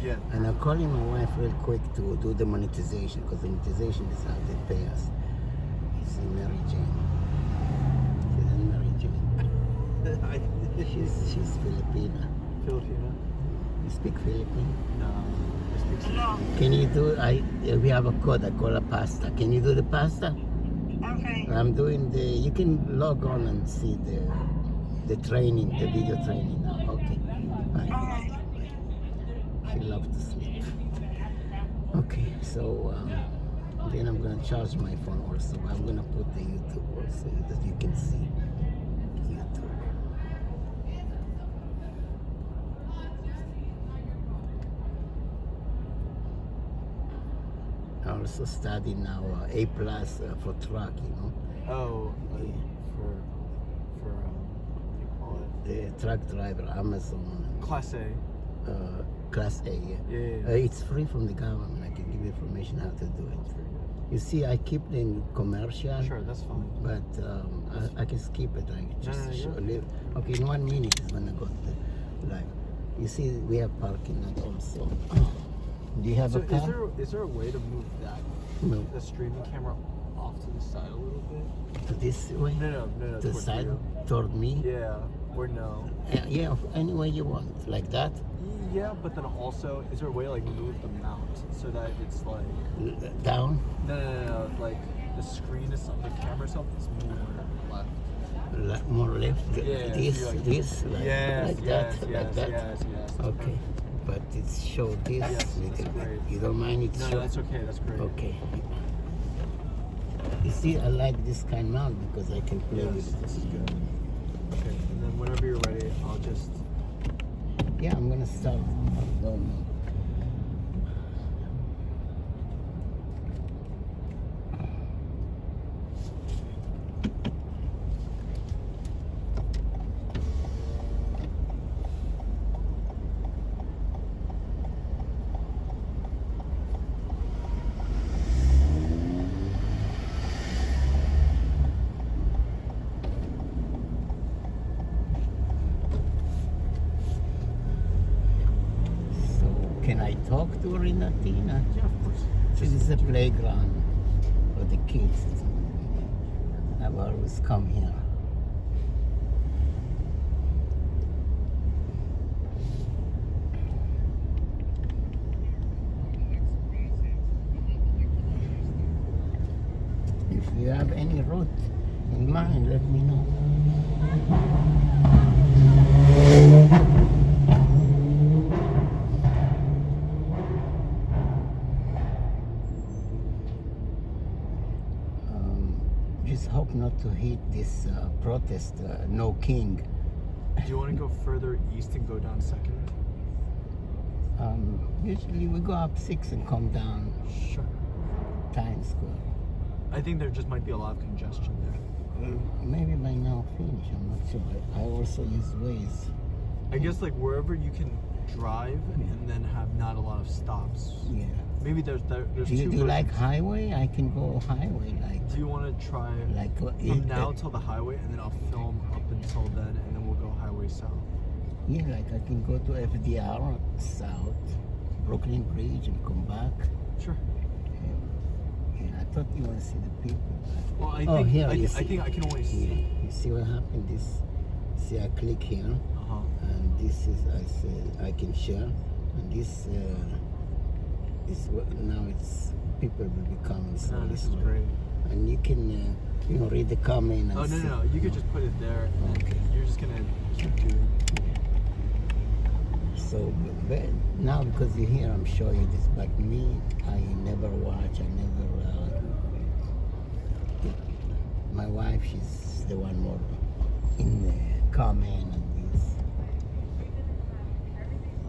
Yeah. And I'm calling my wife real quick to do the monetization, because the monetization is how they pay us. It's in Mary Jane. She's in Mary Jane. She's Filipina. Filipino? You speak Philippine? No. I speak Spanish. Can you do, we have a code, I call a pasta. Can you do the pasta? Okay. I'm doing you can log on and see the training, the video training now. Okay. Bye. She loves to sleep. Okay, so then I'm gonna charge my phone also. I'm gonna put the YouTube also that you can see YouTube. I also study now A+ for truck, you know. Oh, Yeah. for what do you call it? The truck driver, Amazon. Class A. Class A, yeah. Yeah. It's free from the government. I can give you information how to do it. You see, I keep them commercial. Sure, that's fine. But I can skip it. I just you're leave. Okay, in 1 minute it's gonna go to the live. You see, we have parking lot also. Do you have So a car? is there a way to move the streaming camera off to the side a little bit? To this way? No. To the towards side? you. Toward me? Yeah. Or no? Yeah, any way you want. Like that? Yeah, but then also, is there a way to like move the mount so that it's like Down? no, like the screen is the camera itself is more left. More left? Yeah, This? so like, This? Like, yes, like yes, that? yes, Like that? yes. Okay, but it's show this Yes, little that's bit. great. You don't mind it No, show? that's okay. That's great. Okay. You see, I like this kind mount because I can play Yes, with it. this is good. Okay, and then whenever you're ready, I'll just. Yeah, I'm gonna start. Going. Can I talk to Renatina? Yeah, of course. This is a playground for the kids. I've always come here. If you have any route in mind, let me know. Just hope not to hit this protest, no king. Do you want to go further east and go down 2nd? Usually we go up 6 and come down Sure. Times Square. I think there just might be a lot of congestion there. Maybe by now finish, I'm not sure. I also use Waze. I guess like wherever you can drive and then have not a lot of stops. Yeah. Maybe there's Do two. you like versions. highway? I can go highway like. Do you want to try Like from now till the highway, and then I'll film up until then, and then we'll go highway south. Yeah, like I can go to FDR south, Brooklyn Bridge, and come back. Sure. Yeah, I thought you want to see the people. Well, I Oh, think here, I you think see. I can only Yeah. see. You see what happened? See, I click here, Uh-huh. and this is I say I can share, and this is what now it's people will be coming. So No, this is great. And you can read the comment. And Oh see. no! You could just put it there. And Okay. You're just gonna keep doing. So but now because you're here, I'm showing you this. But me, I never watch. I never. My wife, she's the one more in the comment and this.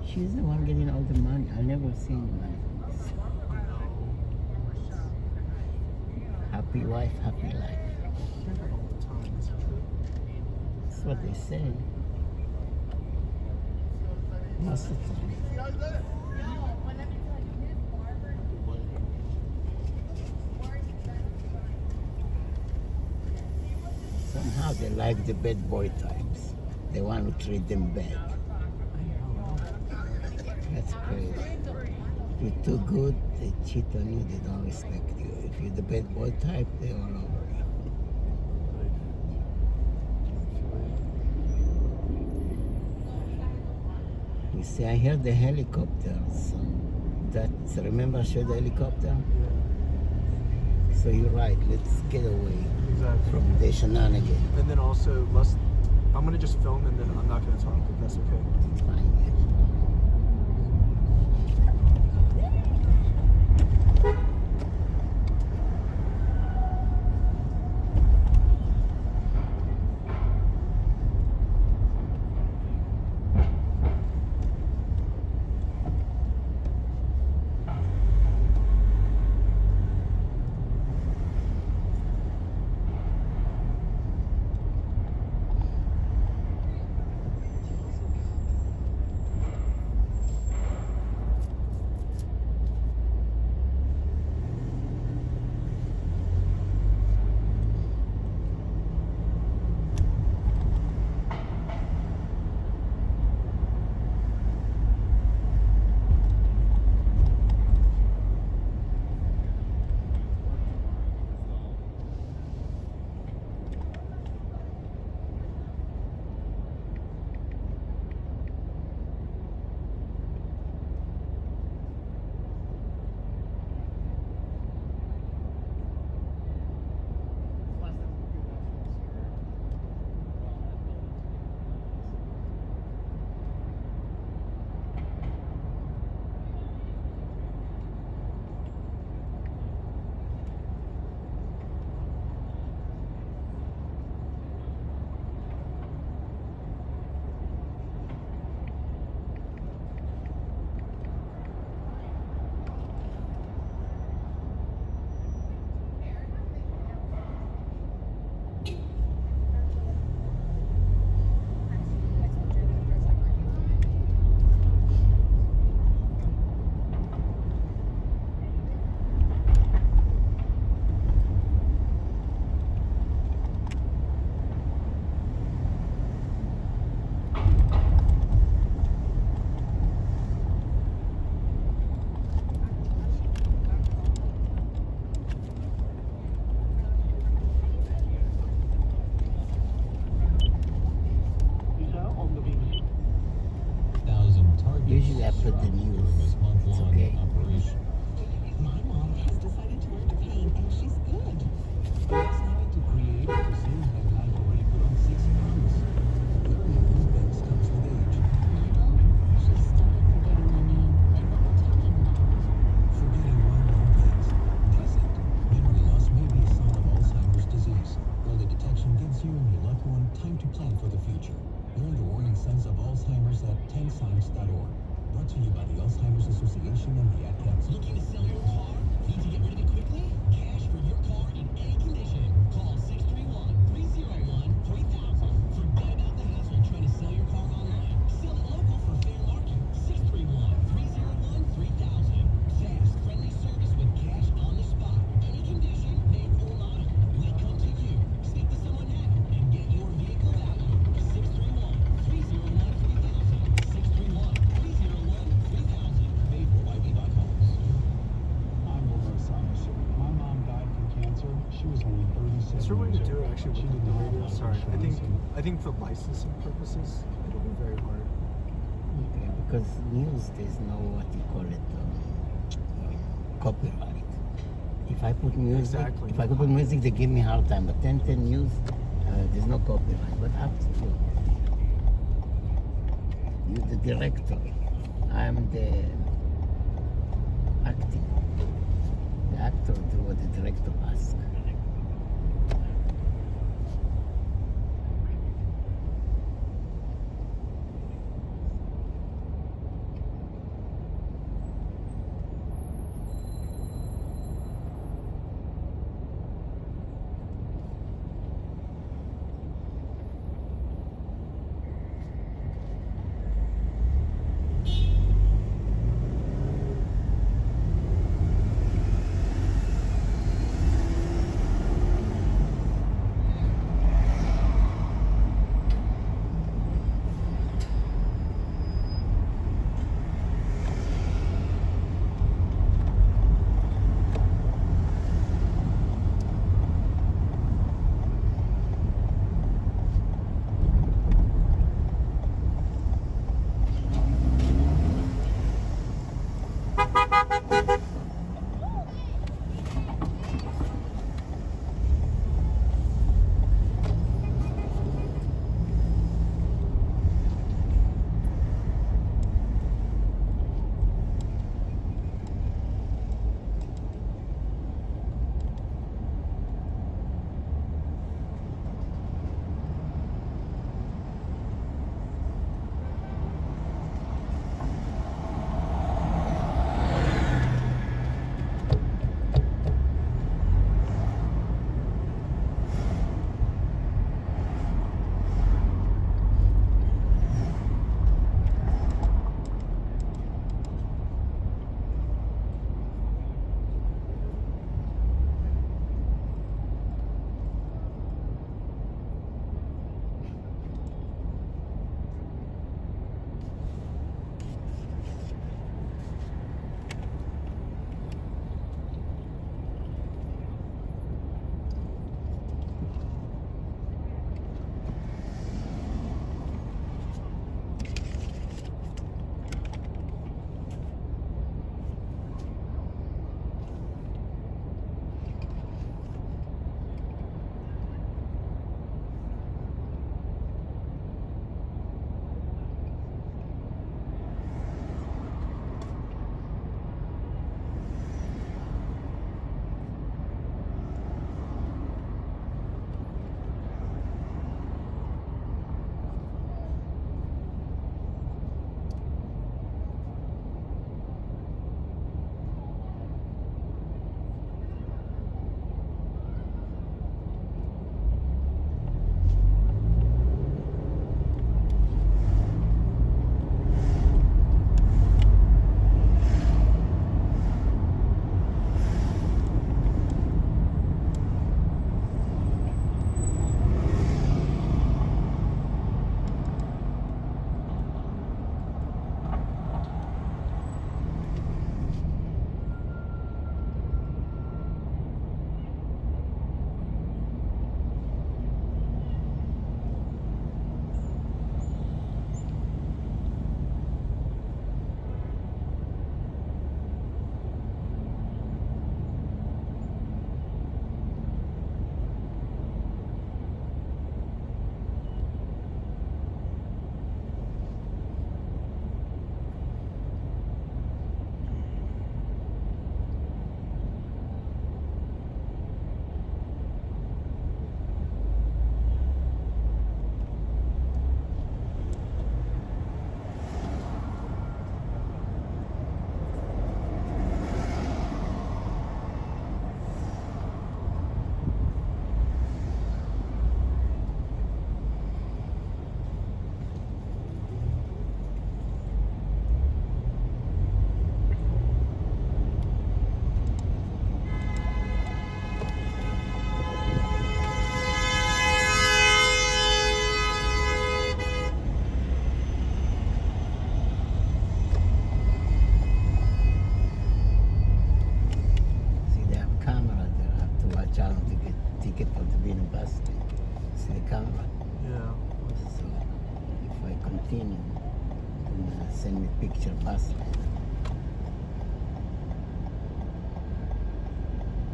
She's the one getting all the money. I never seen like this. Happy wife, happy life. Hear that all the time. Is it true? That's what they say. Most of the time. Somehow they like the bad boy types. They want to treat them bad. I know. That's crazy. you're too good, they cheat on you, they don't respect you. If you're the bad boy type, they're all over you. You see, I heard the helicopters. Remember I showed the helicopter? Yeah. So you're right, let's get away Exactly. from the shenanigans. And then also, I'm gonna just film and then I'm not gonna talk, if that's okay. It's fine. Usually I put the news. It's okay. My mom has decided to learn to paint, and she's good. Decided to create a cuisine that I've already put on 6 pounds. Learning new things comes with age. She started forgetting my name. Like what we're talking about. Forgetting well-known things doesn't. Memory loss may be a sign of Alzheimer's disease. Early detection gives you and your loved one time to plan for the future. Learn the warning signs of Alzheimer's at 10signs.org. Brought to you by the Alzheimer's Association and the AdCats. Looking to sell your car? Need to get rid of it quickly? Cash for your car in any condition. Call 631-301-3000. Forget about the hassle trying to sell your car online. Sell it local for fair market. 631-301-3000. Fast, friendly service with cash on the spot. Any condition, make or model. We come to you. Speak to someone now and get your vehicle value. 631-301-3000. 631-301-3000. Paid for by Homes. I'm Omar Samus. My mom died from cancer. She was only 37. Is there a way to do it actually She with didn't the have radio? life Sorry, insurance and I think for licensing purposes, it'll be very hard. Okay, because news, there's no what you call it, copyright. If I put music, Exactly. if I could put music, they give me a hard time. But 10 news, there's no copyright. But up to you. You're the director. I'm the acting. The actor do what the director asks.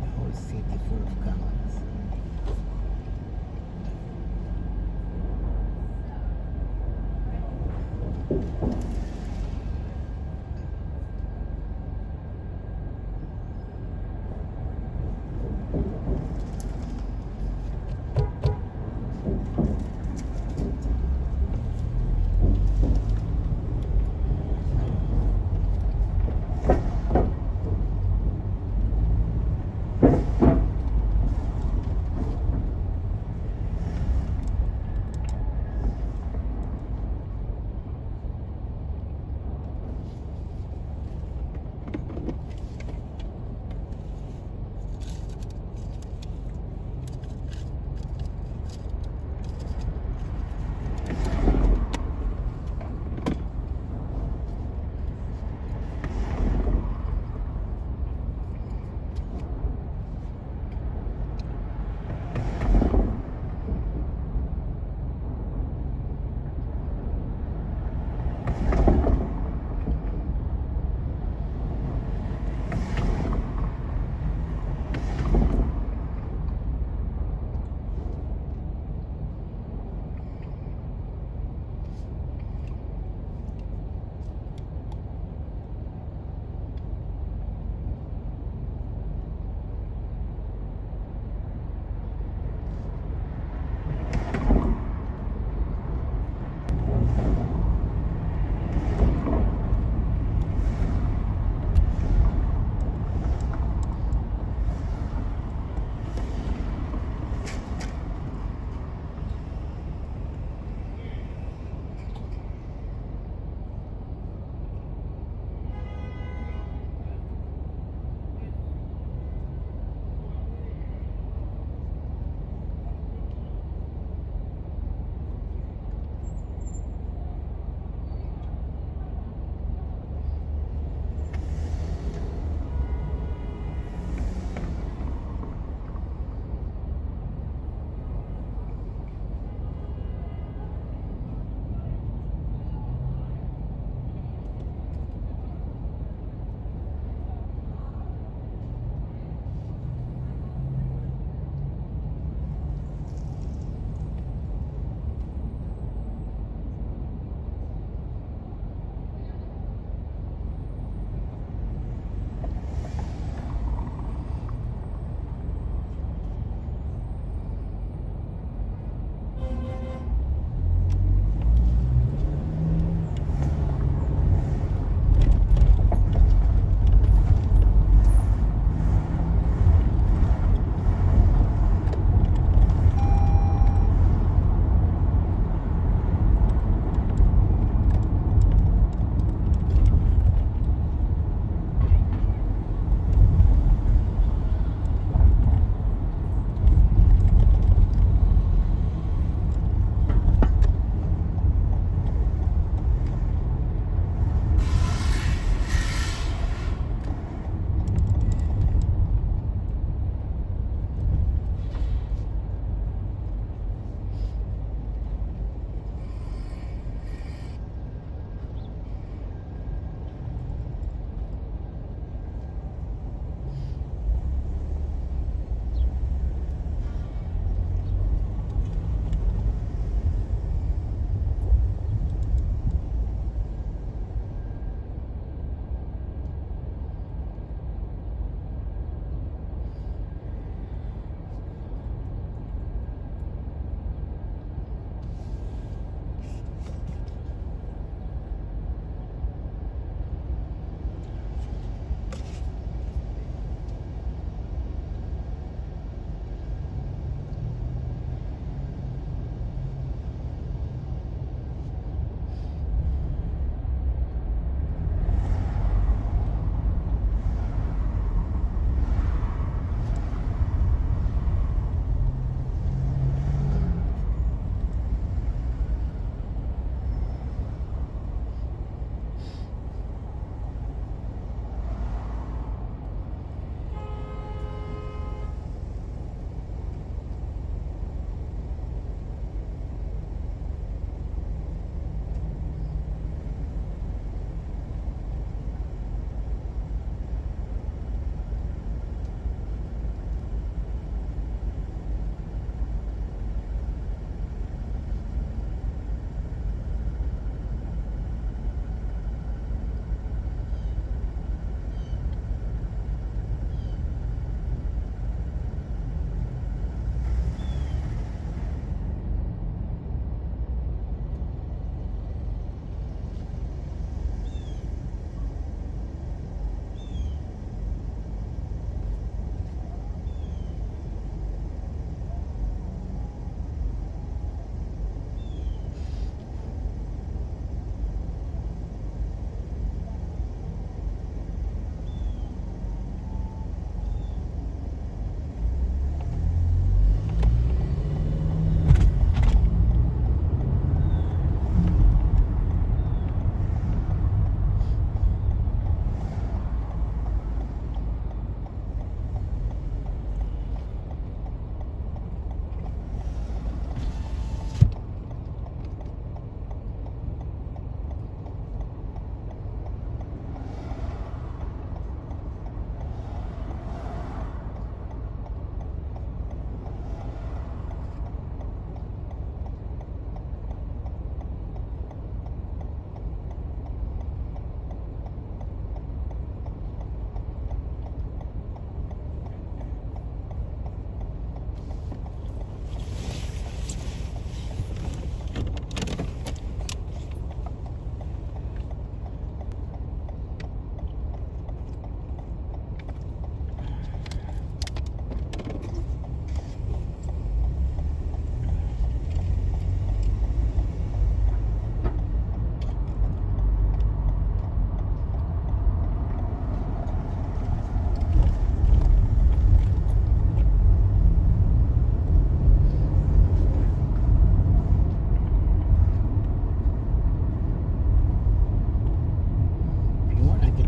The whole city full of cameras.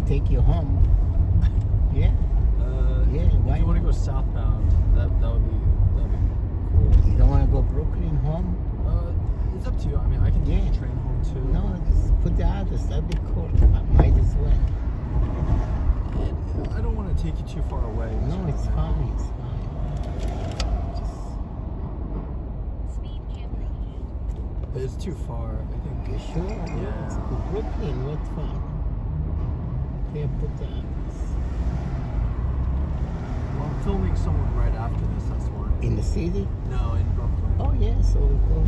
take you home. Yeah. Yeah, why If you want to not? go southbound, that would be cool. You don't want to go Brooklyn home? It's up to you. I mean, I can take Yeah. the train home too. No, just put the address. That'd be cool. Might as well. I don't want to take you too far away. No, it's fine. It's fine. Speed camera. But it's too far. I think. You sure? Yeah. It's Brooklyn. What fun? Here, put the address. Well, I'm filming someone right after this. That's why. In the city? No, in Brooklyn. Oh, yeah. So we go.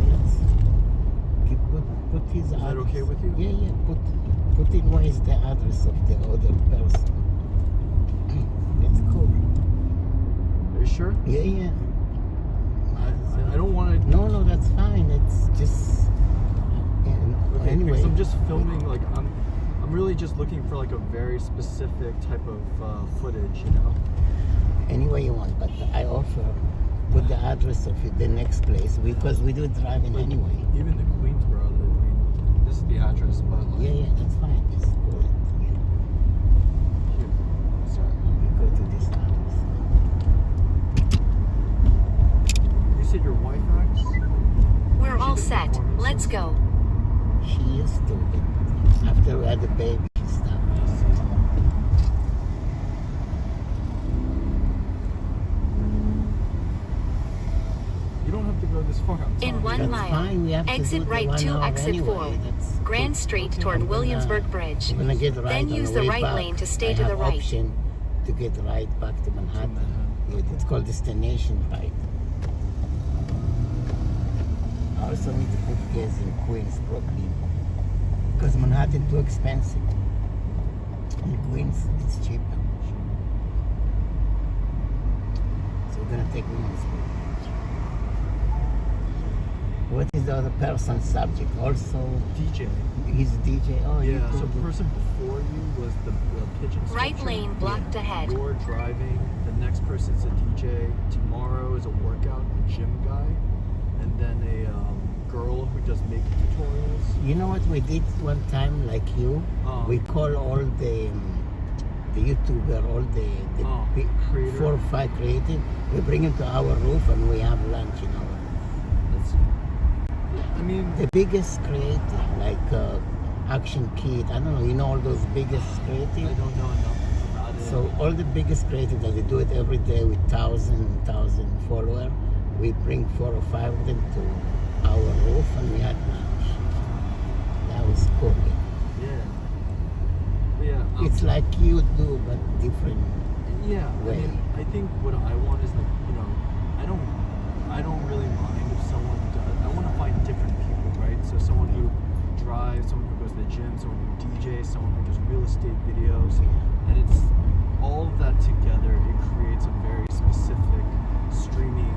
Let's put his Is address. that okay with you? Yeah, yeah. Put in what is the address of the other person. That's cool. Are you sure? Yeah, yeah. I don't want to. No, that's fine. It's just Okay, anyway. because I'm just filming. Like I'm really just looking for like a very specific type of footage. You know. Any way you want, but I offer put the address of the next place because we do driving Like, anyway. Even the Queensboro. I mean, this is the address, but like, Yeah, yeah, that's fine. Just put it. Yeah. here. Sorry. We go to this address. You said your wife acts. We're all She did set. performances. Let's go. She used to, but after we had the baby, she stopped. You don't have to go this far. I'm In telling 1 you. That's mile. fine. We have to Exit do the right 1 to hour exit anyway. 4. That's Grand good. Street Okay, toward I'm gonna- Williamsburg Bridge. I'm gonna get right Then on use the the way right back. lane to stay I to the have right. option to get right back to Manhattan. Manhattan. Yeah, it's called destination bike. I also need to put gas in Queens, Brooklyn, because Manhattan too expensive. In Queens, it's cheaper. So we're gonna take Williamsburg. What is the other person's subject? Also, DJ. he's a DJ. Oh, you Yeah. So told the me. person before you was the pigeon Right sculpture. lane blocked ahead. You're driving. The next person's a DJ. Tomorrow is a workout, a gym guy, and then a girl who does makeup tutorials. You know what we did one time, like you? We call all the YouTuber, all the Oh, big creator. 4 or 5 creative. We bring them to our roof and we have lunch in our. That's. I mean, The biggest creative, like Action Kid. I don't know. You know all those biggest I creative. don't know enough about it. So all the biggest creative that they do it every day with 1,000 followers. We bring 4 or 5 of them to our roof and we had lunch. That was cool. Yeah. But yeah. It's like you do, but different. Yeah. I way. mean, I think what I want is like, you know, I don't really mind if someone does. I want to find different people, right? So someone who drives, someone who goes to the gym, someone who DJs, someone who does real estate videos, and it's all of that together. It creates a very specific streaming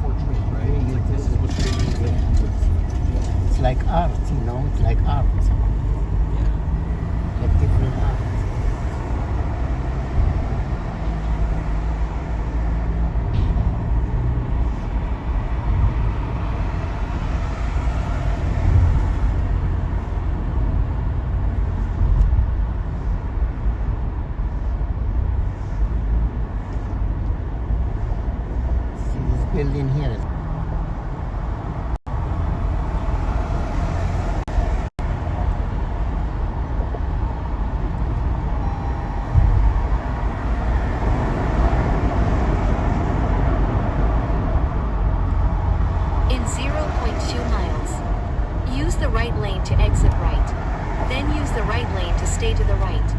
portrait, right? Yeah, It's you like do this is what it. streaming is. Yeah. It's like art, you know. It's like art, Yeah. like different art. See this building here. In 0.2 miles. Use the right lane to exit right. Then use the right lane to stay to the right.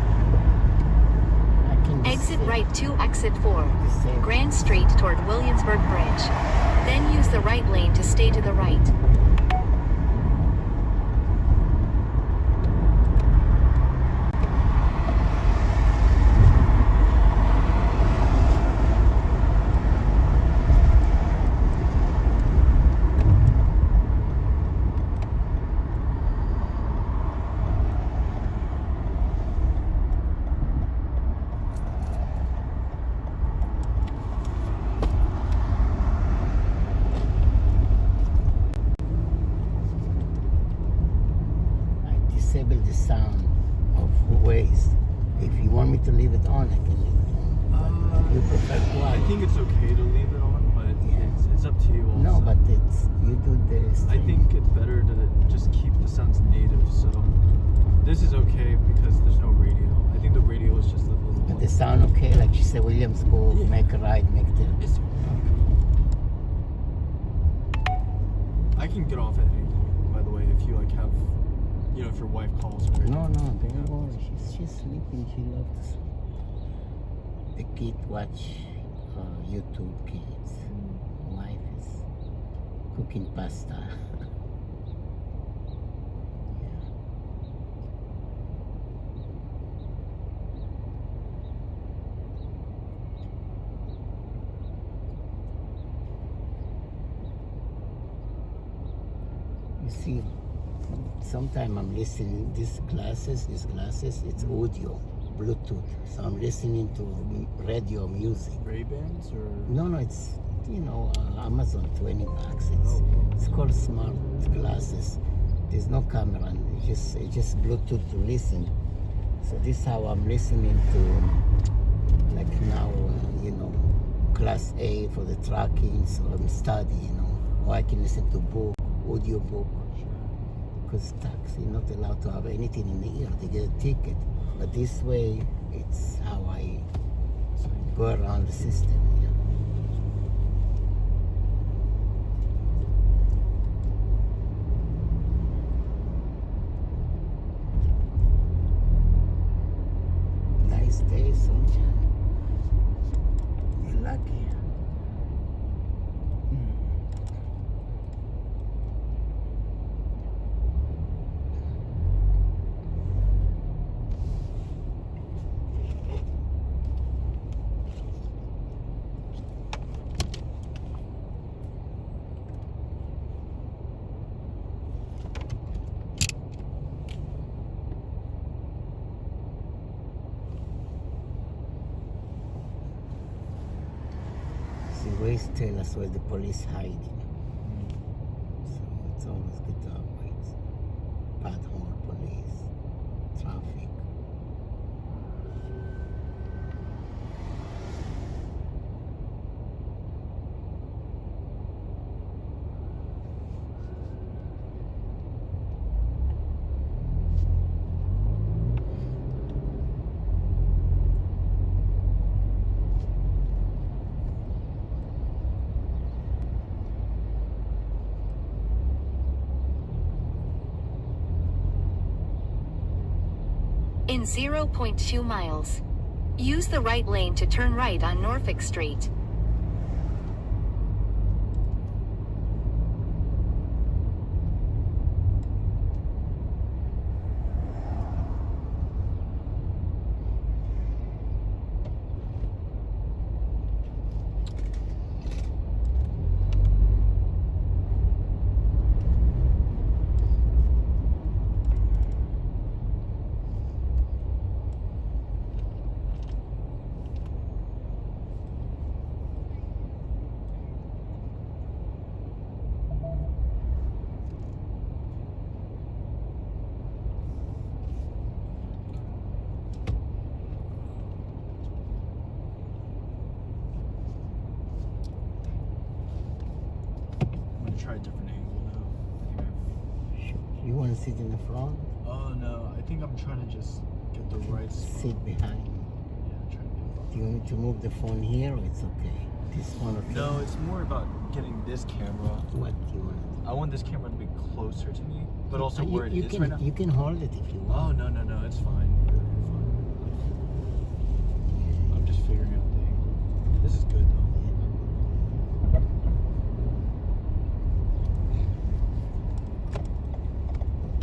I can just Exit say right to exit 4. the same. Grand Street toward Williamsburg Bridge. Then use the right lane to stay to the right. I disable the sound of Waze. If you want me to leave it on, I can leave it on. But if you prefer I quiet. think it's okay to leave it on, but Yeah. it's up to you also. No, but it's you do this. I think it's better to just keep the sounds native. So this is okay because there's no radio. I think the radio is just a little. But they sound okay, like she said, Williams, go Yeah. make a ride, make the. It's I can get off at any point. By the way, if you like have, if your wife calls or. No, don't worry. She's sleeping. She loves to sleep. The kid watch YouTube kids. Wife is cooking pasta. You see, sometimes I'm listening, these glasses, it's audio, Bluetooth. So I'm listening to radio music. Ray-Bans or. No, it's, Amazon, $20. It's called smart glasses. There's no camera, and it's just Bluetooth to listen. So this is how I'm listening to, like now, class A for the tracking, so I'm studying, or I can listen to book, audio book. Because taxi, not allowed to have anything in the ear, they get a ticket. But this way, it's how I go around the system. Nice day, sunshine. You're lucky. See, Waze tell us where the police hiding. So it's always good to have Waze. Pothole police, traffic. In 0.2 miles. Use the right lane to turn right on Norfolk Street. Try a different angle now. You want to sit in the front? Oh no, I think I'm trying to just get the right spot. Sit behind. Yeah, trying to get. Do you want me to move the phone here, or it's okay? This one or No, it's more about getting this camera. What do you want? I want this camera to be closer to me, but also You- where it you is can, right now. You can hold it if you Oh want. no, it's fine. You're fine. I'm just figuring out the angle. This is good though.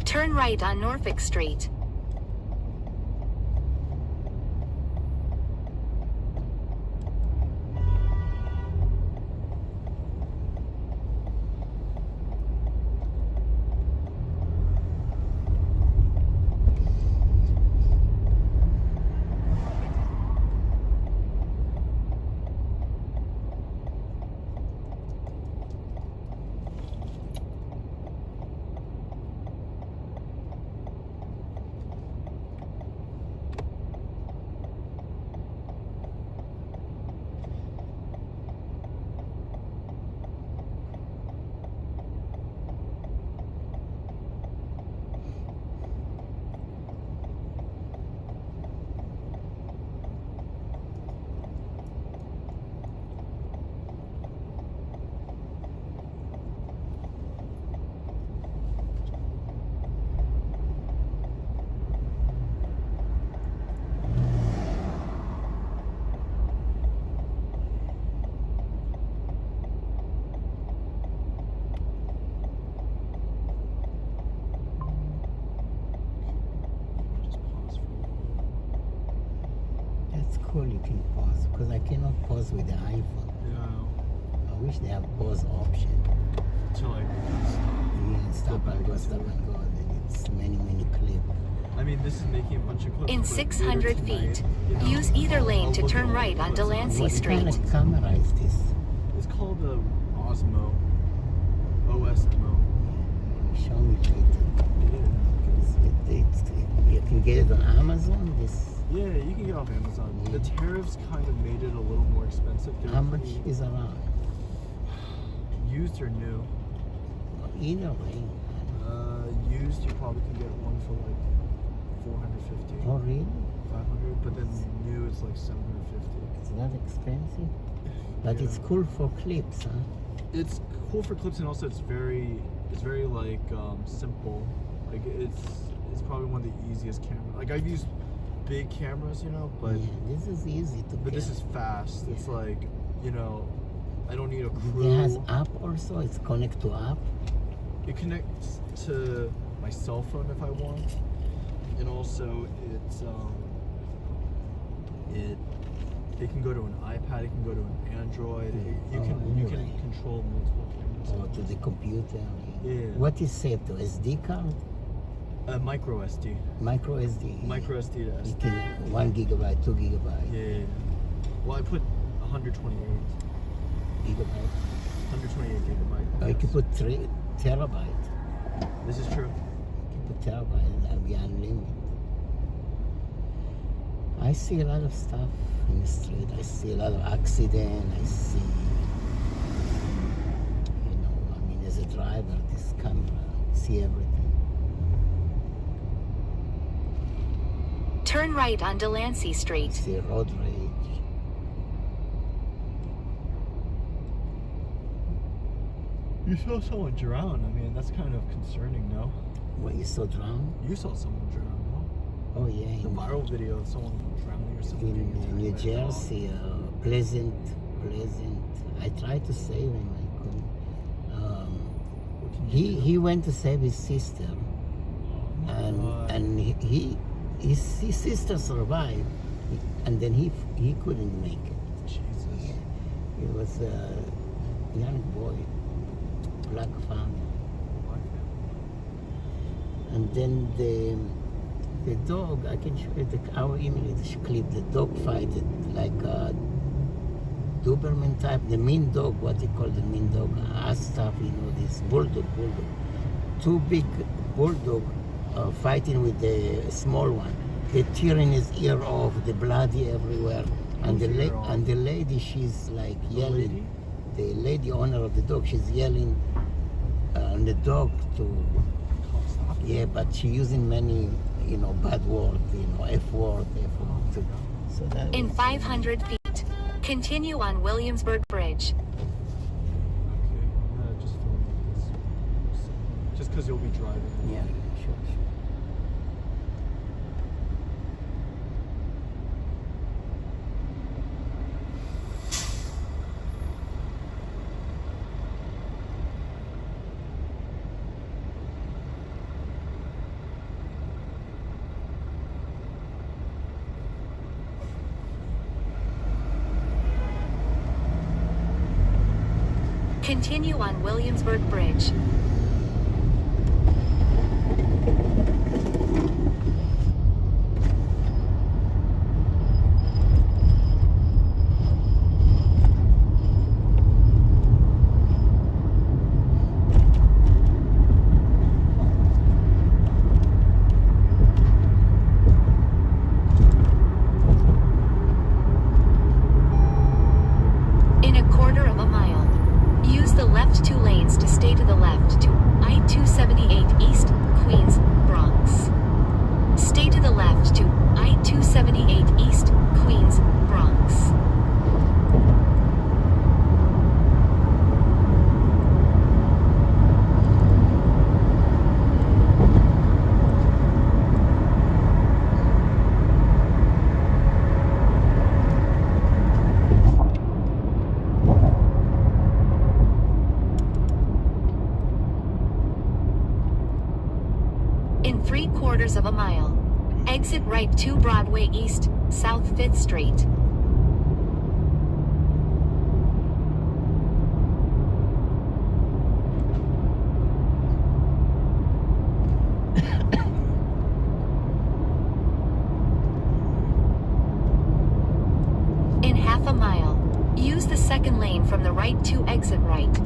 Turn right on Norfolk Street. cool. You can pause because I cannot pause with the iPhone. Yeah. I wish they have pause option. To like stop. Yeah, stop back and go, into stop it. and go. Then it's many clips. I mean, this is making a bunch of clips. In but 600 later tonight, feet, you know, use either lane I'll to look at turn all the right on clips and Delancey which What kind ones- of camera is this? It's called the Osmo. OSMO. Show me later. You can get it on Amazon. This Yeah, you can get off Amazon. The tariffs kind of made it a little more expensive. They were how much pretty- is around? Used or new? Either way. Used, you probably can get one for like 450, Oh really? 500, but then new it's like 750. It's not expensive, but Yeah. it's cool for clips, huh? It's cool for clips, and also it's very like simple. Like it's probably one of the easiest cameras. Like I've used big cameras, you know, but yeah, this is easy to but get. this is fast. It's Yeah. like, you know, I don't need a crew. It has app also. It's connect to app. It connects to my cell phone if I want, and also it can go to an iPad. It can go to an Android. You can anyway. control multiple cameras. Or to the computer. Yeah. What is saved to SD card? Micro SD. Micro SD. Micro SD to You SD. can 1 gigabyte, 2 gigabyte, Yeah. Well, I put 128. gigabyte. 128 gigabyte. Or you can yes. put 3 terabyte. This is true. You can put terabyte. That'll be unlimited. I see a lot of stuff in the street. I see a lot of accident. I see, you know, I mean, as a driver, this camera, see everything. Turn right on Delancey I Street. see road rage. You saw someone drown. I mean, that's kind of concerning, no? What, you saw drown? You saw someone drown, no? Oh yeah. The viral video of someone drowning or something. In being New attacked by a dog. Jersey, Pleasant. I tried to save him. I couldn't. What can you do? He went to save his sister, God. and his sister survived, and then he couldn't make it. Jesus. He was a young boy, black family, and then the dog. I can show you our image clip. The dog fight it like a Doberman type, the mean dog. What they call the mean dog? Stuff, you know, this bulldog. Two big bulldog fighting with the small one. They tearing his ear off, the bloody everywhere, and Whose ear off? the lady, she's like The yelling. lady? The lady owner of the dog, she's yelling on the dog to. Oh, stop it. Yeah, but she using many, you know, bad words, you know, F word. To, so that In was, 500 feet, continue on Williamsburg Bridge. Okay, I'm gonna just film this. Just because you'll be driving. Yeah, sure. Continue on Williamsburg Bridge. In a quarter of a mile, use the left 2 lanes to stay to the left to I-278 East, Queens, Bronx. Stay to the left to I-278 East, Queens, Bronx. In 3/4 of a mile, exit right 2 Broadway East, South 5th Street. In half a mile, use the second lane from the right to exit right.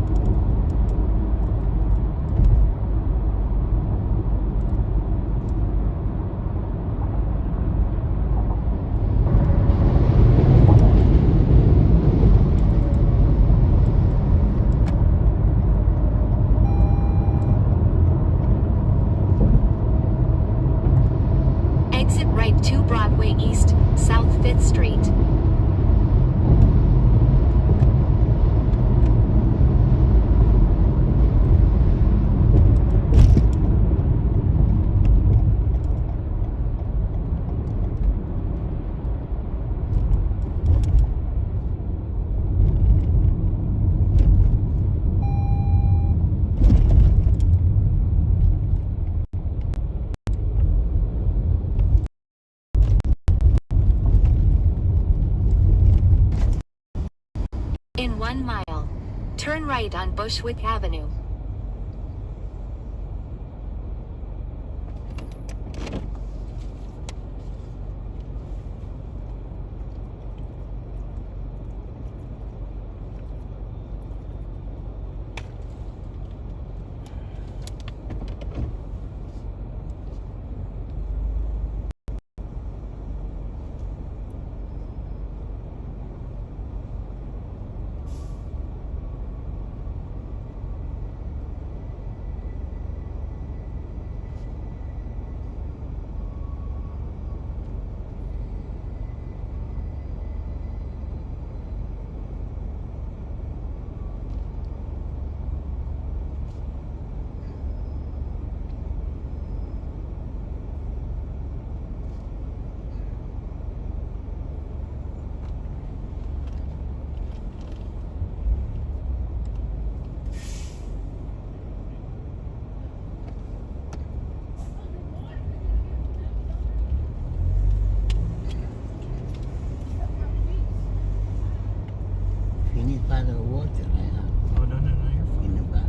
Exit right to Broadway East, South 5th Street. In 1 mile, turn right on Bushwick Avenue. If you need bottle of water, I have Oh, no, you're fine. in the back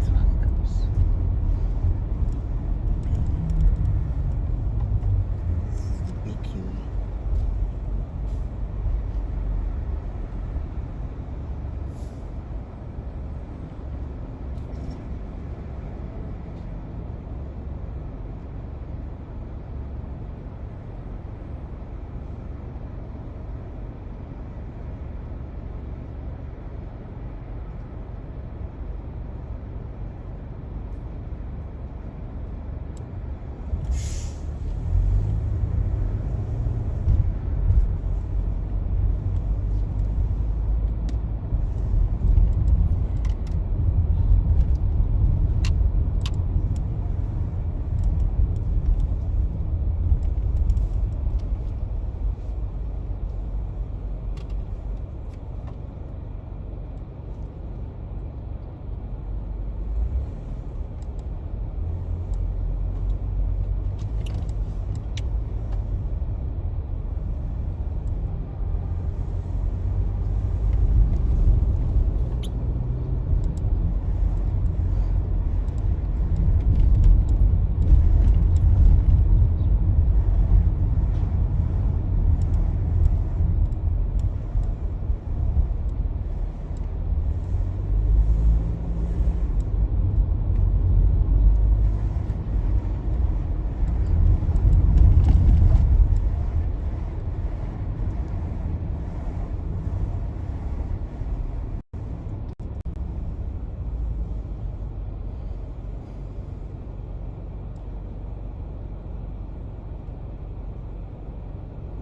trunk. It's a big queue.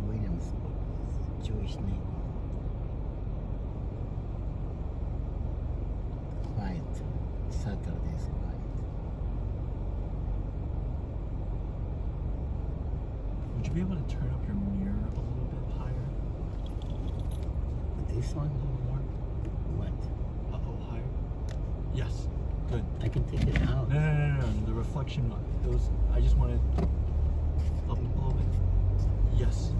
Williamsburg is a Jewish neighborhood. Quiet. Saturday is quiet. Would you be able to turn up your mirror a little bit higher? This one? A little more? What? A little higher? Yes. Good. I can take it out. No. The reflection, those, I just wanted a little bit. Yes.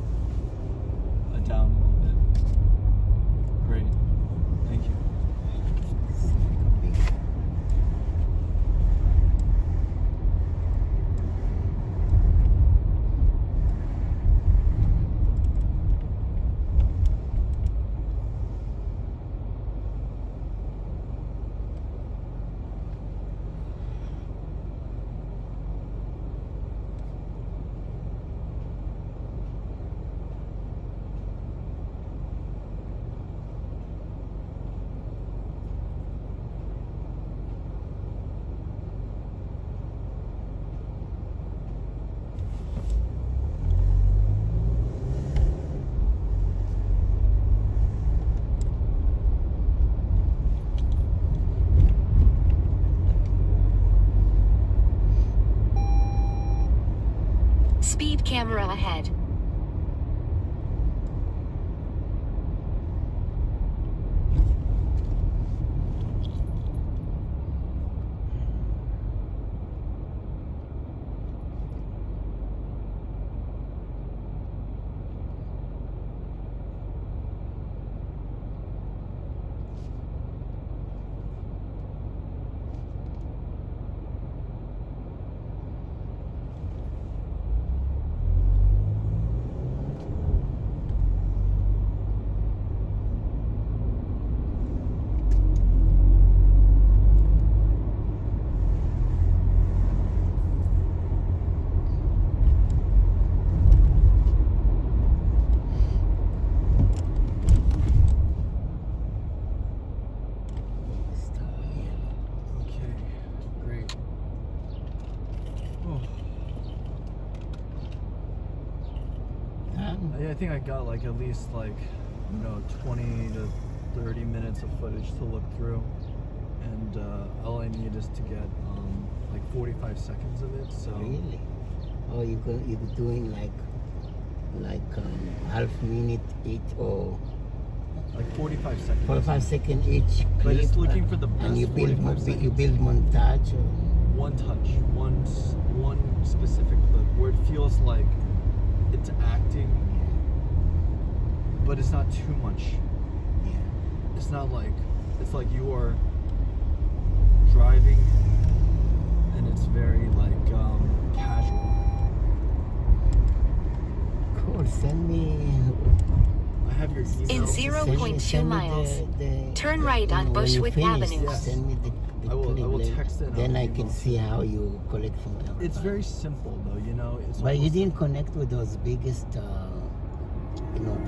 camera ahead. Okay, great. Oh. I think I got like at least like 20 to 30 minutes of footage to look through, and all I need is to get like 45 seconds of it. So Really? Oh, you're doing like half minute each or like 45 seconds. 45 second each clip. But it's looking for the best and you build 45 seconds. you build montage. Or, One touch, one specific clip where it feels like it's acting, but it's not too much. yeah. It's not like, it's like you are driving and it's very like casual. Cool. Send me. I have your email. In send 0.2 me miles. the Turn right on when you Bushwick finish, Avenue. Send me the I will clip, text it. Then on I can email. see how you collect from them. It's very simple though, It's But you almost- didn't connect with those biggest,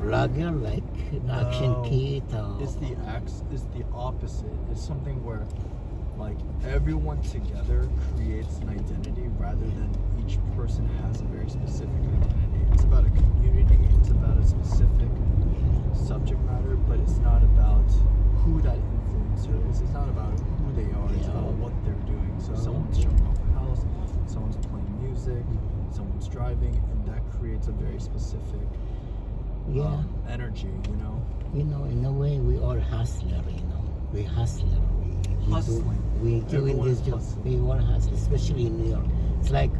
blogger like Action No. Kit. It's the opposite. It's something where like everyone together creates an identity rather than each person has a very specific identity. It's about a community, it's about a specific subject matter, but it's not about who that influencer is. It's not about who they are, it's about what they're doing. So someone's showing off a house, someone's playing music, someone's driving, and that creates a very specific energy, In a way, we all hustler. We hustler. Hustling. We doing Everyone this is job. hustling. We all hustle, especially in New York. It's like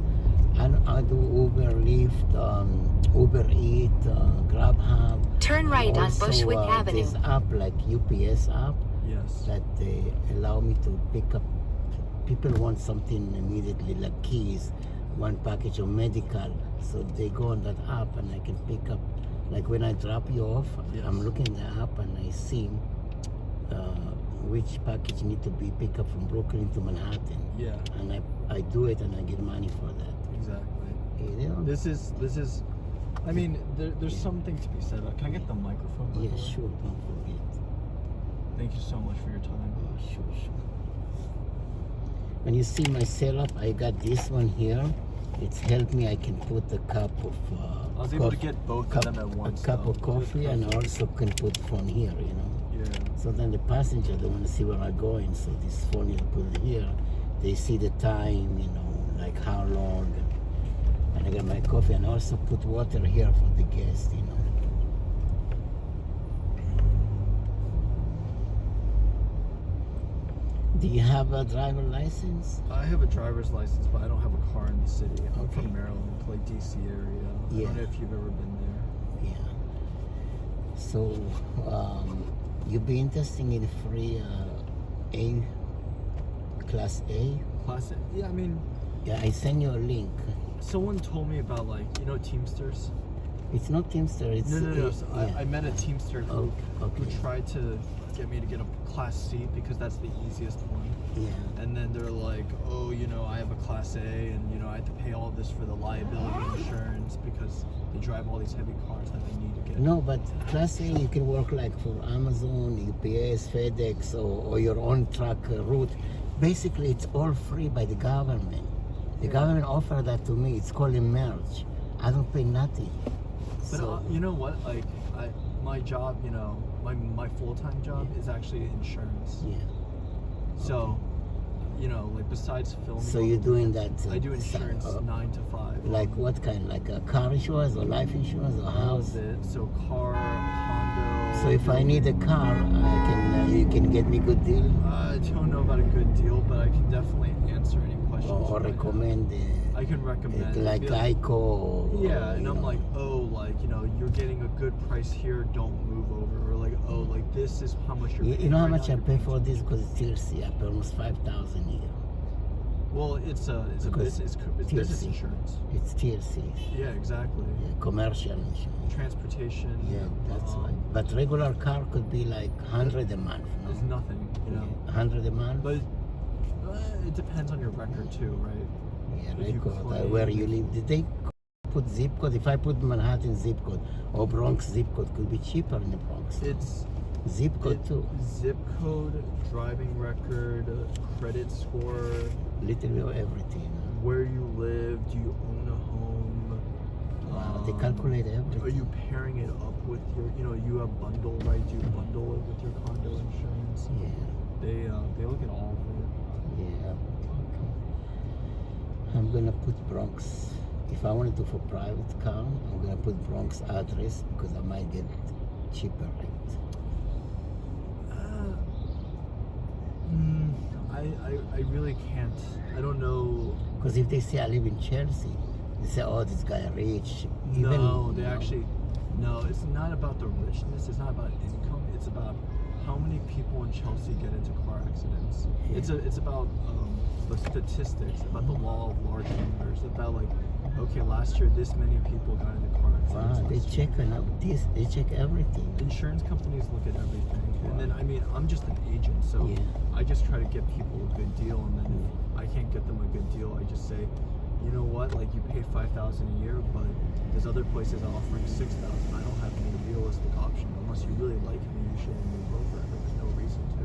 I do Uber, Lyft, Uber Eat, Grubhub. Turn right on Also, Bushwick Avenue. There's app like UPS app Yes. that they allow me to pick up. People want something immediately, like keys, one package of medical. So they go on that app and I can pick up. Like when I drop you off, Yes. I'm looking at the app and I see which package need to be picked up from Brooklyn to Manhattan. Yeah, And I do it and I get money for that. exactly. This This is I mean, there's something to be said about. Can I get the microphone? by the Yeah, way? sure, don't forget. Thank you so much for your time. Sure. When you see my setup, I got this one here. It's helped me. I can put a cup of I was able to get both of them at once. a cup though. of coffee, and also can put phone here. Yeah. So then the passenger, they want to see where I'm going. So this phone is put here. They see the time, like how long. And I got my coffee, and also put water here for the guest. Do you have a driver license? I have a driver's license, but I don't have a car in the city. I'm Okay. from Maryland, like DC area. I Yeah. don't know if you've ever been there. Yeah. So, you'd be interested in free A, Class A? Class A. Yeah, I mean, Yeah, I send you a link. someone told me about Teamsters. It's not Teamster, it's... No. So yeah. I met a Teamster who Okay. tried to get me to get a Class C because that's the easiest one. Yeah. And then they're like, oh, I have a Class A, and I have to pay all this for the liability insurance because they drive all these heavy cars that they need to get. No, but Class A, you can work like for Amazon, UPS, FedEx, or your own truck route. Basically, it's all free by the government. The government offered that to me. It's called a merge. I don't pay nothing. But So, you know what? Like, my job, my full-time job is actually insurance. yeah. So, you know, like besides filming. So on you're the doing weekends, that, I do insurance 9 to 5. Like what kind? Like a car insurance or life insurance or All house? of it. So car, condo. So if I need a car, you can get me good deal I don't know about a good deal, but I can definitely answer any questions. or you might have. recommend I can recommend. like Be Geico. Yeah, and you I'm know. like, oh, like, you know, you're getting a good price here, don't move over. Or like, oh, like this is how much you're paying. You know how right much now, I you're pay paying for this? Because it's TLC. I pay almost 5,000 a year. Well, it's a Because business, it's business TLC. insurance. It's TLC. Yeah, exactly. Yeah, commercial insurance. Transportation. Yeah, that's right. But regular car could be like 100 a month, It's no? nothing, you know. 100 a month? But it depends on your record too, right? Yeah, if you record, claim- where you live. Did they put zip code? If I put Manhattan zip code or Bronx zip code, could be cheaper in the Bronx. It's Zip code too. zip code, driving record, credit score, Little bit of everything. where you live, do you own a home? Wow, they calculate everything. Are you pairing it up with your, you know, you have bundle, right? Do you bundle it with your condo insurance? Yeah, They look at all of it. yeah. Okay. I'm gonna put Bronx. If I want to do for private car, I'm gonna put Bronx address because I might get cheaper rate. I really can't. I don't know. Because if they say I live in Chelsea, they say, oh, this guy rich. No, they you know, actually. No, it's not about the richness. It's not about income. It's about how many people in Chelsea get into car accidents. Yeah. It's about the statistics, about the law of large numbers. About like, okay, last year this many people got into car accidents. Wow, they last check year. this. They check everything. Insurance companies look at everything, and then I mean, I'm just an agent, so Yeah. I just try to get people a good deal, and then if I can't get them a good deal, I just say, you know what, like you pay $5,000 a year, but there's other places offering $6,000. I don't have any realistic option. Unless you really like me, you shouldn't move over. There's no reason to.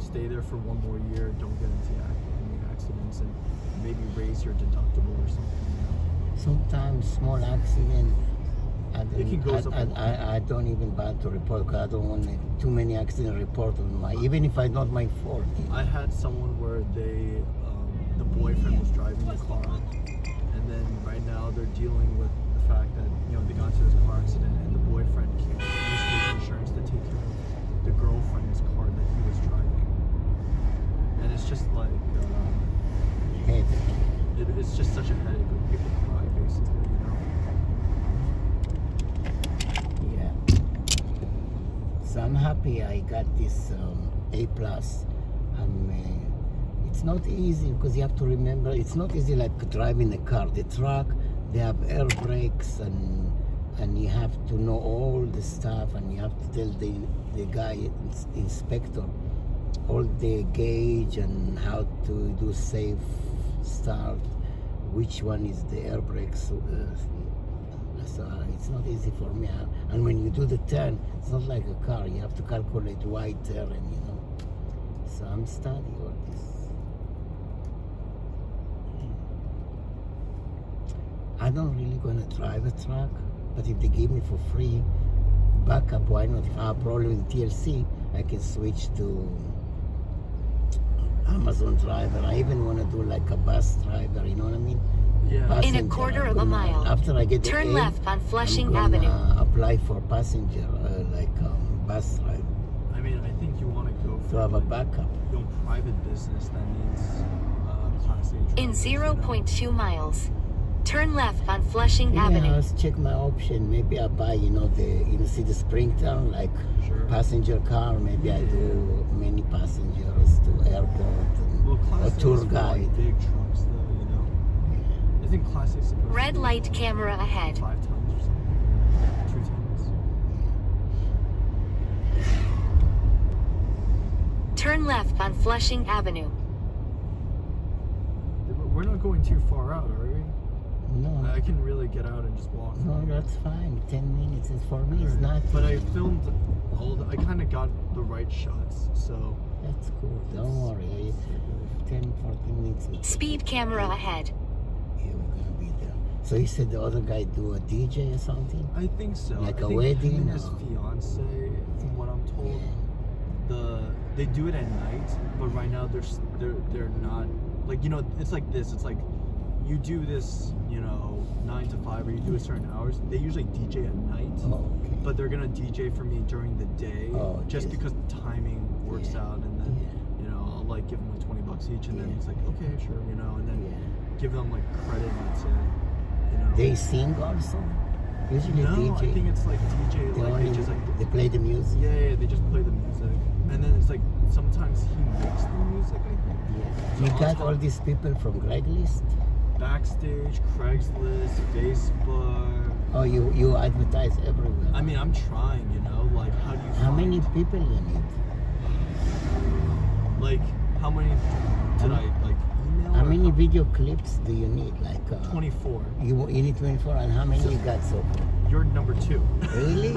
Stay there for one more year. Don't get into any accidents, and maybe raise your deductible or something. You know? Sometimes small accident. It can go up a lot. I don't even bother to report because I don't want too many accident report on my. Even if I not my fault. I had someone where the boyfriend was driving the car, and then right now they're dealing with the fact that, you know, they got into this car accident and the boyfriend can't use his insurance to take care of the girlfriend's car that he was driving, and it's just like Headache. it's just such a headache when people cry, basically, you know. Yeah. So I'm happy I got this A+. It's not easy because you have to remember, it's not easy like driving a car. The truck, they have air brakes and you have to know all the stuff, and you have to tell the guy, inspector, all the gauge and how to do safe start, which one is the air brakes. So it's not easy for me. And when you do the turn, it's not like a car. You have to calculate wide turn, you know. So I'm studying all this. I don't really gonna drive a truck, but if they give me for free backup, why not? If I have a problem with TLC, I can switch to Amazon driver. I even want to do like a bus driver, you know what I mean? Yeah. Passenger. In a quarter I'm of a mile, after I get the turn A, left on Flushing I'm gonna Avenue. apply for passenger, bus driver, I mean, I think you want to go to for have a like, backup. you know, private business that needs Class A In drivers, you know? 0.2 miles, turn left on Flushing Yeah, Avenue. let's check my option. Maybe I buy, see the Springtown, like Sure. passenger car. Maybe I do many passengers to airport Well, and Class a A tour is for, guide. like, big trucks, though, you know. I think Class A is supposed Red to be light like camera ahead. 5 tons or something. 2 tons. Turn left on Flushing Avenue. We're not going too far out, are we? No, I can really get out and just walk. no, that's fine. 10 minutes is for me. It's not. But I filmed I kind of got the right shots, so. That's cool. Don't worry. 10, 14 minutes. Speed camera ahead. Yeah, we're gonna be there. So you said the other guy do a DJ or something? I think so. Like I a think wedding him and his or- fiance, from what I'm told. they do it at night, but right now they're not, like, you know, it's like this. It's like you do this, you know, 9 to 5, or you do it certain hours. They usually DJ at night, Okay. but they're gonna DJ for me during the day, just yes. because the timing works Yeah. out, and then Yeah. you know, I'll like give them like $20 each, and then Yeah. it's like, okay, sure, you know, and then Yeah. give them like credit, and that's it. You know. They sing also? Usually No, DJ. I think it's like DJ, they like only, they just like they play the music. yeah, they just play the music, and then it's like sometimes he makes the music. I think. Yeah. So You I'll got talk- all these people from Craigslist? Backstage, Craigslist, Facebook. Oh, you advertise everywhere. I mean, I'm trying, you know, like how do you How find, many people you need? like how many did I like email? How or many video clips do you need? Like 24. You need 24, and how many you got so far? You're number 2. Really?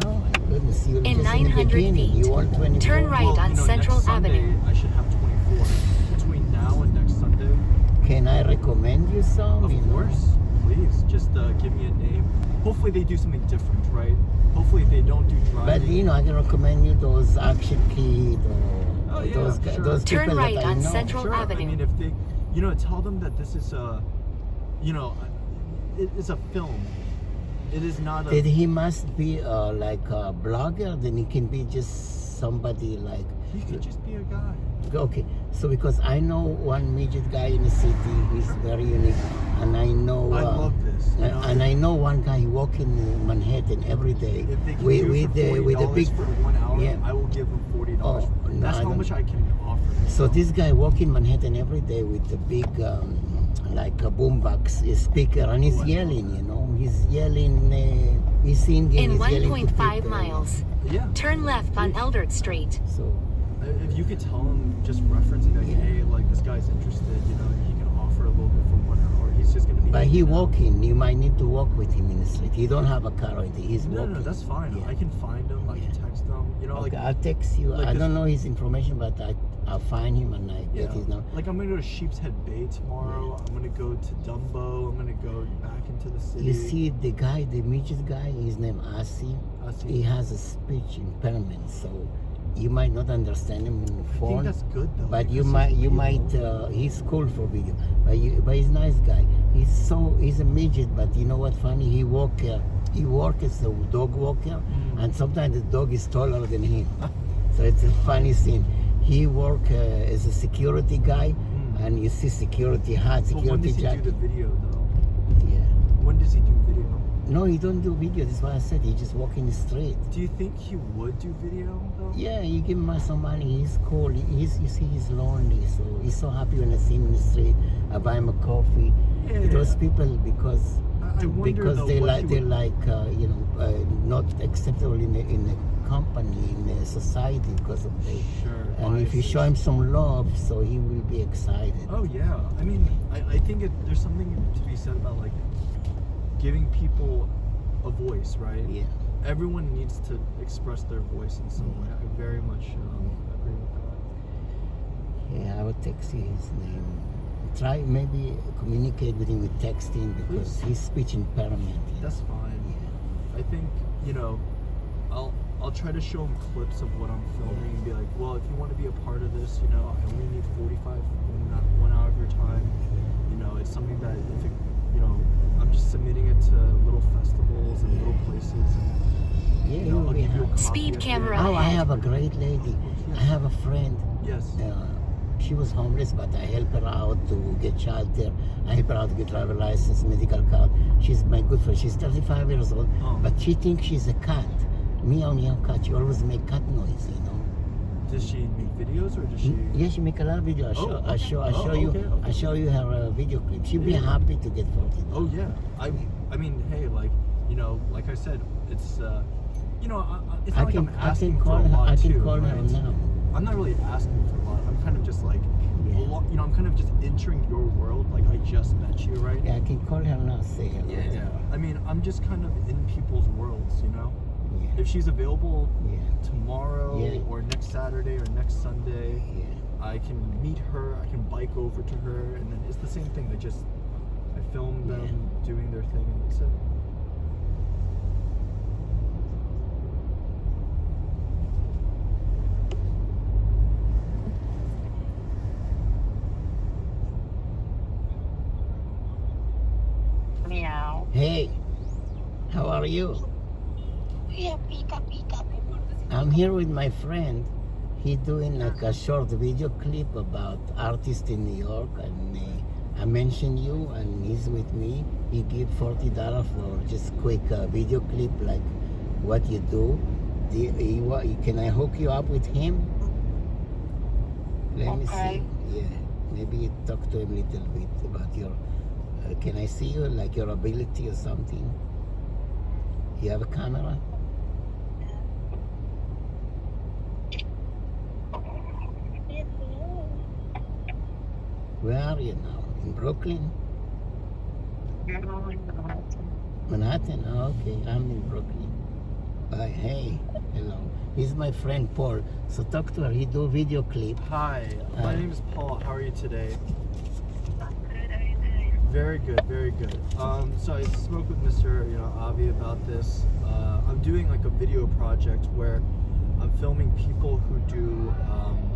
Oh my goodness! You're In just 900 in the beginning. feet, You want 24. turn right Well, on you know, Central next Sunday, Avenue. I should have 24 between now and next Sunday. Can I recommend you some? Of You know? course, please. Just give me a name. Hopefully they do something different, right? Hopefully they don't do driving. But you know, I can recommend you those Action Kid or Oh, yeah, those sure. those Turn people right that I on know. Central Sure. Avenue. I mean, if they, you know, tell them that this is you know, it's a film. It is not a. That he must be like a blogger. Then he can be just somebody like. He could just be a guy. Okay, so because I know one midget guy in the city, he's very unique, and I know. I love this. You know, And I know one guy walk in Manhattan every day if they can with, do with it the for with the $40 big. for 1 hour, Yeah. I will give them $40. Oh, no, That's I how don't- much I can offer. So this guy walk in Manhattan every day with the big, like a boombox speaker, and he's Oh, I yelling. love You know, he's yelling. He's singing. In he's yelling to 1.5 people. miles, Yeah. turn left on Eldert Street. So. If you could tell him, just referencing like, Yeah. hey, like this guy's interested, you know, he can offer a little bit for 1 hour. He's just gonna be. But he you know. walking. You might need to walk with him in the street. He don't have a car or anything. He's No, walking. no, that's fine. Yeah. I can find him. I can Yeah. text him. You know, Okay, like I'll text you. like I this- don't know his information, but I'll find him and I get his number. Like I'm gonna go to Sheep's Head Bay tomorrow. I'm gonna go to Dumbo. I'm gonna go back into the city. You see the guy, the midget guy, his name Asi. Asi. He has a speech impairment, so you might not understand him in the I phone. think that's good though. But you because he's might, real. he's cool for video. But he's a nice guy. He's a midget, but you know what funny? He work as a dog walker, and sometimes the dog is taller than him. So it's a funny scene. He work as a security guy, and you see security hat, But when security does he jacket. do the video though? Yeah. When does he do video? No, he don't do video. That's why I said he just walk in the street. Do you think he would do video though? Yeah, you give him some money. He's cool. You see, he's lonely, so he's so happy when I see him in the street. I buy him a coffee. Yeah. Those people, because I wonder because though, they what like he would- not acceptable in the company, in the society, because of the. Sure. And if you biases. show him some love, so he will be excited. Oh yeah, I mean, I think there's something to be said about like giving people a voice, right? Yeah. Everyone needs to express their voice in some way. I very much agree with that. Yeah, I will text you his name. Try maybe communicate with him with texting because Please. his speech impairment. That's fine. Yeah. I think, you know, I'll try to show him clips of what I'm filming and be like, well, if you want to be a part of this, you know, I only need 1 hour of your time. You know, it's something that if it, you know, I'm just submitting it to little festivals and little places. And, Yeah, you he know, will I'll be give you a happy. copy Speed at the camera end. Oh, I ahead. have a great lady. I have a friend. Yes. She was homeless, but I help her out to get shelter. I help her out to get driver license, medical card. She's my good friend. She's 35 years old, Oh. but she thinks she's a cat. Meow, meow, cat. She always make cat noise, you know. Does she make videos or does she? Yeah, she make a lot of videos. I show you. okay. I show you her video clip. She'll be Yeah. happy to get 40. Oh yeah. I mean, hey, like, you know, like I said, it's you know, it's not like I'm asking for a lot I can too, call her right? now. I'm not really asking for a lot. I'm kind of just like, Yeah. you know, I'm kind of just entering your world. Like I just met you, right? Yeah, I can call her now. Say hello. to Yeah. her. I mean, I'm just kind of in people's worlds, you know. Yeah. If she's available Yeah. tomorrow Yeah. or next Saturday or next Sunday, Yeah. I can meet her. I can bike over to her, and then it's the same thing. I film them doing their thing, and that's it. are you? Yeah, pick up. I'm here with my friend. He doing like a short video clip about artists in New York, and I mentioned you, and he's with me. He give $40 for just quick video clip, like what you do. Can I hook you up with him? Let me Okay. see. Yeah, maybe talk to him a little bit about your. Can I see you, like your ability or something? You have a camera? Where are you now? In Brooklyn? Manhattan? Oh, okay. I'm in Brooklyn. Hey, hello. He's my friend Paul. So talk to her. He do video clip. Hi, my Hi. name is Paul. How are you today? Good, how you doing? Very good, very good. So I spoke with Mr. Avi about this. I'm doing like a video project where I'm filming people who do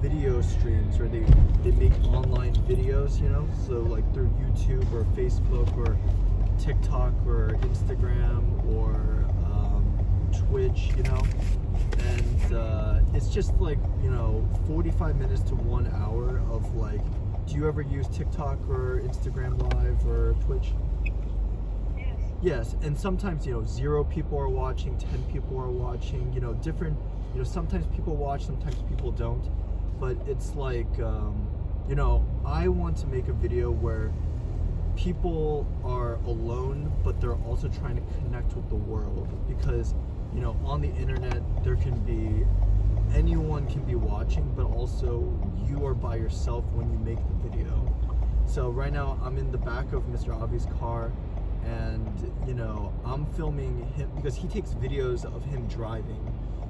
video streams, or they make online videos, so like through YouTube or Facebook or TikTok or Instagram or Twitch, and it's just like 45 minutes to 1 hour of like. Do you ever use TikTok or Instagram Live or Twitch? Yes. Yes, and sometimes 0 people are watching, 10 people are watching, different. Sometimes people watch, sometimes people don't, but it's like I want to make a video where people are alone, but they're also trying to connect with the world, because on the internet there can be anyone can be watching, but also you are by yourself when you make the video. So right now I'm in the back of Mr. Avi's car, and I'm filming him because he takes videos of him driving.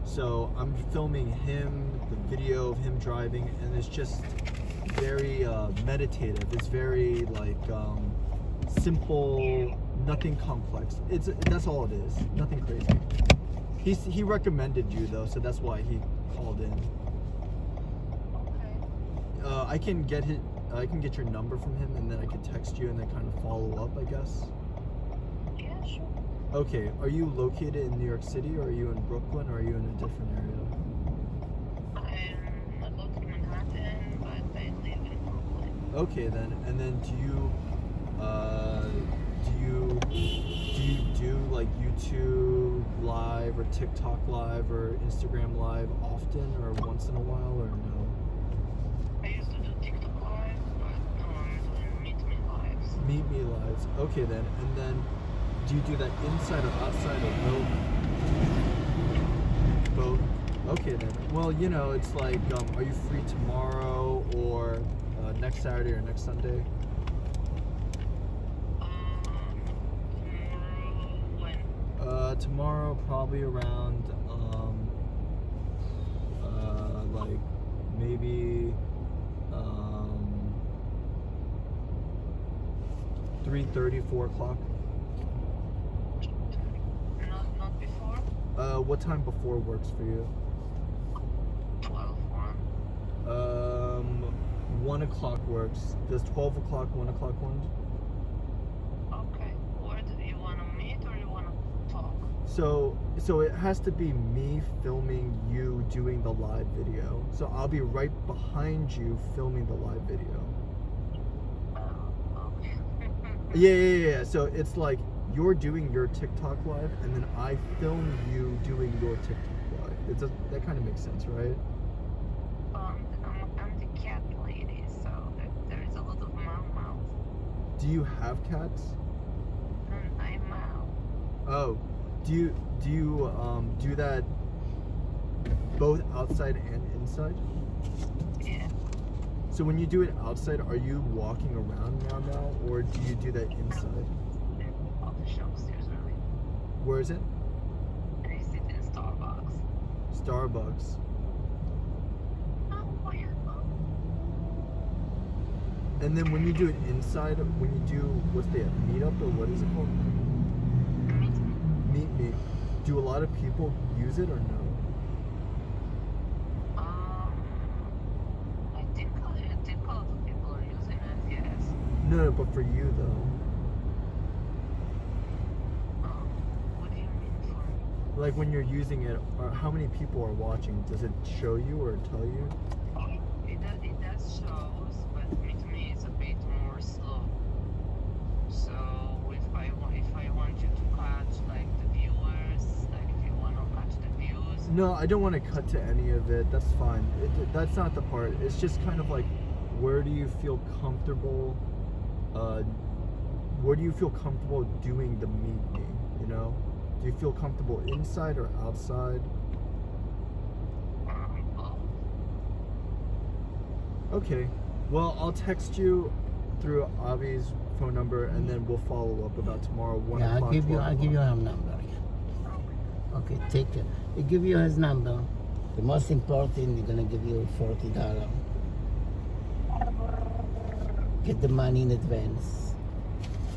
So I'm filming him, the video of him driving, and it's just very meditative. It's very like simple, nothing complex. That's all it is, nothing crazy. He recommended you though, so that's why he called in. Okay. I can get your number from him, and then I can text you and then kind of follow up, I guess. Yeah, sure. Okay, are you located in New York City, or are you in Brooklyn, or are you in a different area? I go to Manhattan, but I live in Brooklyn. Okay then, and then do you do like YouTube Live or TikTok Live or Instagram Live often, or once in a while, or no? I used to do TikTok Live, but now I'm doing Meet Me Lives. Meet Me Lives. Okay then, and then do you do that inside or outside, or both? Both. Okay then. Well, it's like, are you free tomorrow or next Saturday or next Sunday? Tomorrow when? Tomorrow probably around like maybe 3:30, 4 o'clock. Not before? What time before works for you? 12, 1 o'clock works. Does 12 o'clock, 1 o'clock work? Okay. Where do you want to meet, or you want to talk? So it has to be me filming you doing the live video. So I'll be right behind you filming the live video. Okay. Yeah. So it's like you're doing your TikTok live, and then I film you doing your TikTok live. That kind of makes sense, right? I'm the cat lady, so there is a lot of mouth. Do you have cats? And I mow. Oh, do you do that both outside and inside? Yeah. So when you do it outside, are you walking around now, or do you do that inside? Coffee shops usually. Where is it? I sit in Starbucks. Starbucks. Oh, yeah. And then when you do it inside, when you do what's the meetup, or what is it called? Meet Me. Do a lot of people use it or no? I think a lot of people are using it. Yes. No, but for you though. What do you mean? like when you're using it, or how many people are watching? Does it show you or tell you? It does shows, but to me it's a bit more slow. So if I want you to catch like the viewers, like if you want to catch the views. No, I don't want to cut to any of it. That's fine. That's not the part. It's just kind of like, where do you feel comfortable? Where do you feel comfortable doing the meet me? You know, do you feel comfortable inside or outside? Okay. Well, I'll text you through Avi's phone number, and then we'll follow up about tomorrow. 1 Yeah, o'clock. I'll give you 12 her o'clock. number. Yeah. Okay, take it. I give you his number. The most important, they're gonna give you $40. Get the money in advance.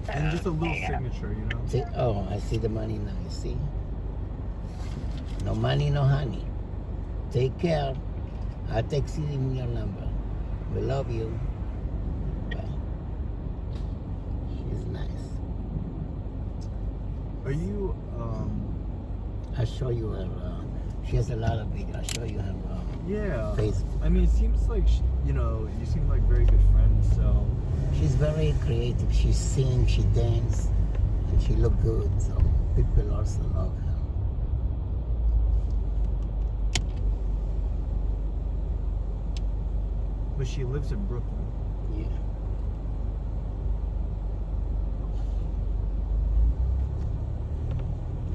And just a little signature, you know. See, oh, I see the money now. You see? No money, no honey. Take care. I'll text you in your number. We love you. Bye. She's nice. Are you? I'll show you her. She has a lot of videos. I'll show you her Yeah. Facebook. I mean, it seems like you know, you seem like very good friends. So She's very creative. She sings, she dances, and she look good. So people also love her. but she lives in Brooklyn. Yeah.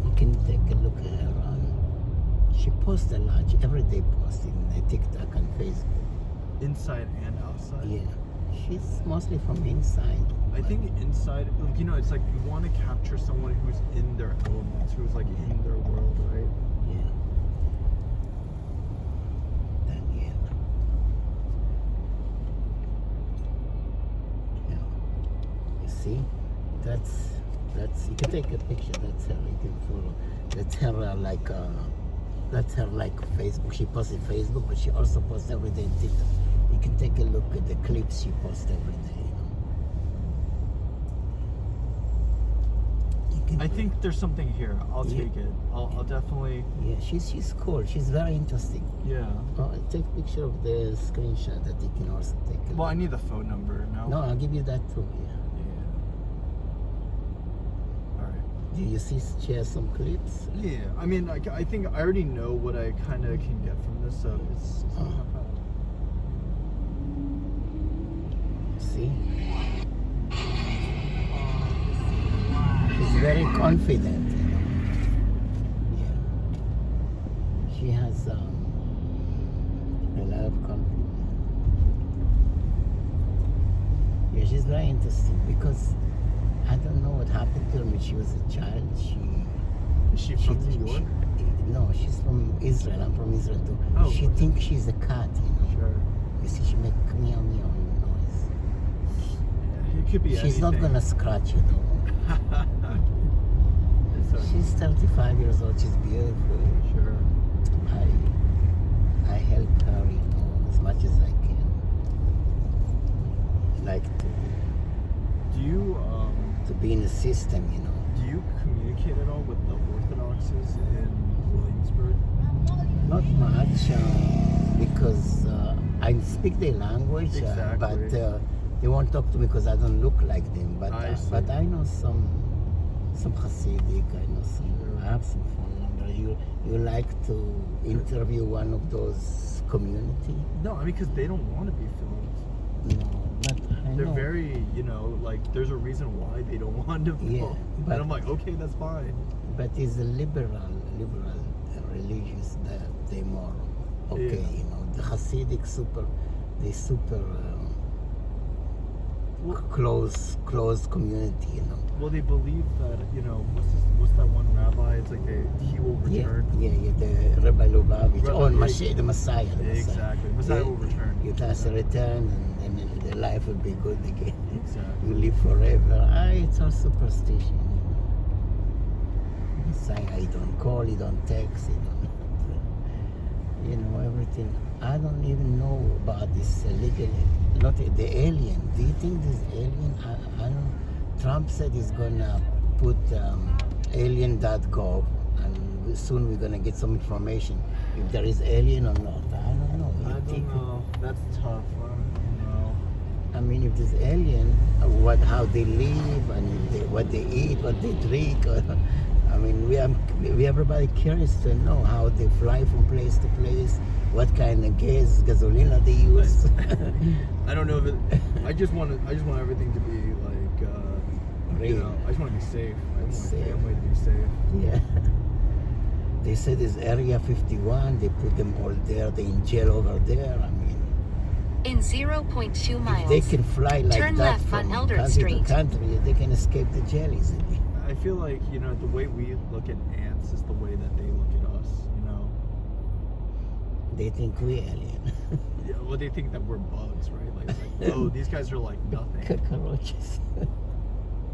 You can take a look at her. She posts a lot. She every day posting TikTok and Facebook. Inside and outside. Yeah. She's mostly from inside. I think inside, you know, it's like you want to capture someone who's in their elements, who's like in their world, right? Yeah. Danielle. Yeah. You see? That's you can take a picture, that's her, you can follow. That's her like Facebook. She posts on Facebook, but she also posts every day on TikTok. You can take a look at the clips she posts every day, you know. You can I think there's something here. I'll Yeah. take it. I'll definitely. Yeah, she's cool. She's very interesting. Yeah. Take a picture of the screenshot that you can also take a look. Well, I need the phone number now. No, I'll give you that too. Yeah. Yeah. All right. Do you see she has some clips? Yeah. I mean, I think I already know what I kind of can get from this, so it's not bad. See? She's very confident, you know. Yeah. She has a lot of confidence. Yeah, she's very interesting because I don't know what happened to her when she was a child. Is she from New York? No, she's from Israel. I'm from Israel too. Oh, She okay. thinks she's a cat, you know. Sure. You see, she make meow meow noise. Yeah, it could be She's not anything. gonna scratch you though. It's okay. She's 35 years old. She's beautiful. Sure. I help her, you know, as much as I can. Like Do you to be in the system, you know. do you communicate at all with the Orthodoxes in Williamsburg? Not much because I speak their language, Exactly. but they won't talk to me because I don't look like them. I see. But I know some Hasidic. I know some. I have some phone number. You like to interview one of those community? No, I mean, because they don't want to be filmed. No, but I They're know. very, you know, like there's a reason why they don't want to film. Yeah, but- and I'm like, okay, that's fine. But it's a liberal religious that they more okay, Yeah. you know. The Hasidic they super close community, you know. Well, they believe that, you know, what's that one rabbi? It's like he will return. Yeah, the Rabbi Lubavitch. Rabbi- Oh, and yeah, the Messiah. The Messiah. Exactly. Messiah will return. You just return and then the life will be good again. Exactly. You live forever. It's all superstition. Messiah, you don't call, you don't text, you know, everything. I don't even know about this not the alien. Do you think this alien? I don't. Trump said he's gonna put alien.gov, and soon we're gonna get some information if there is alien or not. I don't know. I don't know. That's tough. I don't know. I mean, if there's alien, how they live and what they eat, what they drink. I mean, we everybody curious to know how they fly from place to place, what kind of gasolina they use. I don't know if it. I just want everything to be like, you know, I just want to be safe. I want my family to be safe. Yeah. They said it's Area 51. They put them all there. They in jail over there. I mean, In 0.2 miles, they can fly like turn that left from on Eldred country Street. to country. They can escape the jail easily. I feel like, you know, the way we look at ants is the way that they look at us, you know? They think we're alien. Yeah, well, they think that we're bugs, right? Like, it's like, oh, these guys are like nothing. Cockroaches.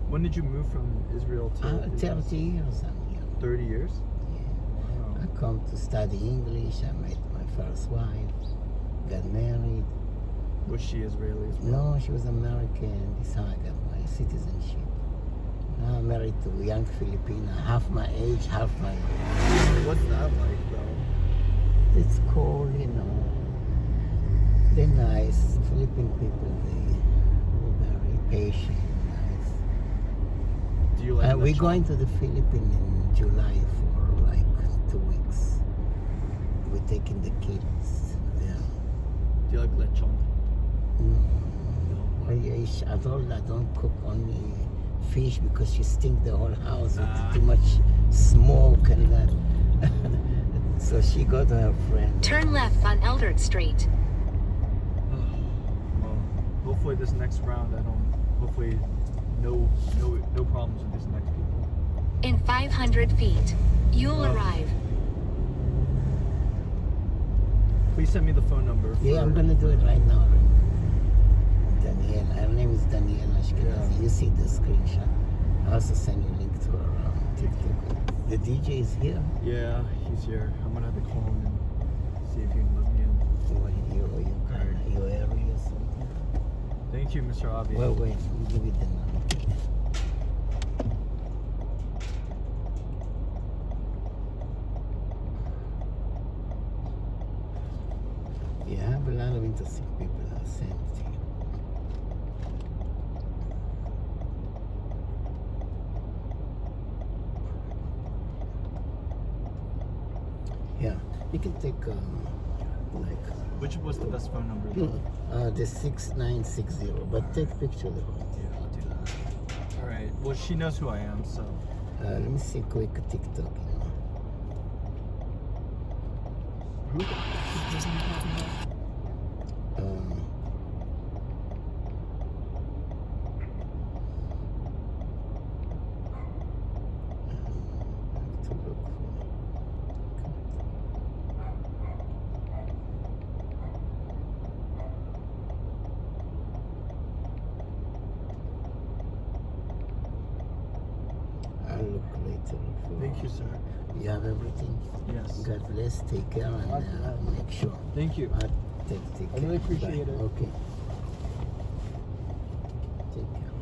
When did you move from Israel to 30 years I'm here. 30 years? Yeah. Wow. I come to study English. I met my first wife. Got married. Was she Israeli as well? No, she was American. This is how I got my citizenship. Now I'm married to a young Filipina, half my age, half my age. What's that like, though? It's cool, you know. They're nice. Philippine people, they're very patient, nice. Do you like We're lechon? going to the Philippines in July for like 2 weeks. We're taking the kids there. Do you like lechon? I told her I don't cook only fish because she stinks the whole house with too much smoke and that. So she got her friend. Turn left on Eldred Street. Well, hopefully this next round, hopefully no problems with these next people. In 500 feet, you'll arrive. Please send me the phone number. Yeah, I'm gonna do it right now. Daniela, her name is Daniela Ashkenazi. Yeah. You see the screenshot. I also send you a link to her TikTok. The DJ is here. Yeah, he's here. I'm gonna have to call him and see if he can let me in. Your area or something. Thank you, Mr. Avi. Wait, let me give you the number. Yeah, I have a lot of interesting people that send it to you. Yeah, you can take Which was the best phone number? Though? the 6960, but take picture of the whole thing. Yeah, I'll do that. All right. Well, she knows who I am, so. Let me see quick TikTok. Who the person you talking about? To look for. I'll look later for. Thank you, sir. You have everything? Yes. God bless. Take care and make sure. Thank you. I'll take I care. really appreciate Bye. it. Okay. Take care.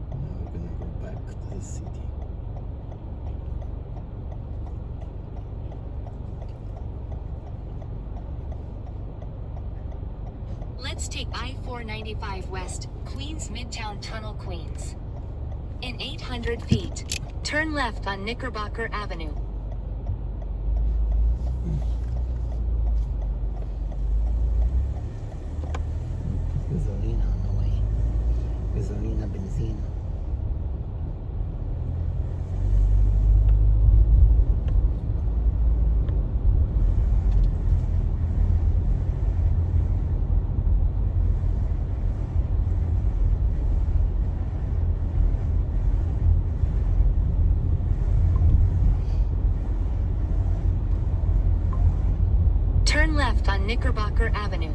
Now we're gonna go back to the city. Let's take I-495 West, Queens Midtown Tunnel, Queens. In 800 feet, turn left on Knickerbocker Avenue. Gasolina on the way. Gasolina, benzina. Turn left on Knickerbocker Avenue.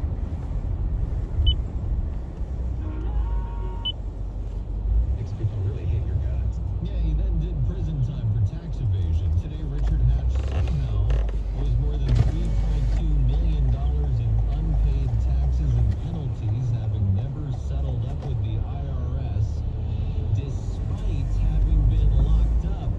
Makes people really hate your guts. Yeah, he then did prison time for tax evasion. Today, Richard Hatch somehow owes more than $3.2 million in unpaid taxes and penalties, having never settled up with the IRS, despite having been locked up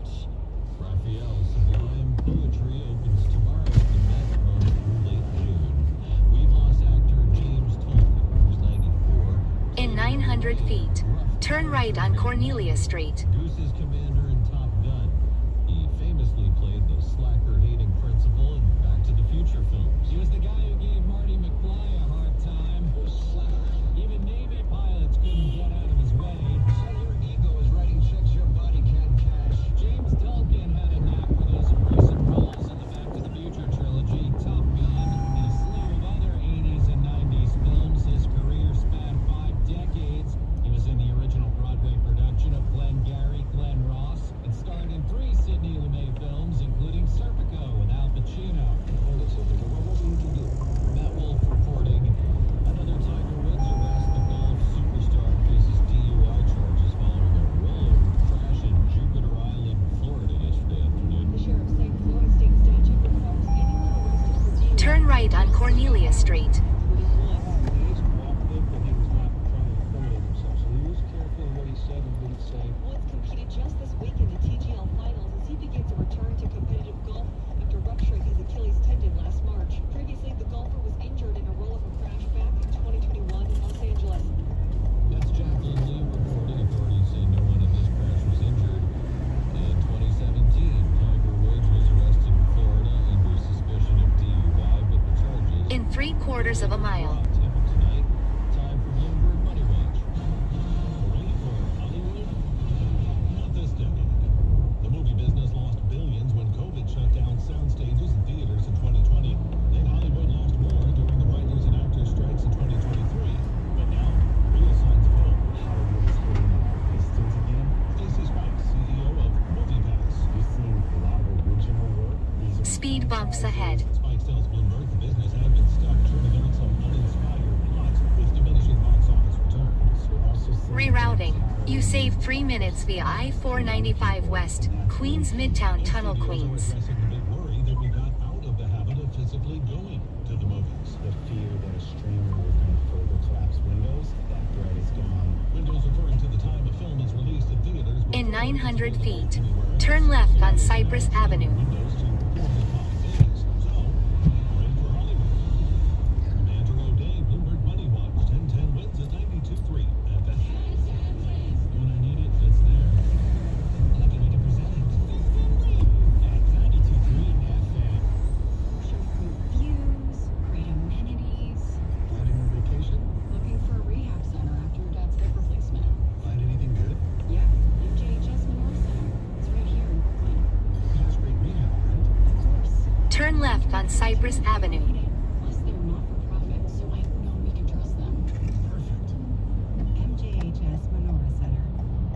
sports. Raphael's Sublime Poetry opens tomorrow at the Met on through late June. We've lost actor James Tolkien, who's 94. In 900 feet, turn right on Cornelia Street. Goose's commander in Top Gun. He famously played the slacker-hating principal in Back to the Future films. He was the guy who gave Marty McFly a hard time. Even Navy pilots couldn't get out of his way. Son, your ego is writing checks your body can't cash. James Tolkien had a knack for those recent roles in the Back to the Future trilogy, Top Gun, and a slew of other 80s and 90s films. His career spanned 5 decades. He was in the original Broadway production of Glengarry Glen Ross and starred in 3 Sidney Lumet films, including Serpico with Al Pacino. Hold it, Serpico. What will you do? Matt Wolf reporting. Another Tiger Woods arrest. The golf superstar faces DUI charges following a rollover crash in Jupiter Island, Florida yesterday afternoon. The sheriff's saying Florida state statute requires anyone arrested for DUI. Turn right on Cornelia Street. He's cooperative, but he was not trying to incriminate himself. So he was careful in what he said and didn't say. Woods competed just this week in the TGL finals as he begins a return to competitive golf after rupturing his Achilles tendon last March. Previously, the golfer was injured in a rollover crash back in 2021 in Los Angeles. That's Jacqueline Lee reporting. Authorities say no one in this crash was injured. In 2017, Tiger Woods was arrested in Florida under suspicion of DUI, but the charges... In 3/4 of a mile. Tonight, time for Bloomberg Money Watch. Ready for Hollywood? Not this decade. The movie business lost billions when COVID shut down sound stages and theaters in 2020. Then Hollywood lost more during the writers and actors strikes in 2023. But now, real signs of hope. Hollywood is hitting Hastings again. Stacey Spikes, CEO of MoviePass. You're seeing a lot of original work. These are Speed bumps ahead. Spikes tells Bloomberg the business had been stuck churning out some uninspired plots with diminishing box office returns. We're also seeing Rerouting. You save 3 minutes via I-495 West, Queens Midtown Tunnel, Queens. Addressing the big worry that we got out of the habit of physically going to the movies. the fear that a streamer was going to further collapse Windows. That threat is gone. Windows referring to the time a film is released in theaters. In 900 feet, turn left on Cypress Avenue. Windows to 45 days. So, ready for Hollywood. I'm Andrew O'Day, Bloomberg Money Watch. 1010 wins at 92.3 FM. When I need it, it's there. Lucky me to present it. At 92.3 FM. Show great views, great amenities. Planning a vacation? Looking for a rehab center after your dad's hip replacement. Find anything good? Yeah, MJHS Manor Center. It's right here in Brooklyn. That's great rehab, right? Of course. Turn left on Cypress Avenue. Plus, they're not-for-profit, so I know we can trust them. Perfect. MJHS Menorah Center.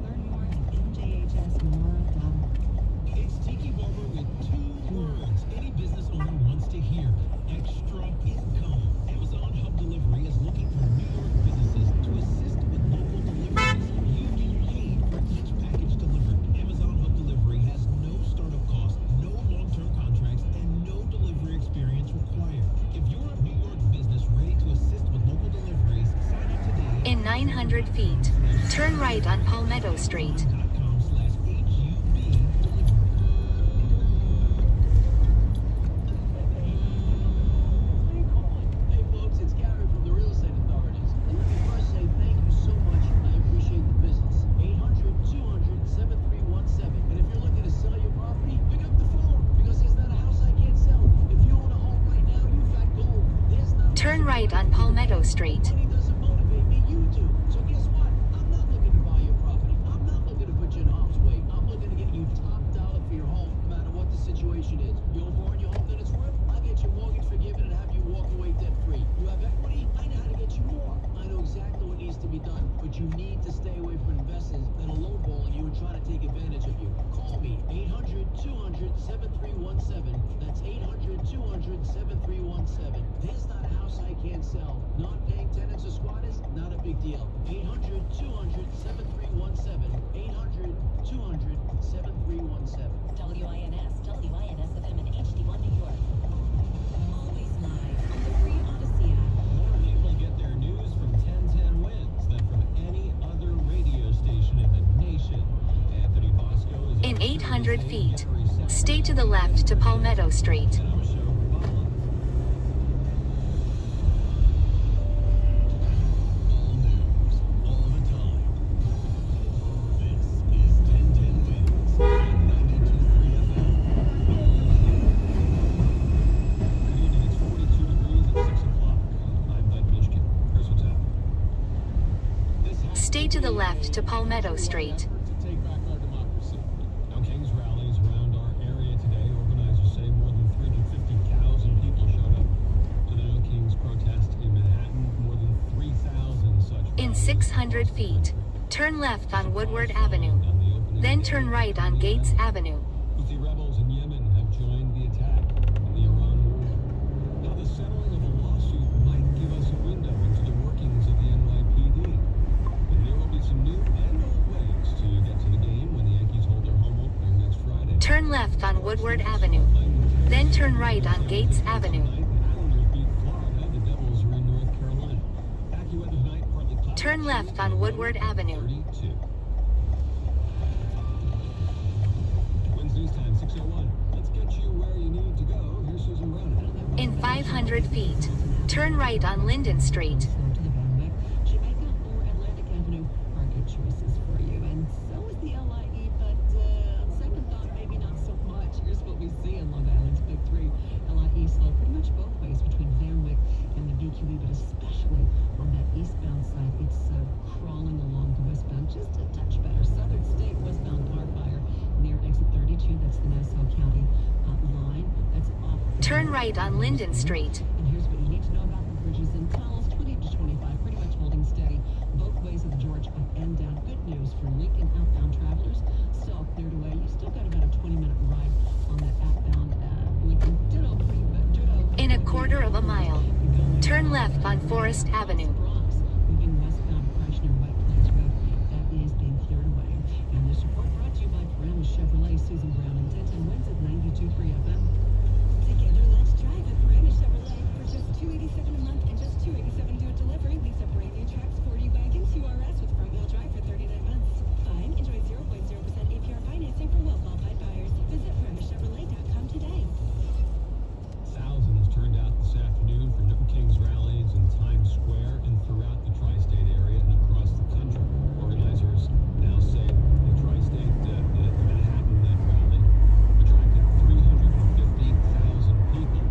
Learn more at mjhsmenorah.org. It's Tiki Barber with 2 words any business owner wants to hear. Extra income. Amazon Hub Delivery is looking for New York businesses to assist with local deliveries. You get paid for each package delivered. Amazon Hub Delivery has no startup costs, no long-term contracts, and no delivery experience required. If you're a New York business ready to assist with local deliveries, sign up today. In 900 feet, turn right on Palmetto Street. Hey folks, it's Gary from the Real Estate Authorities. And let me first say thank you so much. I appreciate the business. 800-200-7317. And if you're looking to sell your property, pick up the phone because there's not a house I can't sell. If you own a home right now, you've got gold. There's not Turn right on Palmetto Street. Money doesn't motivate me, you do. So guess what? I'm not looking to buy your property. I'm not looking to put you in harm's way. I'm looking to get you top dollar for your home, no matter what the situation is. You're more in your home than it's worth. I'll get your mortgage forgiven and have you walk away debt free. You have equity? I know how to get you more. I know exactly what needs to be done. But you need to stay away from investors that are lowballing you and trying to take advantage of you. Call me 800-200-7317. That's 800-200-7317. There's not a house I can't sell. Not paying tenants or squatters? Not a big deal. 800-200-7317. 800-200-7317. WINS, WINS-FM and HD1 New York. Always live on the free Odyssey app. More people get their news from 1010 Wins than from any other radio station in the nation. Anthony Bosco is In 800 600 feet. Stay to the left to Palmetto Street. And I'm Sheriff Obama. All news, all the time. This is 1010 Wins on 92.3 FM. Good evening, it's 42 degrees at 6 o'clock. I'm Bud Mishkin. Here's what's happening. Stay to the left to Palmetto Street. To take back our democracy. No Kings rallies around our area today. Organizers say more than 350,000 people showed up to the No Kings protest in Manhattan. More than 3,000 such In rallies 600 across the feet, country. turn left on Woodward Avenue. Then turn right on Gates Avenue. Houthi rebels in Yemen have joined the attack in the Iran war. Now the settling of a lawsuit might give us a window into the workings of the NYPD. And there will be some new and old ways to get to the game when the Yankees hold their home opener next Friday. Turn left on Woodward Avenue. Then turn right on Gates Avenue. Islanders beat Florida. The Devils are in North Carolina. AccuWeather tonight, partly cloudy. Turn left on Woodward Avenue. 32. Wins News Time 6:01. Let's get you where you need to go. Here's Susan Brown. In 500 feet, turn right on Linden Street. To the Boundary, Jamaica or Atlantic Avenue are good choices for you, and so is the LIE, but on second thought, maybe not so much. Here's what we see in Long Island's Big Three. LIE slow pretty much both ways between Van Wyck and the BQE, but especially on that eastbound side, it's crawling along the westbound just a touch better. Southern State westbound car fire near exit 32, that's the Nassau County line. That's off. Turn right on Linden Street. And here's what you need to know about the bridges in tunnels, 20 to 25, pretty much holding steady both ways of the George up and down. Good news for Lincoln outbound travelers. So cleared away. You still got about a 20-minute ride on that outbound Lincoln. Ditto, ditto. In a quarter of a mile, turn left on Forest Avenue. Bronx, moving westbound, crash near White Plains Road. That is being cleared away. And this report brought to you by Paramus Chevrolet. Susan Brown and 1010 Wins at 92.3 FM. Together, let's drive at Paramus Chevrolet for just $287 a month and just $287 to a delivery. Lease a brand new truck, sporty wagon, 2RS with front-wheel drive for 39 months. Fine. Enjoy 0.0% APR financing for well-qualified buyers. Visit ParamusChevrolet.com today. Thousands turned out this afternoon for No Kings rallies in Times Square and throughout the tri-state area and across the country. Organizers now say the tri-state, the Manhattan rally attracted 350,000 people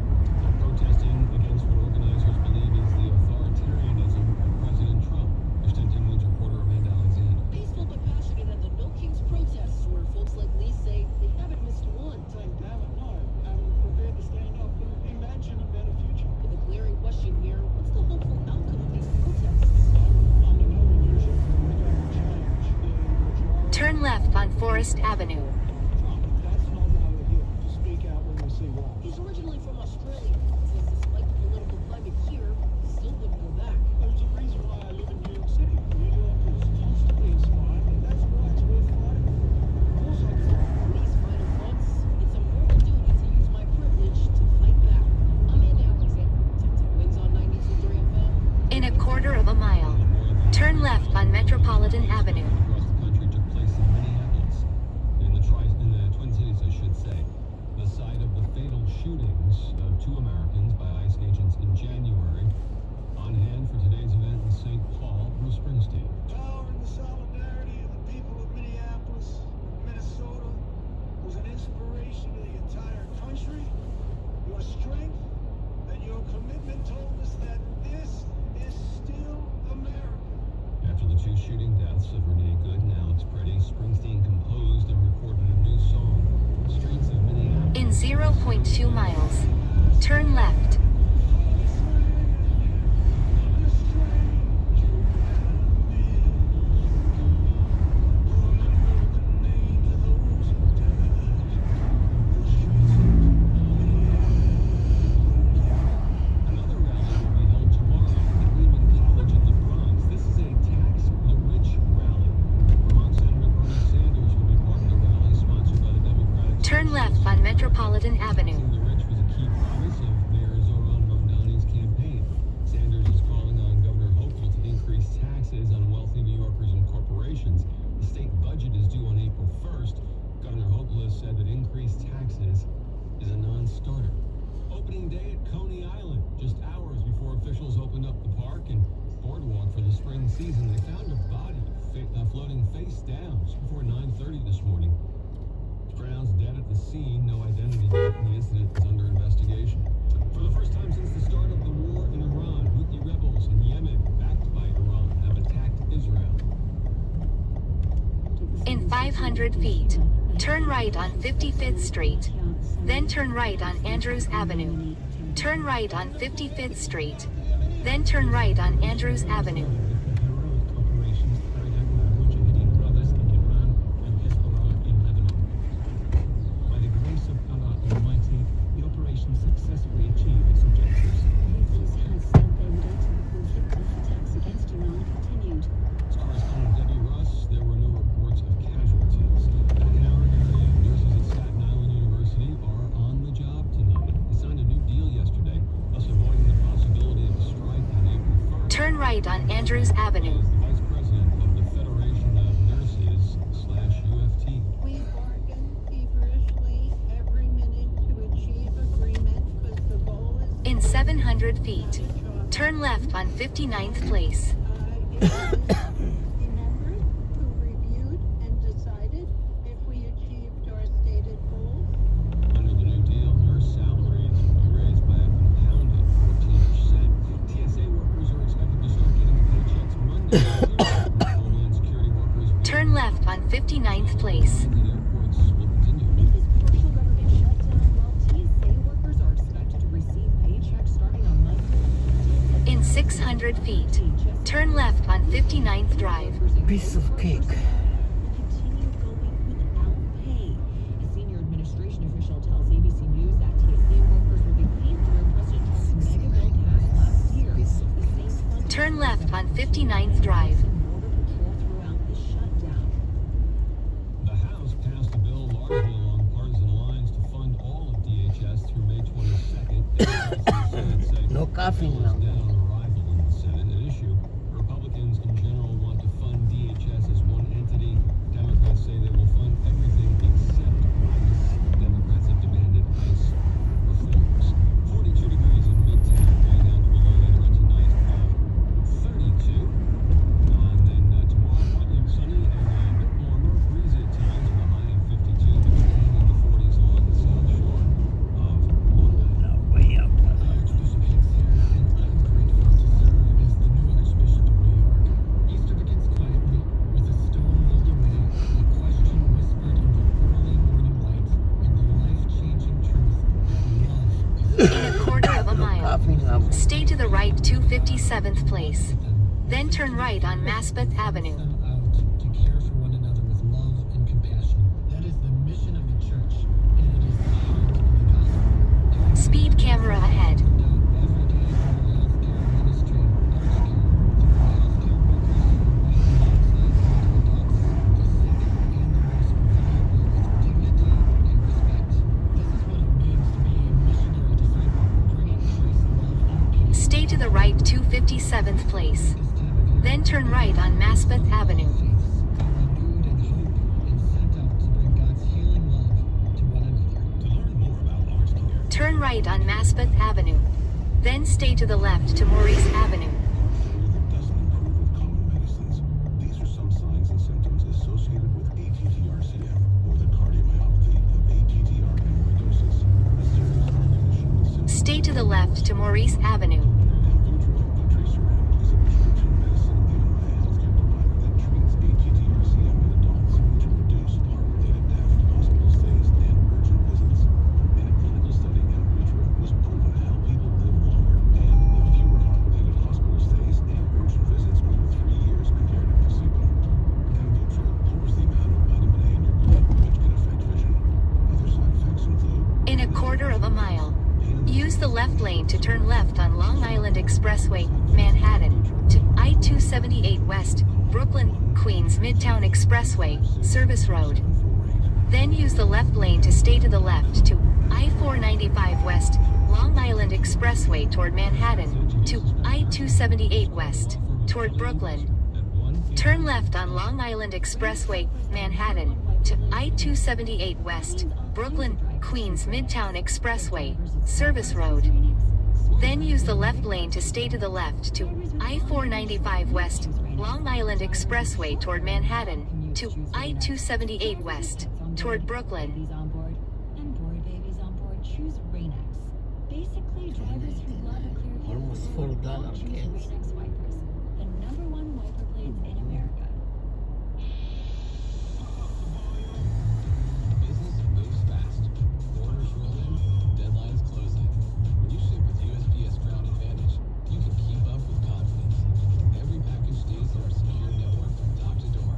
protesting against what organizers believe is the authoritarianism of President Trump. Here's 1010 Wins reporter Amanda Alexander. Peaceful but passionate at the No Kings protests, where folks like Lee say they haven't missed one. Damn it, no. I'm prepared to stand up and imagine a better future. The glaring question here, what's the hopeful outcome of these protests? Under no illusion, we're going to change the majority. Turn left on Forest Avenue. That's not why we're here, to speak out when we see wrong. He's originally from Australia. Says despite the political climate here, he still wouldn't go back. There's a reason why I live in New York City. New York is constantly inspiring, and that's why it's worth fighting for. Of course I do. These final thoughts, it's a moral duty to use my privilege to fight back. I'm Andy Alexander. 1010 Wins on 92.3 FM. In a quarter of a mile, turn left on Metropolitan Avenue. Across the country took place in Minneapolis, in the Twin Cities, I should say, the site of the fatal shootings of 2 Americans by ICE agents in January. On hand for today's event in St. Paul, Bruce Springsteen. Power and the solidarity of the people of Minneapolis, Minnesota, was an inspiration to the entire country. Your strength and your commitment told us that this is still America. After the 2 shooting deaths of Renee Good and Alex Preddy, Springsteen composed and recorded a new song, Streets of Minneapolis. In 0.2 miles, turn left. Another rally will be held tomorrow at Lehman College in the Bronx. This is a Tax the Rich rally. Vermont Senator Bernie Sanders will be part of the rally, sponsored by the Democratic. Turn left on Metropolitan Avenue. Taxing the rich was a key promise of Mayor Zoran Mamdani's campaign. Sanders is calling on Governor Hochul to increase taxes on wealthy New Yorkers and corporations. The state budget is due on April 1st. Governor Hochul has said this morning. Pronounced dead at the scene, no identity yet, and the incident is under investigation. For the first time since the start of the war in Iran, Houthi rebels in Yemen, backed by Iran, have attacked Israel. In 500 feet, turn right on 55th Street. Then turn right on Andrews Avenue. Turn right on 55th Street. Then turn right on Andrews Avenue. Heroic operations carried out by Mujahideen brothers in Iran and Hezbollah in Lebanon. By the grace of Allah Almighty, the operation successfully achieved its objectives. As correspondent Debbie Russ, there were no reports of casualties. Back in our area, nurses at Staten Island University are on the job tonight. They signed a new deal yesterday, thus avoiding the possibility of a strike on April 1st. Turn right on Andrews Avenue. As the vice president of the Federation of Nurses/UFT. We bargain feverishly every minute to achieve agreement because the goal is In 700 feet, turn left on 59th Place. the members who reviewed and decided if we achieved our stated goals. Under the new deal, nurse salaries will be raised by a compounded 14%. TSA workers are expected to start getting paychecks Monday. Homeland Security workers Turn left on 59th Place. and airports will continue. With this partial government shutdown, while TSA workers are expected to receive paychecks starting on Monday, In 600 feet, turn left on 59th Drive. Piece of cake. continue going without pay. A senior administration official tells ABC News that TSA workers will be paid through President Trump's mega bill passed last year. The same funding Turn left on 59th Drive. Border Patrol throughout this shutdown. The House passed a bill largely along partisan lines to fund all of DHS through May 22nd. Democrats in the Senate say No coughing the bill now. is dead on arrival in the Senate. An issue Republicans in general want to fund DHS as one entity. Democrats say they will fund everything except ICE. Democrats have demanded ICE reforms. 42 degrees in Midtown, going down to a low later on tonight of 32. And then tomorrow, partly sunny and a bit warmer, breezy at times with a high of 52, but staying in the 40s along the south shore of Long Island. Way up. Archbishop Hicks here, and I'm grateful to serve as the new Archbishop of New York. Easter begins quietly, with a stone rolled away, a question whispered in the early morning light, and the life-changing truth that love is In a quarter of a mile, Coughing now. stay to the right to 57th Place. Then turn right on Maspeth Avenue. them out to care for one another with love and compassion. That is the mission of the church, and it is the heart of the gospel. Speed camera ahead. Every day in our healthcare ministry, Arch Care, through healthcare workers who wait alongside older adults, the sick, and the most vulnerable with dignity and respect. This is what it means to be a missionary disciple, bringing grace, love, and peace. Stay to the right to 57th Place. This time of year, Then turn right on Maspeth Avenue. faiths are renewed in hope and sent out to bring God's healing love to one another. To learn more about Arch Care, Turn right on Maspeth Avenue. Then stay to the left to Maurice Avenue. That doesn't improve with common medicines. These are some signs and symptoms associated with ATTR-CM, or the cardiomyopathy of ATTR amyloidosis, a serious heart condition with symptoms. Stay to the left to Maurice Avenue. Vutrisiran is a prescription medicine given by a healthcare provider that treats ATTR-CM in adults to reduce heart-related death, hospital stays, and urgent visits. In a clinical study, Vutrisiran was proven to help people live longer and have fewer heart-related hospital stays and urgent visits over 3 years compared to placebo. Vutrisiran lowers the amount of vitamin A in your blood, which can affect vision. Other side effects include In a quarter of a mile, use the left lane to turn left on Long Island Expressway, Manhattan, to I-278 West, Brooklyn, Queens Midtown Expressway, Service Road. Then use the left lane to stay to the left to I-495 West, Long Island Expressway toward Manhattan, to I-278 West, toward Brooklyn. Turn left on Long Island Expressway, Manhattan, to I-278 West, Brooklyn, Queens Midtown Expressway, Service Road. Then use the left lane to stay to the left to I-495 West, Long Island Expressway toward Manhattan, to I-278 West, toward Brooklyn. Babies on board, and board babies on board. Choose Rain-X. Basically, drivers who love a clear view Almost of the road $4 all choose kids. Rain-X wipers, the #1 wiper blades in America. Business moves fast. Orders roll in, deadlines closing. When you ship with USPS Ground Advantage, you can keep up with confidence. Every package stays in our secure network from dock to door.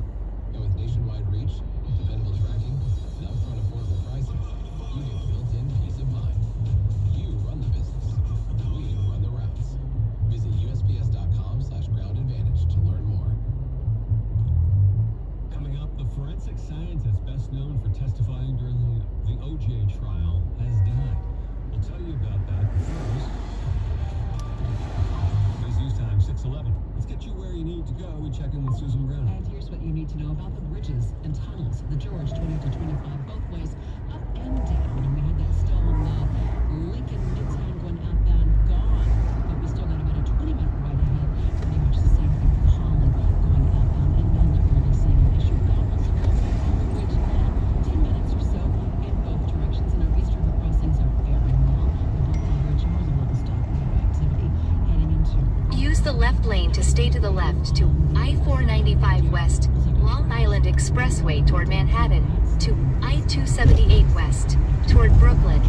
And with nationwide reach, dependable tracking, and upfront affordable pricing, you get built-in peace of mind. You run the business. We run the routes. Visit USPS.com/groundadvantage to learn more. Coming up, the forensic scientist best known for testifying during the OJ trial has died. We'll tell you about that first. Today's news time, 6:11. Let's get you where you need to go. We check in with Susan Brown. And here's what you need to know about the bridges and tunnels. The George 20 to 25 both ways, up and down. And we had that stolen Lincoln Midtown going outbound gone. But we still got about a 20-minute ride ahead. Pretty much the same thing for Holland going outbound inbound. Not really seeing an issue. Almost crossing the bridge now. 10 minutes or so in both directions. And our East River crossings are very long. The Brooklyn Bridge more than will stop activity heading into Use the left lane to stay to the left to I-495 West, Long Island Expressway toward Manhattan, to I-278 West, toward Brooklyn.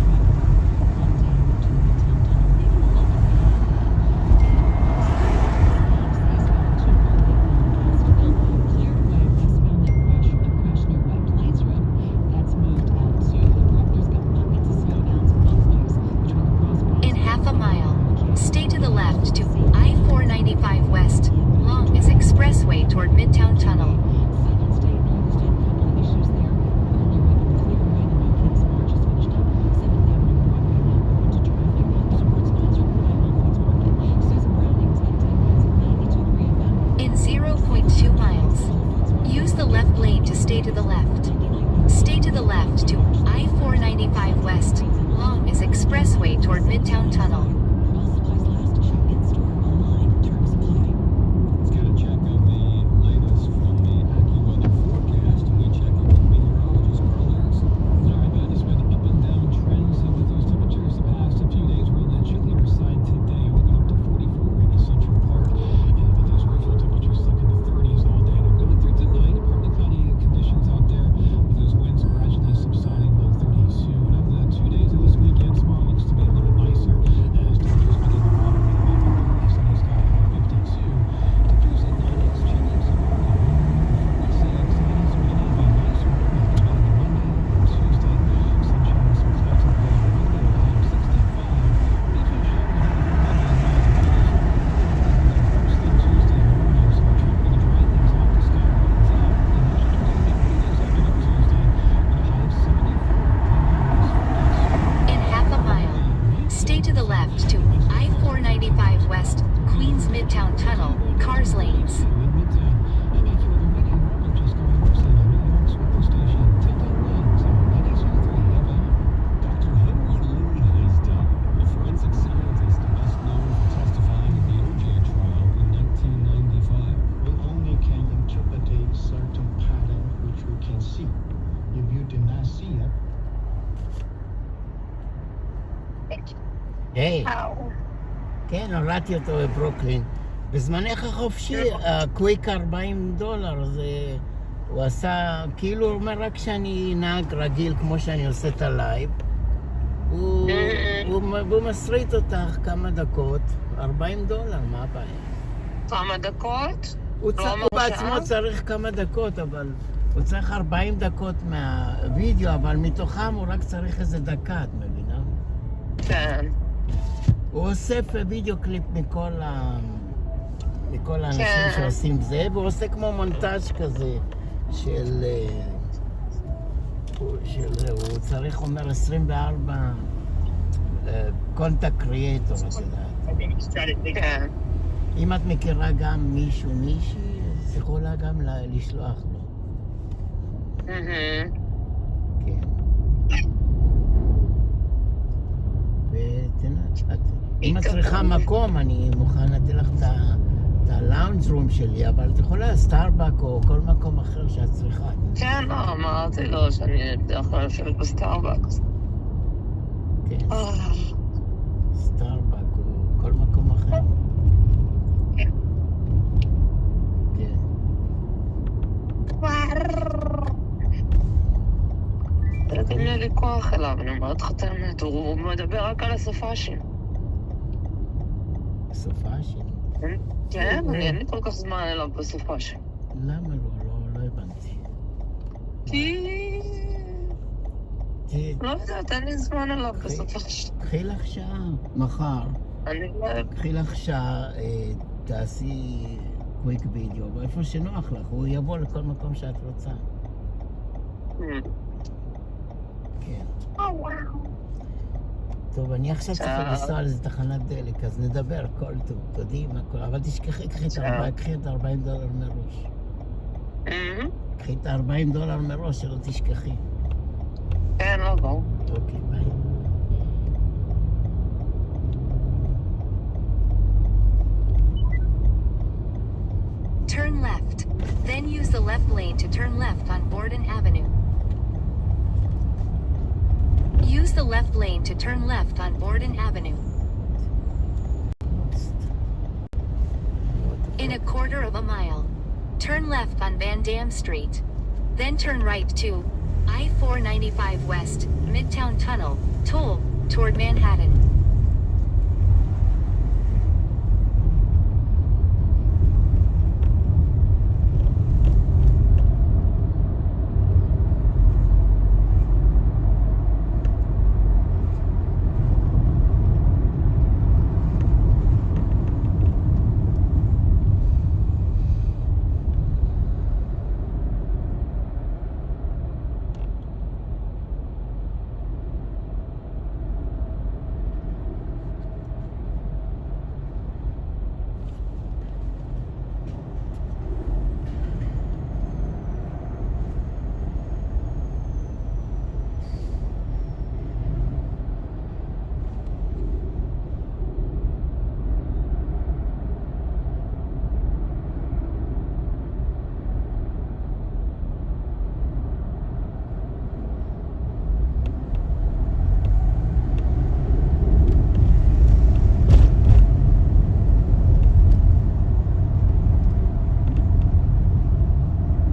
In half a mile, stay to the left to I-495 West, Long is Expressway toward Midtown Tunnel. In 0.2 miles, use the left lane to stay to the left. Stay to the left to I-495 West, Long is Expressway toward Midtown Tunnel. Let's get a check of the latest from the AccuWeather forecast. We check in with meteorologist Carl Erickson. All right, man, it's been up and down trends with those temperatures the past few days. We're on the chillier side today. We'll go up to 44 in the Central Park. And with those regional temperatures stuck in the 30s all day. They're going through tonight. Partly cloudy conditions out there with those winds gradually subsiding low 30s soon. And the 2 days of this weekend, tomorrow looks to be a little nicer as temperatures begin to moderate. Partly sunny sky high 52. Temperatures at 90s, chilly and some morning. 46, 80s, windy, be nicer. Monday and Tuesday, sunshine with some clouds in the weather. Monday, high of 65. Regional shower first thing Tuesday morning, so we're trying to dry things out. The sky brightens out. And those are going to be pretty days after that Tuesday with a high of 74. In half a mile, stay to the left to I-495 West, Queens Midtown Tunnel, Cars Lanes. Dr. Henry Lee has died. The forensic scientist best known for testifying in the OJ trial in 1995. We only can interpret a certain pattern which we can see. If you do not see it, היי, כן, הורדתי אותו בברוקלין. בזמנך החופשי, הקוויק $40, זה... הוא עשה, כאילו הוא אומר רק שאני נהג רגיל כמו שאני עושה את הלייב. הוא מסריט אותך כמה דקות, $40, מה הבעיה? כמה דקות? הוא לא בעצמו שעה? צריך כמה דקות, אבל הוא צריך 40 דקות מהווידאו, אבל מתוכם הוא רק צריך איזה דקה, את מבינה? כן. הוא אוסף וידאו קליפ מכל האנשים שעושים זה, והוא עושה כמו מונטאז' כזה של הוא צריך, אומר, 24 קונטקט קריאטור, את יודעת. כן. אם את מכירה גם מישהו, מישהי, אז יכולה גם לשלוח לו. כן. ותנא, אם את צריכה מקום, אני מוכן לתת לך את הלאונג' רום שלי, אבל את יכולה סטארבק או כל מקום אחר שאת צריכה. כן, לא, אמרתי לו שאני בדרך כלל יושבת בסטארבקס. כן, סטארבק או כל מקום אחר. כן. כן. אין לי ויכוח אליו, אני אומרת לך את האמת, הוא מדבר רק על הסופאשים. סופאשים? כן, אין לי כל כך זמן אליו בסופאשים. למה לא הבנתי. כי... לא יודעת, אין לי זמן אליו בסופאשים. קחי לך שעה, מחר. אני לא... קחי לך שעה, תעשי קוויק וידאו, איפה שנוח לך, הוא יבוא לכל מקום שאת רוצה. כן. טוב, אני עכשיו צריכה לנסוע על איזה תחנת דלק, אז נדבר כל טוב, תודי מה קורה, אבל תשכחי, קחי את $40 מראש. קחי את $40 מראש, שלא תשכחי. כן, לא, בואו. אוקיי, ביי. Turn left. Then use the left lane to turn left on Borden Avenue. Use the left lane to turn left on Borden Avenue. In a quarter of a mile, turn left on Van Dam Street. Then turn right to I-495 West, Midtown Tunnel, toll, toward Manhattan.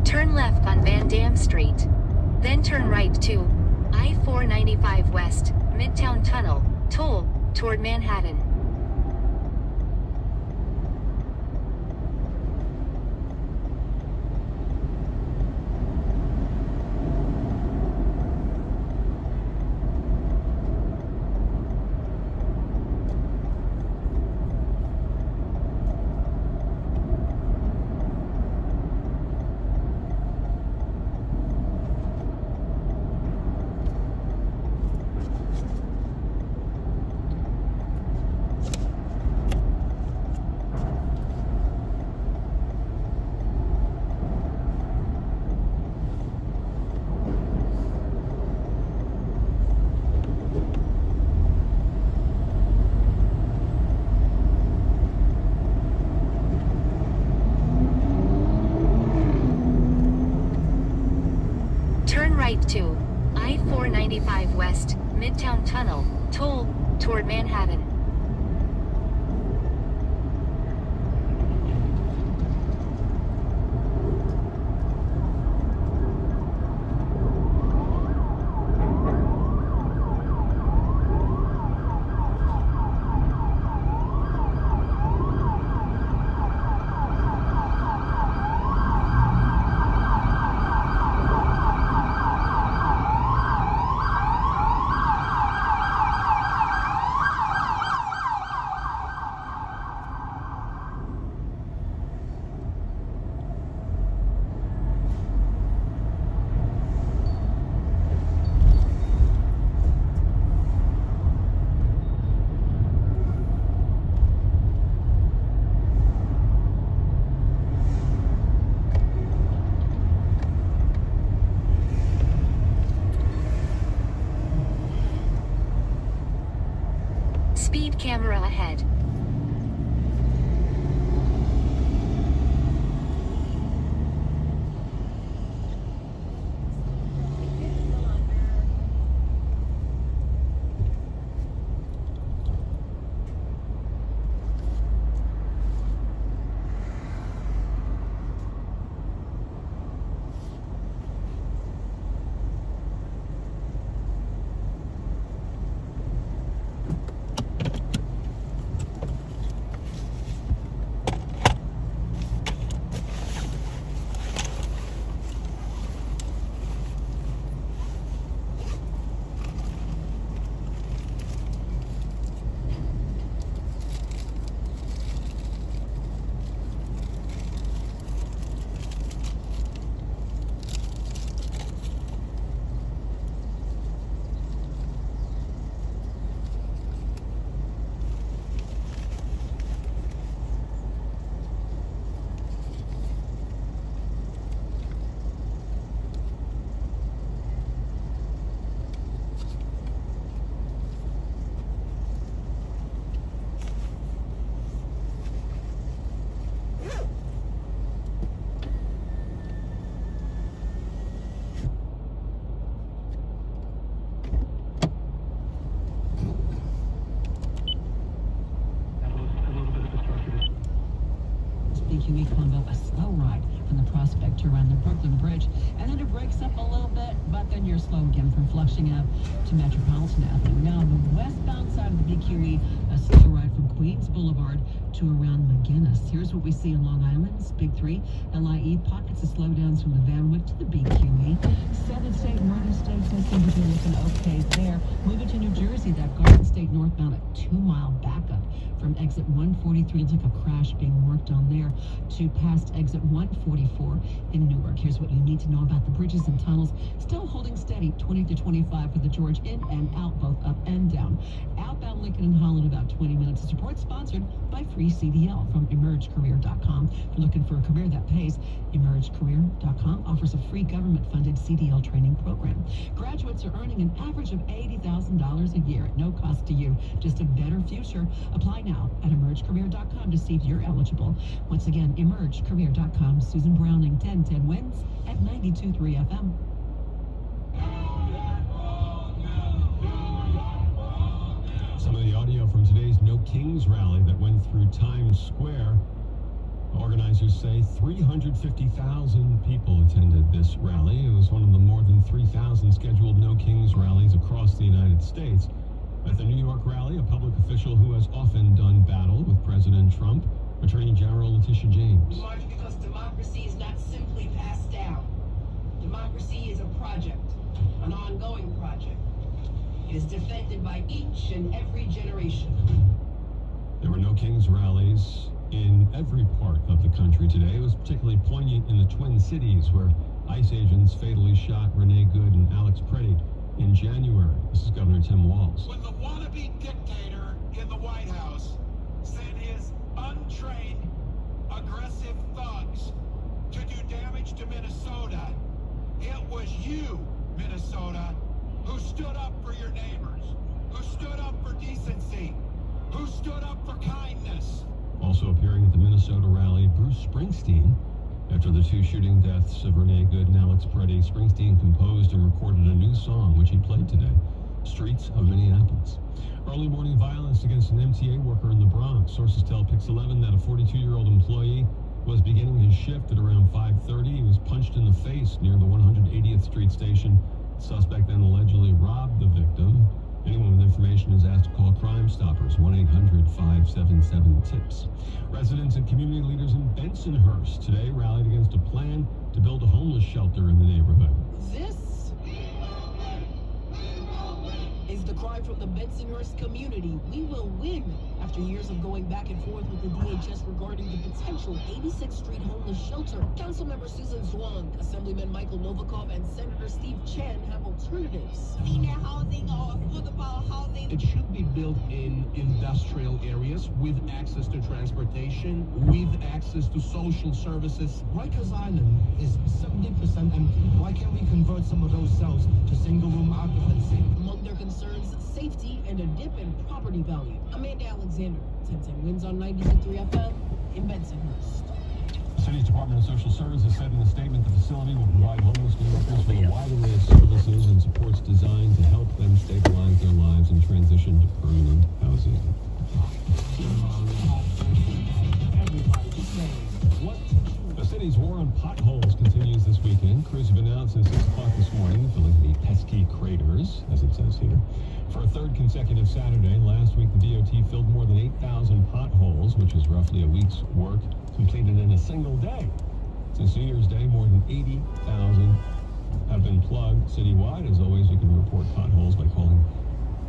Turn left on Van Dam Street. Then turn right to I-495 West, Midtown Tunnel, toll, toward Manhattan. Turn right to I-495 West, Midtown Tunnel, toll, toward Manhattan. Speed camera ahead. Prospect to around the Brooklyn Bridge, and then it breaks up a little bit, but then you're slow again from Flushing Ave to Metropolitan Avenue. Now, the westbound side of the BQE, a slow ride from Queens Boulevard to around McGinnis. Here's what we see in Long Island's Big 3, LIE, pockets of slowdowns from the Van Wyck to the BQE. Southern State, Northern State, seem to be looking okay there. Moving to New Jersey, that Garden State northbound, a 2-mile backup from exit 143. Looks like a crash being worked on there to past exit 144 in Newark. Here's what you need to know about the bridges and tunnels. Still holding steady, 20 to 25 for the George in and out, both up and down. Outbound Lincoln and Holland, about 20 minutes of support, sponsored by Free CDL from emergecareer.com. If you're looking for a career that pays, emergecareer.com offers a free government-funded CDL training program. Graduates are earning an average of $80,000 a year at no cost to you. Just a better future. Apply now at emergecareer.com to see if you're eligible. Once again, emergecareer.com. Susan Browning, 1010 wins at 92.3 FM. Some of the audio from today's No Kings rally that went through Times Square. Organizers say 350,000 people attended this rally. It was one of the more than 3,000 scheduled No Kings rallies across the United States. At the New York rally, a public official who has often done battle with President Trump, Attorney General Letitia James. We march because democracy is not simply passed down. Democracy is a project, an ongoing project. It is defended by each and every generation. There were No Kings rallies in every part of the country today. It was particularly poignant in the Twin Cities, where ICE agents fatally shot Renee Good and Alex Preddy in January. This is Governor Tim Walz. When the wannabe dictator in the White House sent his untrained, aggressive thugs to do damage to Minnesota, it was you, Minnesota, who stood up for your neighbors, who stood up for decency, who stood up for kindness. Also appearing at the Minnesota rally, Bruce Springsteen. After the 2 shooting deaths of Renee Good and Alex Preddy, Springsteen composed and recorded a new song, which he played today, Streets of Minneapolis. Early morning violence against an MTA worker in the Bronx. Sources tell Pix 11 that a 42-year-old employee was beginning his shift at around 5:30. He was punched in the face near the 180th Street station. The suspect then allegedly robbed the victim. Anyone with information is asked to call Crime Stoppers, 1-800-577-TIPS. Residents and community leaders in Bensonhurst today rallied against a plan to build a homeless shelter in the neighborhood. This is the cry from the Bensonhurst community. We will win. After years of going back and forth with the DHS regarding the potential 86th Street homeless shelter, Councilmember Susan Zwang, Assemblyman Michael Novikov, and Senator Steve Chen have alternatives. Senior housing or affordable housing. It should be built in industrial areas with access to transportation, with access to social services. Rikers Island is 70% empty. Why can't we convert some of those cells to single-room occupancy? Among their concerns, safety and a dip in property value. Amanda Alexander, 1010 wins on 92.3 FM in Bensonhurst. The city's Department of Social Services said in a statement the facility will provide homeless New Yorkers with a wide array of services and supports designed to help them stabilize their lives and transition to permanent housing. The city's war on potholes continues this weekend. Crews have been out since 6 o'clock this morning, filling the pesky craters, as it says here. For a third consecutive Saturday, last week the DOT filled more than 8,000 potholes, which is roughly a week's work completed in a single day. Since New Year's Day, more than 80,000 have been plugged citywide. As always, you can report potholes by calling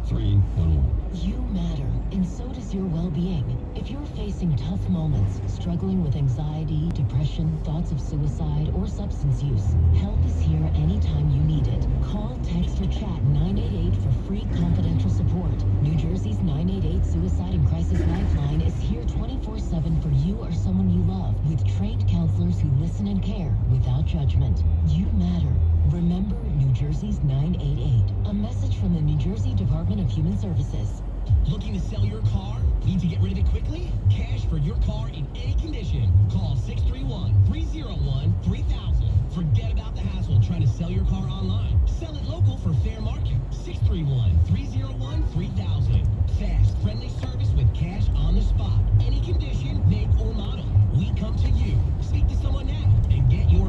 311. You matter, and so does your well-being. If you're facing tough moments, struggling with anxiety, depression, thoughts of suicide, or substance use, help is here anytime you need it. Call, text, or chat 988 for free confidential support. New Jersey's 988 Suicide and Crisis Lifeline is here 24/7 for you or someone you love, with trained counselors who listen and care without judgment. You matter. Remember New Jersey's 988. A message from the New Jersey Department of Human Services. Looking to sell your car? Need to get rid of it quickly? Cash for your car in any condition. Call 631-301-3000. Forget about the hassle trying to sell your car online. Sell it local for fair market. 631-301-3000. Fast, friendly service with cash on the spot. Any condition, make or model. We come to you. Speak to someone now and get your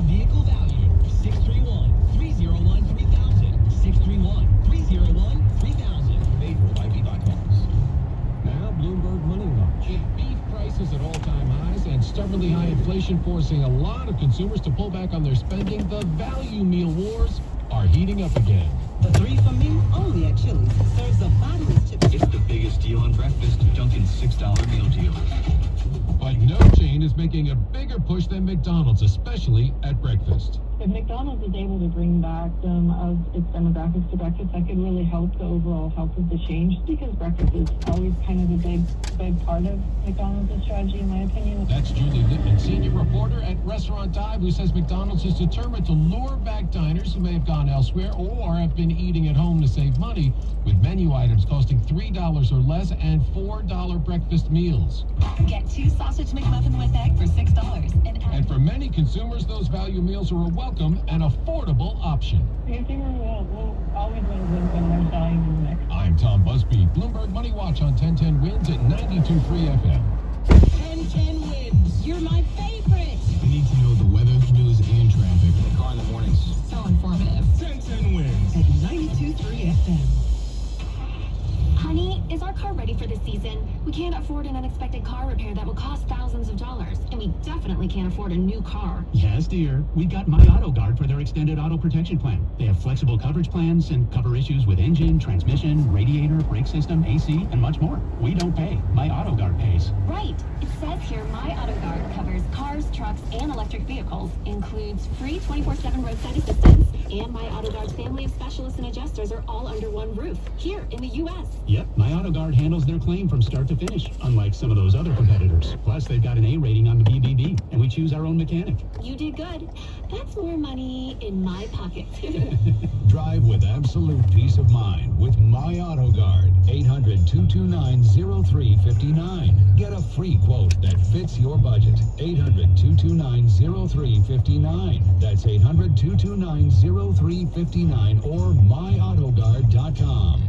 inflation forcing a lot of consumers to pull back on their spending, the value meal wars are heating up again. The 3 for me, only at Chili's. Serves the bottomless chips. It's the biggest deal on breakfast. Dunkin's $6 meal deal. But no chain is making a bigger push than McDonald's, especially at breakfast. If McDonald's is able to bring back some of its demographics to breakfast, that could really help the overall health of the chain, just because breakfast is always kind of a big part of McDonald's strategy, in my opinion. That's Julie Lippman, senior reporter at Restaurant Dive, who says McDonald's is determined to lure back diners who may have gone elsewhere or have been eating at home to save money, with menu items costing $3 or less and $4 breakfast meals. Get 2 sausage McMuffin with egg for $6. And for many consumers, those value meals are a welcome and affordable option. Consumer will always win when there's value in the mix. I'm Tom Busby, Bloomberg Money Watch on 1010 Wins at 92.3 FM. 1010 Wins. You're my favorite. We need to know the weather, news, and traffic. The car in the mornings. So informative. 1010 Wins. At 92.3 FM. Honey, is our car ready for the season? We can't afford an unexpected car repair that will cost thousands of dollars, and we definitely can't afford a new car. Yes, dear. We got My Auto Guard for their extended auto protection plan. They have flexible coverage plans and cover issues with engine, transmission, radiator, brake system, AC, and much more. We don't pay. My Auto Guard pays. Right. It says here My Auto Guard covers cars, trucks, and electric vehicles, includes free 24/7 roadside assistance, and My Auto Guard's family of specialists and adjusters are all under one roof, here in the U.S. Yep, My Auto Guard handles their claim from start to finish, unlike some of those other competitors. Plus, they've got an A rating on the BBB, and we choose our own mechanic. You did good. That's more money in my pocket. Drive with absolute peace of mind with My Auto Guard. 800-229-0359. Get a free quote that fits your budget. 800-229-0359. That's 800-229-0359 or myautogard.com.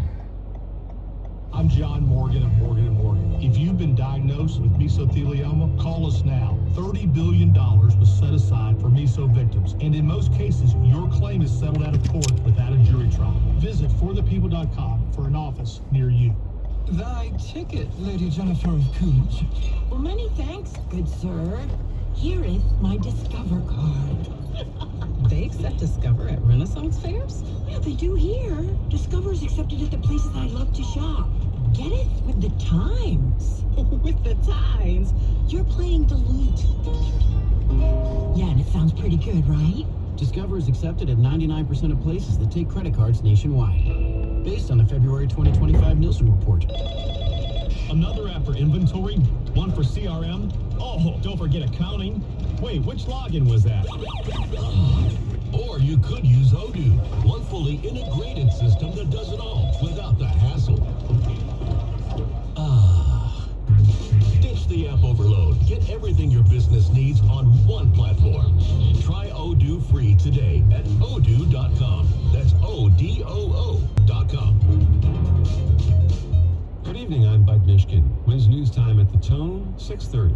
I'm John Morgan of Morgan & Morgan. If you've been diagnosed with mesothelioma, call us now. $30 billion was set aside for meso victims, and in most cases, your claim is settled out of court without a jury trial. Visit forthepeople.com for an office near you. Thy ticket, Lady Jennifer of Coolidge. Well, many thanks, good sir. Hereth my Discover card. They accept Discover at Renaissance fairs? Yeah, they do here. Discover's accepted at the places I love to shop. Get it? With the times. With the times? You're playing Delete. Yeah, and it sounds pretty good, right? Discover is accepted at 99% of places that take credit cards nationwide, based on the February 2025 Nielsen report. Another app for inventory, one for CRM. Oh, don't forget accounting. Wait, which login was that? Or you could use Odoo, one fully integrated system that does it all without the hassle. Ditch the app overload. Get everything your business needs on one platform. Try Odoo free today at odoo.com. That's ODOO.com. Good evening, I'm Bud Mishkin. When's news time at the Tone? 6:30.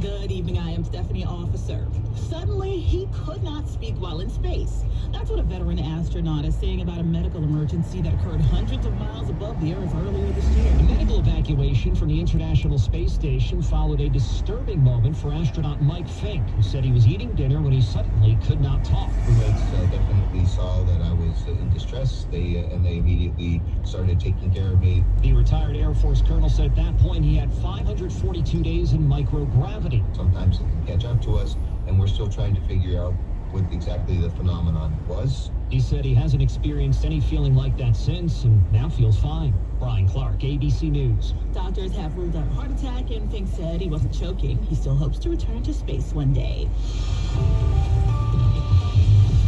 Good evening, I am Stephanie Officer. Suddenly, he could not speak while in space. That's what a veteran astronaut is saying about a medical emergency that occurred hundreds of miles above the Earth earlier this year. The medical evacuation from the International Space Station followed a disturbing moment for astronaut Mike Fink, who said he was eating dinner when he suddenly could not talk. Roommates definitely saw that I was in distress. They immediately started taking care of me. The retired Air Force colonel said at that point he had 542 days in microgravity. Sometimes it can catch up to us, and we're still trying to figure out what exactly the phenomenon was. He said he hasn't experienced any feeling like that since and now feels fine. Brian Clark, ABC News. Doctors have ruled out a heart attack, and Fink said he wasn't choking. He still hopes to return to space one day.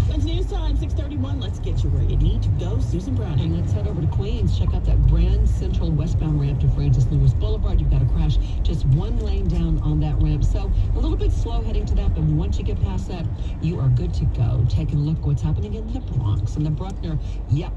It's news time, 6:31. Let's get you where you need to go. Susan Brown. And let's head over to Queens. Check out that Grand Central westbound ramp to Francis Lewis Boulevard. You've got a crash just one lane down on that ramp. So a little bit slow heading to that, but once you get past that, you are good to go. Take a look what's happening in the Bronx. And the Bruckner,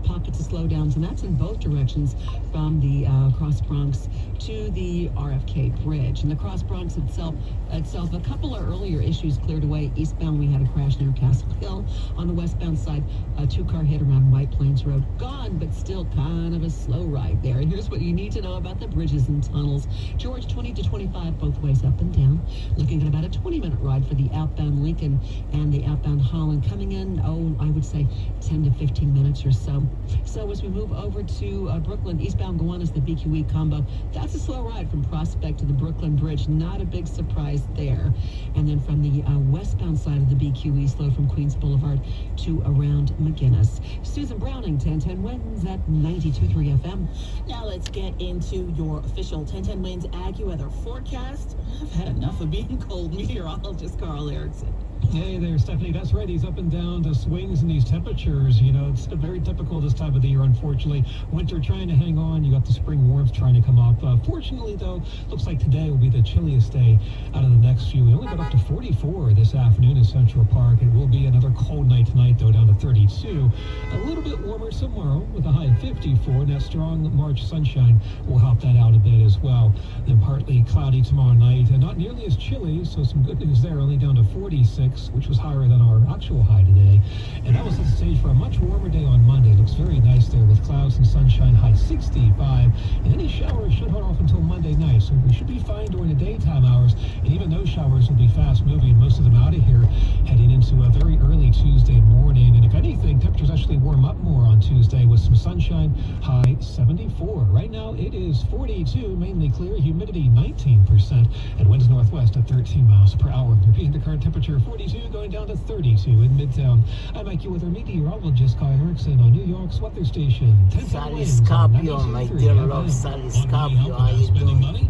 pockets of slowdowns, and that's in both directions from the Cross Bronx to the RFK Bridge. And the Cross Bronx itself, a couple of earlier issues cleared away. Eastbound, we had a crash near Castle Hill. On the westbound westbound side, a 2-car hit around White Plains Road. Gone, but still kind of a slow ride there. And here's what you need to know about the bridges and tunnels. George, 20 to 25 both ways up and down. Looking at about a 20-minute ride for the outbound Lincoln and the outbound Holland. Coming in, I would say 10 to 15 minutes or so. So as we move over to Brooklyn, eastbound Gowanus, the BQE combo, that's a slow ride from Prospect to the Brooklyn Bridge. Not a big surprise there. And then from the westbound side of the BQE, slow from Queens Boulevard to around McGinnis. Susan Browning, 1010 Winds at 92.3 FM. Now let's get into your official 1010 Winds AccuWeather forecast. I've had enough of being cold meteorologist Carl Erickson. Hey there, Stephanie. That's right. These up and down the swings in these temperatures. You know, it's very typical this time of the year, unfortunately. Winter trying to hang on. You got the spring warmth trying to come up. Fortunately, though, looks like today will be the chilliest day out of the next few. We only got up to 44 this afternoon in Central Park. It will be another cold night tonight, though, down to 32. A little bit warmer tomorrow with a high of 54. And that strong March sunshine will help that out a bit as well. Then partly cloudy tomorrow night and not nearly as chilly. So some good news there. Only down to 46. Which was higher than our actual high today. And that was the stage for a much warmer day on Monday. Looks very nice there with clouds and sunshine, high 65. And any showers should hold off until Monday night. So we should be fine during the daytime hours. And even those showers will be fast moving, most of them out of here, heading into a very early Tuesday morning. And if anything, temperatures actually warm up more on Tuesday with some sunshine, high 74. Right now it is 42, mainly clear, humidity 19%, and winds northwest at 13 miles per hour. Repeating the current temperature, 42 going down to 32 in Midtown. I'm AccuWeather meteorologist Kyle Erickson on New York's weather station. Sally Scarpio, my dear love, Sally Scarpio, how you doing?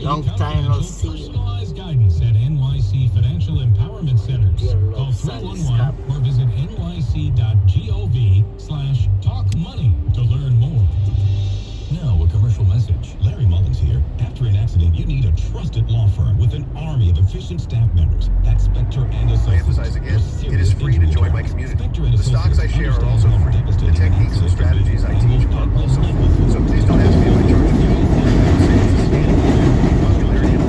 Long time no see. Personalized guidance at NYC Financial Empowerment Centers. Call 311 or visit nyc.gov/talkmoney to learn more. Now a commercial message. Larry Mullins here. After an accident, you need a trusted law firm with an army of efficient staff members. That's Spectre and Associates. I emphasize again, it is free to join my community. The stocks I share are also free. The techniques and strategies I teach are also free. So please don't ask me if I charge you. Popularity and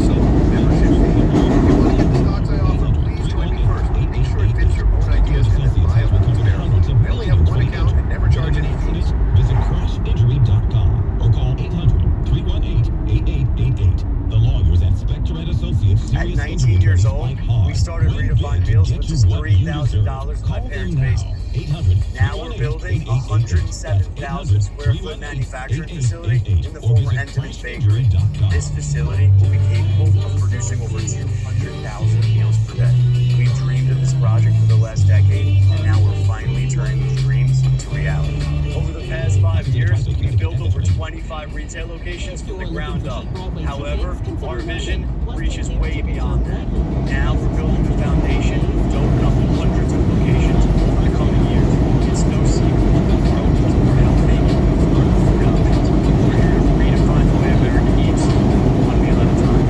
so membership fee. If you want to get the stocks I offer, please join me first. Make sure it fits your own ideas and is viable to verify. I only have one account and never charge any fees. Visit crashinjury.com or call 800-318-8888. The lawyers at Spectre and Associates. At 19 years old, we started Redefined Meals with just $3,000 in my parents' basement. Now we're building a 107,000 square foot manufacturing facility in the former Entenmann's Bakery. This facility will be capable of producing over 200,000 meals per day. We've dreamed of this project for the last decade, and now we're finally turning these dreams into reality. Over the past 5 years, we've built over 25 retail locations from the ground up. However, our vision reaches way beyond that. Now we're building the foundation to open up hundreds of locations over the coming years. It's no secret that growth is now making our food options. We're here to redefine the way America eats, one meal at a time.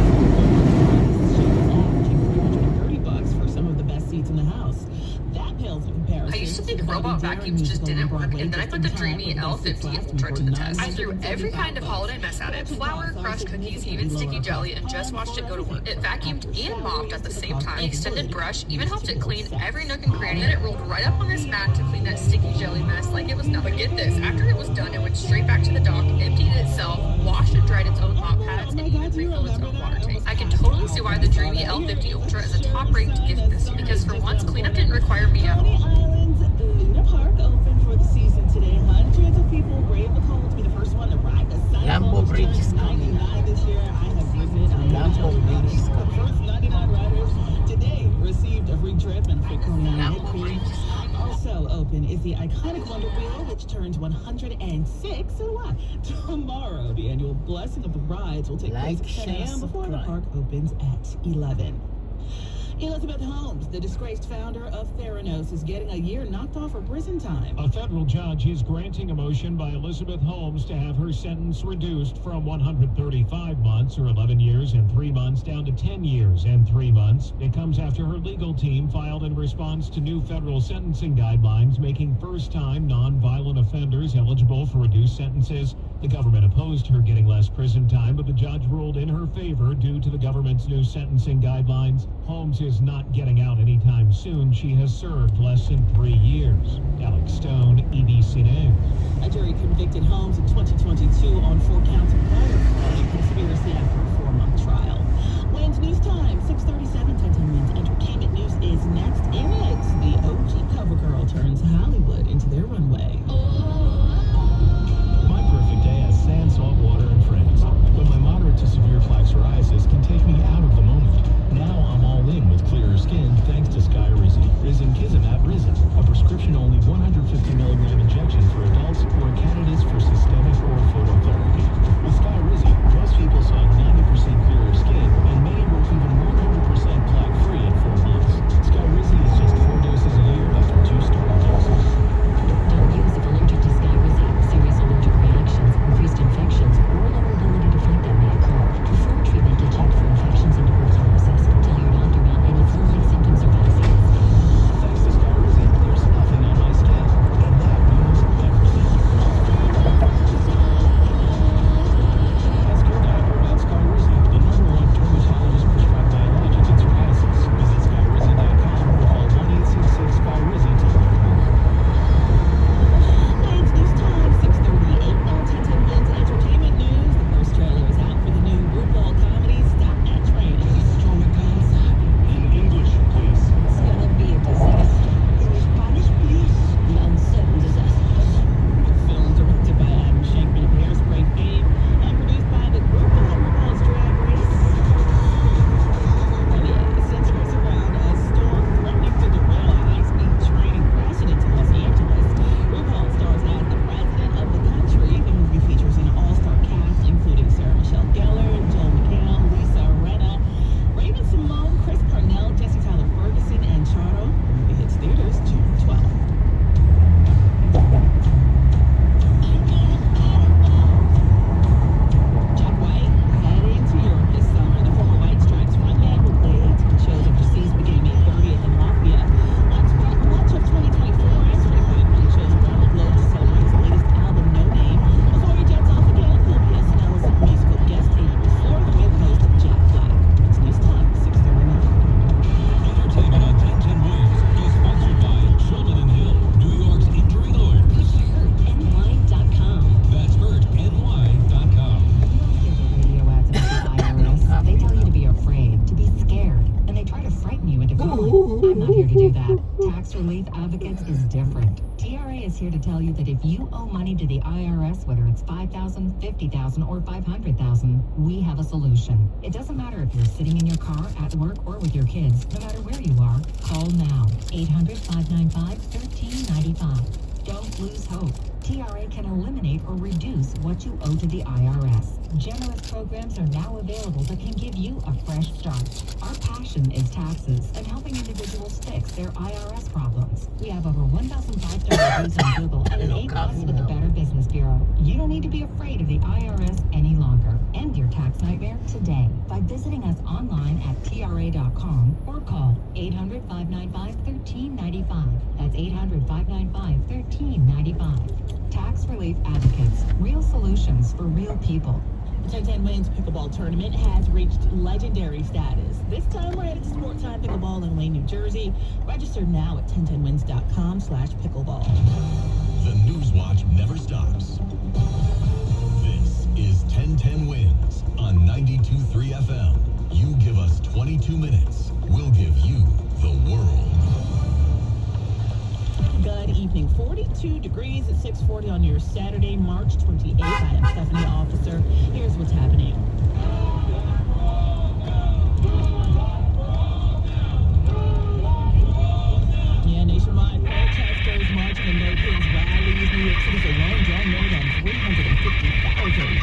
$330 for some of the best seats in the house. That pales in comparison. I used to think robot vacuums just didn't work, and then I put the Dreamy L50 Ultra to the test. I threw every kind of holiday mess at it. Flour, crushed cookies, even sticky jelly, and just watched it go to work. It vacuumed and mopped at the same time. The extended brush even helped it clean every nook and cranny. Then it rolled right up on this mat to clean that sticky jelly mess like it was nothing. But get this, after it was done, it went straight back to the dock, emptied it itself, washed and dried its own mop pads, and even refilled its own water tank. I can totally see why the Dreamy L50 Ultra is a top-ranked gift this year, because for once, cleanup didn't require me at all. Luna Park open for the season today. Hundreds of people brave the cold to be the first one to ride the Lambo Bridge is coming. This year, I have ridden Lambo Bridge is coming. The first 99 riders today received a free trip and a free Lambo Bridge. Also open is the iconic Wonder Wheel, which turns 106 tomorrow. The annual Blessing of the Rides will take place at 10 a.m. before the park opens at 11. Elizabeth Holmes, the disgraced founder of Theranos, is getting a year knocked off her prison time. A federal judge is granting a motion by Elizabeth Holmes to have her sentence reduced from 135 months or 11 years and 3 months down to 10 years and 3 months. It comes after her legal team filed in response to new federal sentencing guidelines making first-time non-violent offenders eligible for reduced sentences. The government opposed her getting less prison time, but the judge ruled in her favor due to the government's new sentencing guidelines. Holmes is not getting out anytime soon. She has served less than 3 years. Alex Stone, EBC News. A jury convicted Holmes in 2022 on 4 counts of prior fraud and conspiracy after a 4-month trial. Wins News Time, 6:37. 10 Wins Entertainment News is next. In it, the OG cover girl turns Hollywood into their runway. My perfect day has sand, salt water, and friends. But my moderate to severe plaque psoriasis can take me out of the moment. Now I'm all in with clearer skin thanks to Skyrizi. Risankizumab Rizin, a prescription-only 150 milligram injection for adults who are candidates for systemic or phototherapy. With Skyrizi, most people saw 90% clearer skin, and many were even 100% plaque-free in 4 months. Skyrizi is just 4 doses a year after 2 starter doses. Don't use if allergic to Skyrizi. Serious allergic reactions, increased infections, or lower ability to fight them may occur. Before treatment, get checked for infections and tuberculosis. Tell your doctor about any flu-like symptoms or vaccines. Thanks to Skyrizi, there's nothing on my skin. And that means everything. Ask your doctor about Skyrizi, the #1 dermatologist prescribed biologic in psoriasis. Visit Skyrizi.com or call 1-866-SKYRIZI to learn more. It's News Time, 6:38. Now 10 Wins Entertainment News. The first trailer is out for the new RuPaul comedy, Stop That Train. In English, please. It's gonna be a disaster. Spanish, please. An uncertain disaster. Film directed by Adam Shankman of Hairspray fame and produced by the group of RuPaul's Drag Race. And it centers around a storm threatening to derail a high-speed train crashing into Los Angeles. RuPaul stars as the president of the country. The movie features an all-star cast including Sarah Michelle Gellar, Joel McHale, Lisa Rinna, Raven Simone, Chris Parnell, Jesse Tyler Ferguson, and Charo. The movie hits theaters June 12th. Jack White heading to Europe this summer. The former White Stripes frontman will play 18 shows overseas beginning May 30th in Latvia. Much of 2024 and 2025 shows around the globe to celebrate his latest album, No Name. Before he jets off again, he'll be SNL's musical guest appearing before the new host Jack Black. It's News Time, 6:39. Entertainment on 10 Wins is sponsored by Sheldon and Hill, New York's injury lawyers. HurtNY.com. That's HurtNY.com. Here's a radio ads about the IRS. They tell you to be afraid, to be scared, and they try to frighten you into calling. I'm not here to do that. Tax Relief Advocates is different. TRA is here to tell you that if you owe money to the IRS, whether it's $5,000, $50,000, or $500,000, we have a solution. It doesn't matter if you're sitting in your car, at work, or with your kids. No matter where you are, call now. 800-595-1395. Don't lose hope. TRA can eliminate or reduce what you owe to the IRS. Generous programs are now available that can give you a fresh start. Our passion is taxes and helping individuals fix their IRS problems. We have over 1,000 five-star reviews on Google and an A+ with the Better Business Bureau. You don't need to be afraid of the IRS any longer. End your tax nightmare today by visiting us online at TRA.com or call 800-595-1395. That's 800-595-1395. Tax Relief Advocates. Real solutions for real people. The 10 Wins Pickleball Tournament has reached legendary status. This time we're headed to Sport Time Pickleball in Wayne, New Jersey. Register now at 1010wins.com/pickleball. The Newswatch never stops. This is 1010 Wins on 92.3 FM. You give us 22 minutes, we'll give you the world. Good evening. 42 degrees at 6:40 on your Saturday, March 28th. I am Stephanie Officer. Here's what's happening. Yeah, nationwide protesters marching in no kids rallies. New York City's alone drawn more than 350,000.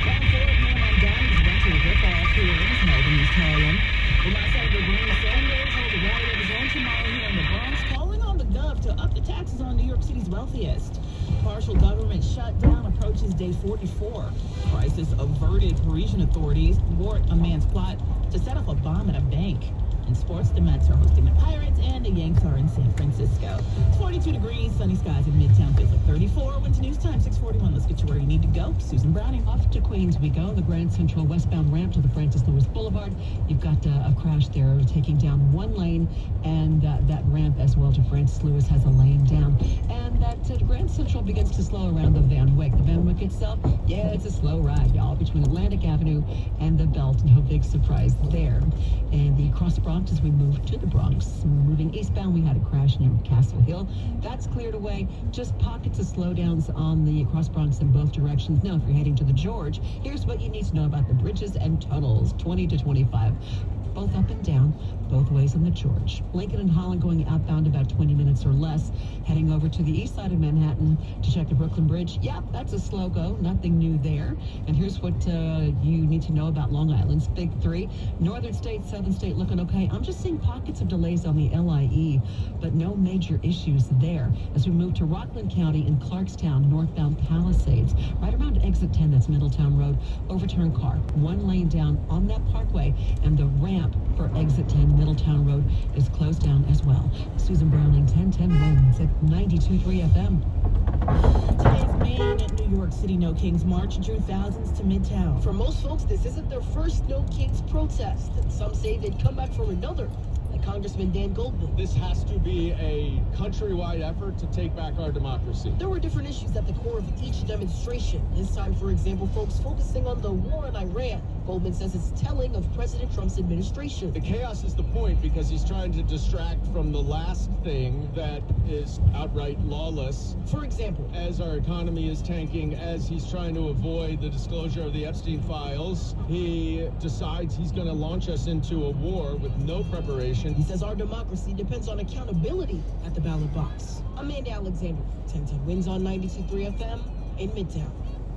Round 4 p.m. on Downey's rental ripoff here in Melbourne, East Harlem. Remind Senator Bernie Sanders holds a rally of his own tomorrow here in the Bronx, calling on the Gov to up the taxes on New York City's wealthiest. Partial government shutdown approaches day 44. Crisis averted. Parisian authorities thwart a man's plot to set off a bomb at a bank. In sports, the Mets are hosting the Pirates and the Yanks are in San Francisco. It's 42 degrees, sunny skies in Midtown. Feels like 34. When's news time? 6:41. Let's get you where you need to go. Susan Browning. Off to Queens we go. The Grand Central westbound ramp to the Francis Lewis Boulevard. You've got a crash there taking down one lane, and that ramp as well to Francis Lewis has a lane down. And that Grand Central begins to slow around the Van Wyck. The Van Wyck itself, yeah, it's a slow ride, y'all, between Atlantic Avenue and the Belt. No big surprise there. And the Cross Bronx as we move to the Bronx. Moving eastbound, we had a crash near Castle Hill. That's cleared away. Just pockets of slowdowns on the Cross Bronx in both directions. Now, if you're heading to the George, here's what you need to know about the bridges and tunnels. 20 to 25. Both up and down, both ways on the George. Lincoln and Holland going outbound about 20 minutes or less. Heading over to the east side of Manhattan to check the Brooklyn Bridge. Yep, that's a slow go. Nothing new there. And here's what you need to know about Long Island's Big Three. Northern State, Southern State looking okay. I'm just seeing pockets of delays on the LIE, but no major issues there. As we move to Rockland County in Clarkstown, northbound Palisades, right around exit 10, that's Middletown Road, overturned car. One lane down on that parkway, and the ramp for exit 10 Middletown Road is closed down as well. Susan Browning, 1010 Wins at 92.3 FM. Today's main New York City No Kings March drew thousands to Midtown. For most folks, this isn't their first No Kings protest, and some say they'd come back for another, like Congressman Dan Goldman. This has to be a countrywide effort to take back our democracy. There were different issues at the core of each demonstration. This time, for example, folks focusing on the war in Iran. Goldman says it's telling of President Trump's administration. The chaos is the point because he's trying to distract from the last thing that is outright lawless. For example, as our economy is tanking, as he's trying to avoid the disclosure of the Epstein files, he decides he's going to launch us into a war with no preparation. He says our democracy depends on accountability at the ballot box. Amanda Alexander, 1010 Wins on 92.3 FM in Midtown.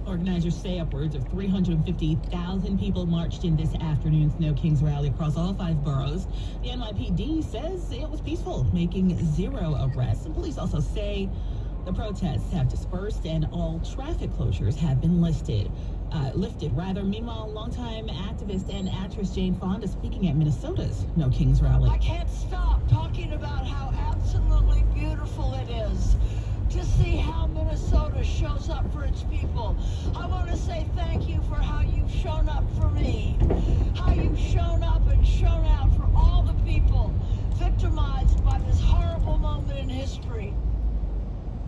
Organizers say upwards of 350,000 people marched in this afternoon's No Kings rally across all 5 boroughs. The NYPD says it was peaceful, making 0 arrests. And police also say the protests have dispersed and all traffic closures have been lifted. Meanwhile, longtime activist and actress Jane Fonda speaking at Minnesota's No Kings rally. I can't stop talking about how absolutely beautiful it is to see how Minnesota shows up for its people. I want to say thank you for how you've shown up for me, how you've shown up and shown out for all the people victimized by this horrible moment in history.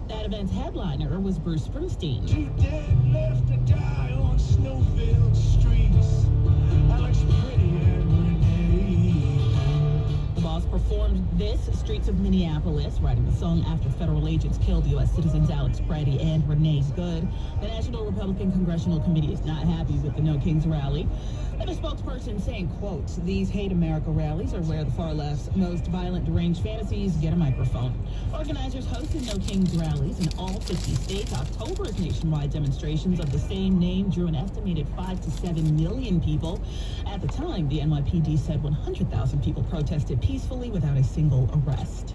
That event's headliner was Bruce Springsteen. Two dead left to die on snow-filled streets. Alex Pretty and Renee. The Boss performed this, Streets of Minneapolis, writing the song after federal agents killed U.S. citizens Alex Pretty and Renee Good. The National Republican Congressional Committee is not happy with the No Kings rally. And a spokesperson saying, quote, "These Hate America rallies are where the far left's most violent, deranged fantasies get a microphone." Organizers hosted No Kings rallies in all 50 states. October's nationwide demonstrations of the same name drew an estimated 5 to 7 million people. At the time, the NYPD said 100,000 people protested peacefully without a single arrest.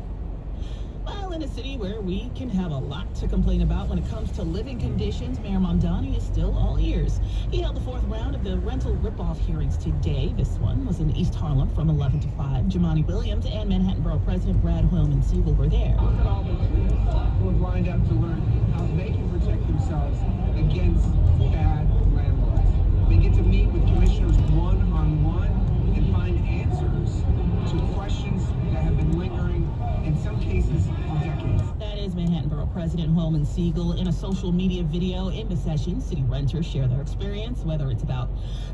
Well, in a city where we can have a lot to complain about when it comes to living conditions, Mayor Mamdani is still all ears. He held the 4th round of the rental ripoff hearings today. This one was in East Harlem from 11 to 5. Jamani Williams and Manhattan Borough President Brad Hoylman-Siegel were there. Look at all the people who have lined up to learn how they can protect themselves against bad landlords. They get to meet with commissioners one-on-one and find answers to questions that have been lingering, in some cases, for decades. That is Manhattan Borough President Hoylman-Siegel. In a social media video in the session, city renters share their experience, whether it's about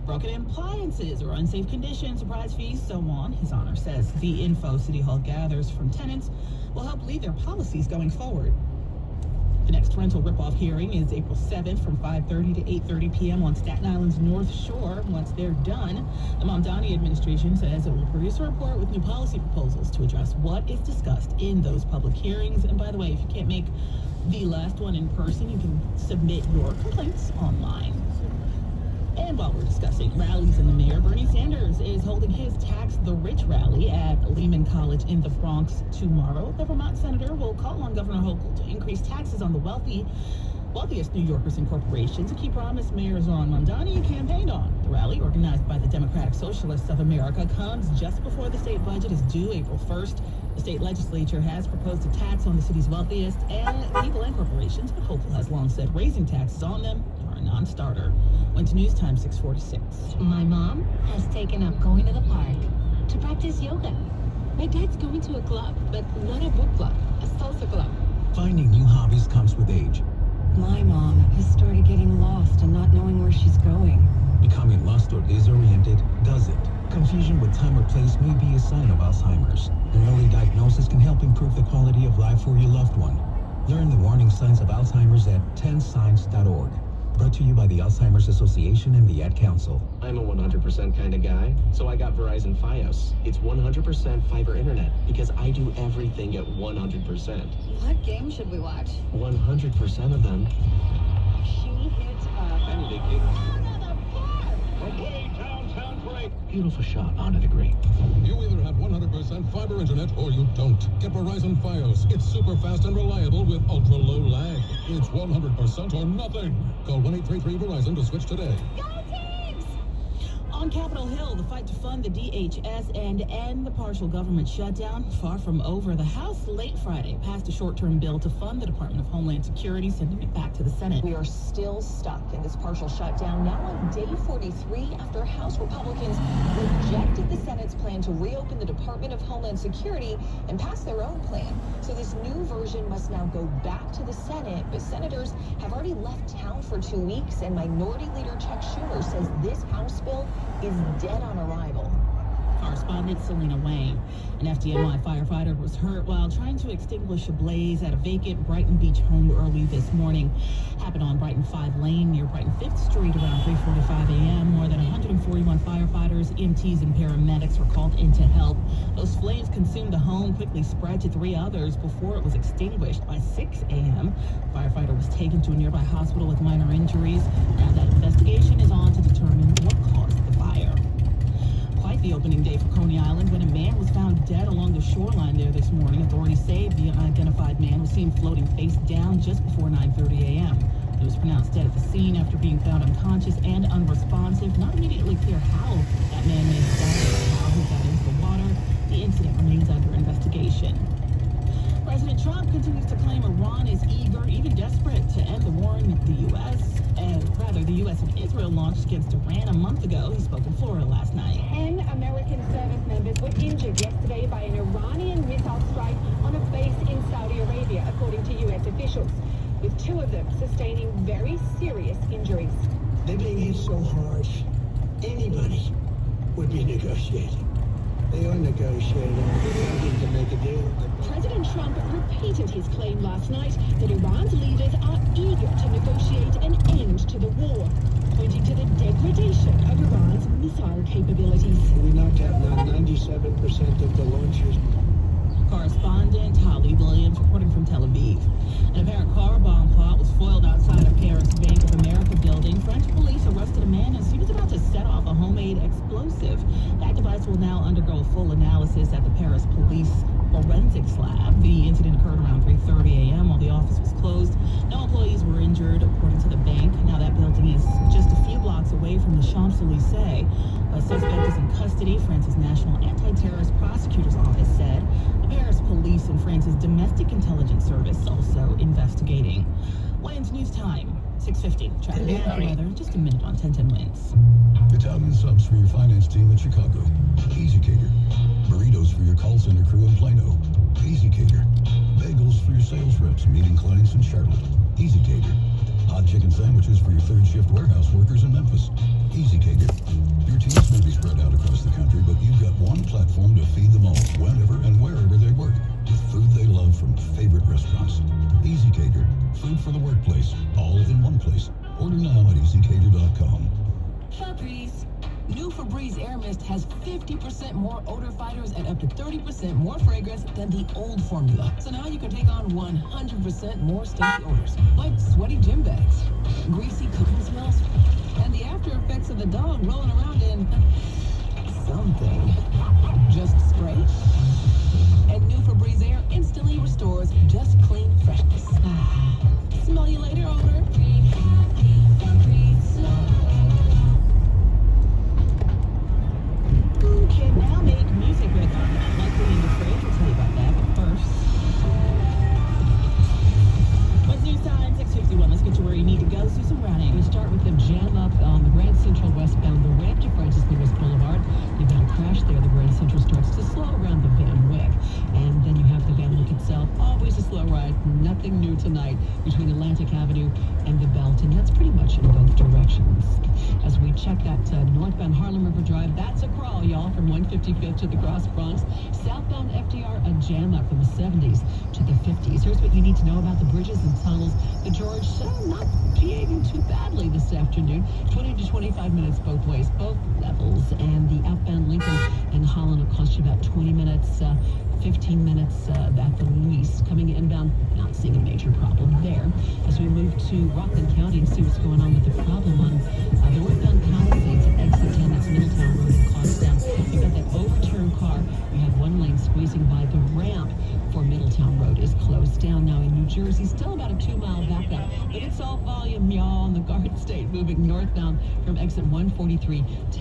broken appliances or unsafe conditions, surprise fees, so on. His Honor says the info City Hall gathers from tenants will help lead their policies going forward. The next rental ripoff hearing is April 7th from 5:30 to 8:30 p.m. on Staten Island's North Shore. Once they're done, the Mamdani administration says it will produce a report with new policy proposals to address what is discussed in those public hearings. And by the way, if you can't make the last one in person, you can submit your complaints online. And while we're discussing rallies and the mayor, Bernie Sanders is holding his Tax the Rich rally at Lehman College in the Bronx tomorrow. The Vermont senator will call on Governor Hochul to increase taxes on the wealthy. Wealthiest New Yorkers and corporations, a key promise Mayor Zoran Mamdani campaigned on. The rally, organized by the Democratic Socialists of America, comes just before the state budget is due April 1st. The state legislature has proposed a tax on the city's wealthiest and people and corporations, but Hochul has long said raising taxes on them are a non-starter. Went to News Time 646. My mom has taken up going to the park to practice yoga. My dad's going to a club, but not a book club, a salsa club. Finding new hobbies comes with age. My mom has started getting lost and not knowing where she's going. Becoming lost or disoriented doesn't. Confusion with time or place may be a sign of Alzheimer's. An early diagnosis can help improve the quality of life for your loved one. Learn the warning signs of Alzheimer's at 10signs.org. Brought to you by the Alzheimer's Association and the Ad Council. I'm a 100% kind of guy, so I got Verizon Fios. It's 100% fiber internet because I do everything at 100%. What game should we watch? 100% of them. She hits up. And Vicky. Beautiful shot onto the green. You either have 100% fiber internet or you don't. Get Verizon Fios. It's super fast and reliable with ultra low lag. It's 100% or nothing. Call 1-833-VERIZON to switch today. On Capitol Hill, the fight to fund the DHS and end the partial government shutdown far from over. The House late Friday passed a short-term bill to fund the Department of Homeland Security, sending it back to the Senate. We are still stuck in this partial shutdown, now on day 43 after House Republicans rejected the Senate's plan to reopen the Department of Homeland Security and pass their own plan. So this new version must now go back to the Senate, but senators have already left town for 2 weeks, and Minority Leader Chuck Schumer says this House bill is dead on arrival. Correspondent Selena Wayne. An FDNY firefighter was hurt while trying to extinguish a blaze at a vacant Brighton Beach home early this morning. Happened on Brighton 5 Lane near Brighton 5th Street around 3:45 a.m. More than 141 firefighters, EMTs, and paramedics were called in to help. Those flames consumed the home, quickly spread to 3 others before it was extinguished by 6 a.m. The firefighter was taken to a nearby hospital with minor injuries. Now that investigation is on to determine what caused the fire. Quite the opening day for Coney Island when a man was found dead along the shoreline there this morning. Authorities say the unidentified man was seen floating face down just before 9:30 a.m. He was pronounced dead at the scene after being found unconscious and unresponsive. Not immediately clear how that man may have died or how he got into the water. The incident remains under investigation. President Trump continues to claim Iran is eager, even desperate, to end the war in the U.S. The U.S. and Israel launched against Iran a month ago. He spoke in Florida last night. 10 American service members were injured yesterday by an Iranian missile strike on a base in Saudi Arabia, according to U.S. officials, with 2 of them sustaining very serious injuries. They're being hit so harsh, anybody would be negotiating. They are negotiating. They're looking to make a deal. President Trump repeated his claim last night that Iran's leaders are eager to negotiate an end to the war, pointing to the degradation of Iran's missile capabilities. We knocked out now 97% of the launches. Correspondent Holly Williams reporting from Tel Aviv. An apparent car bomb plot was foiled outside a Paris Bank of America building. French police arrested a man as he was about to set off a homemade explosive. That device will now undergo a full analysis at the Paris Police Forensics Lab. The incident occurred around 3:30 a.m. while the office was closed. No employees were injured, according to the bank. Now that building is just a few blocks away from the Champs-Élysées. A suspect is in custody, France's National Anti-Terrorist Prosecutor's Office said. The Paris police and France's Domestic Intelligence Service also investigating. Wins News Time, 6:50. Traffic and weather in just a minute on 1010 Wins. Italian subs for your finance team in Chicago. Easy Cater. Burritos for your call center crew in Plano. Easy Cater. Bagels for your sales reps meeting clients in Charlotte. Easy Cater. Hot chicken sandwiches for your third shift warehouse workers in Memphis. Easy Cater. Your teams may be spread out across the country, but you've got one platform to feed them all, whenever and wherever they work, with food they love from favorite restaurants. Easy Cater. Food for the workplace, all in one place. Order now at easycater.com. Febreze. New Febreze Air Mist has 50% more odor fighters and up to 30% more fragrance than the old formula. So now you can take on 100% more stinky odors, like sweaty gym bags, greasy cooking smells, and the after effects of the dog rolling around in something. Just spray. And new Febreze Air instantly restores just clean freshness. Smell you later, odor. nothing new tonight between Atlantic Avenue and the Belt, and that's pretty much in both directions. As we check that northbound Harlem River Drive, that's a crawl, y'all, from 155th to the Cross Bronx. Southbound FDR, a jam up from the 70s to the 50s. Here's what you need to know about the bridges and tunnels. The George, not behaving too badly this afternoon. 20 to 25 minutes both ways, both levels. And the outbound Lincoln and Holland will cost you about 20 minutes, 15 minutes at the least. Coming inbound, not seeing a major problem there. As we move to Rockland County and see what's going on with the problem on the northbound Palisades at exit 10, that's Middletown Road and Clarkstown. You've got that overturned car. You have one lane squeezing by. The ramp for Middletown Road is closed down now in New Jersey. Still about a 2-mile backup, but it's all volume, y'all, on the Garden State, moving northbound from exit 143 to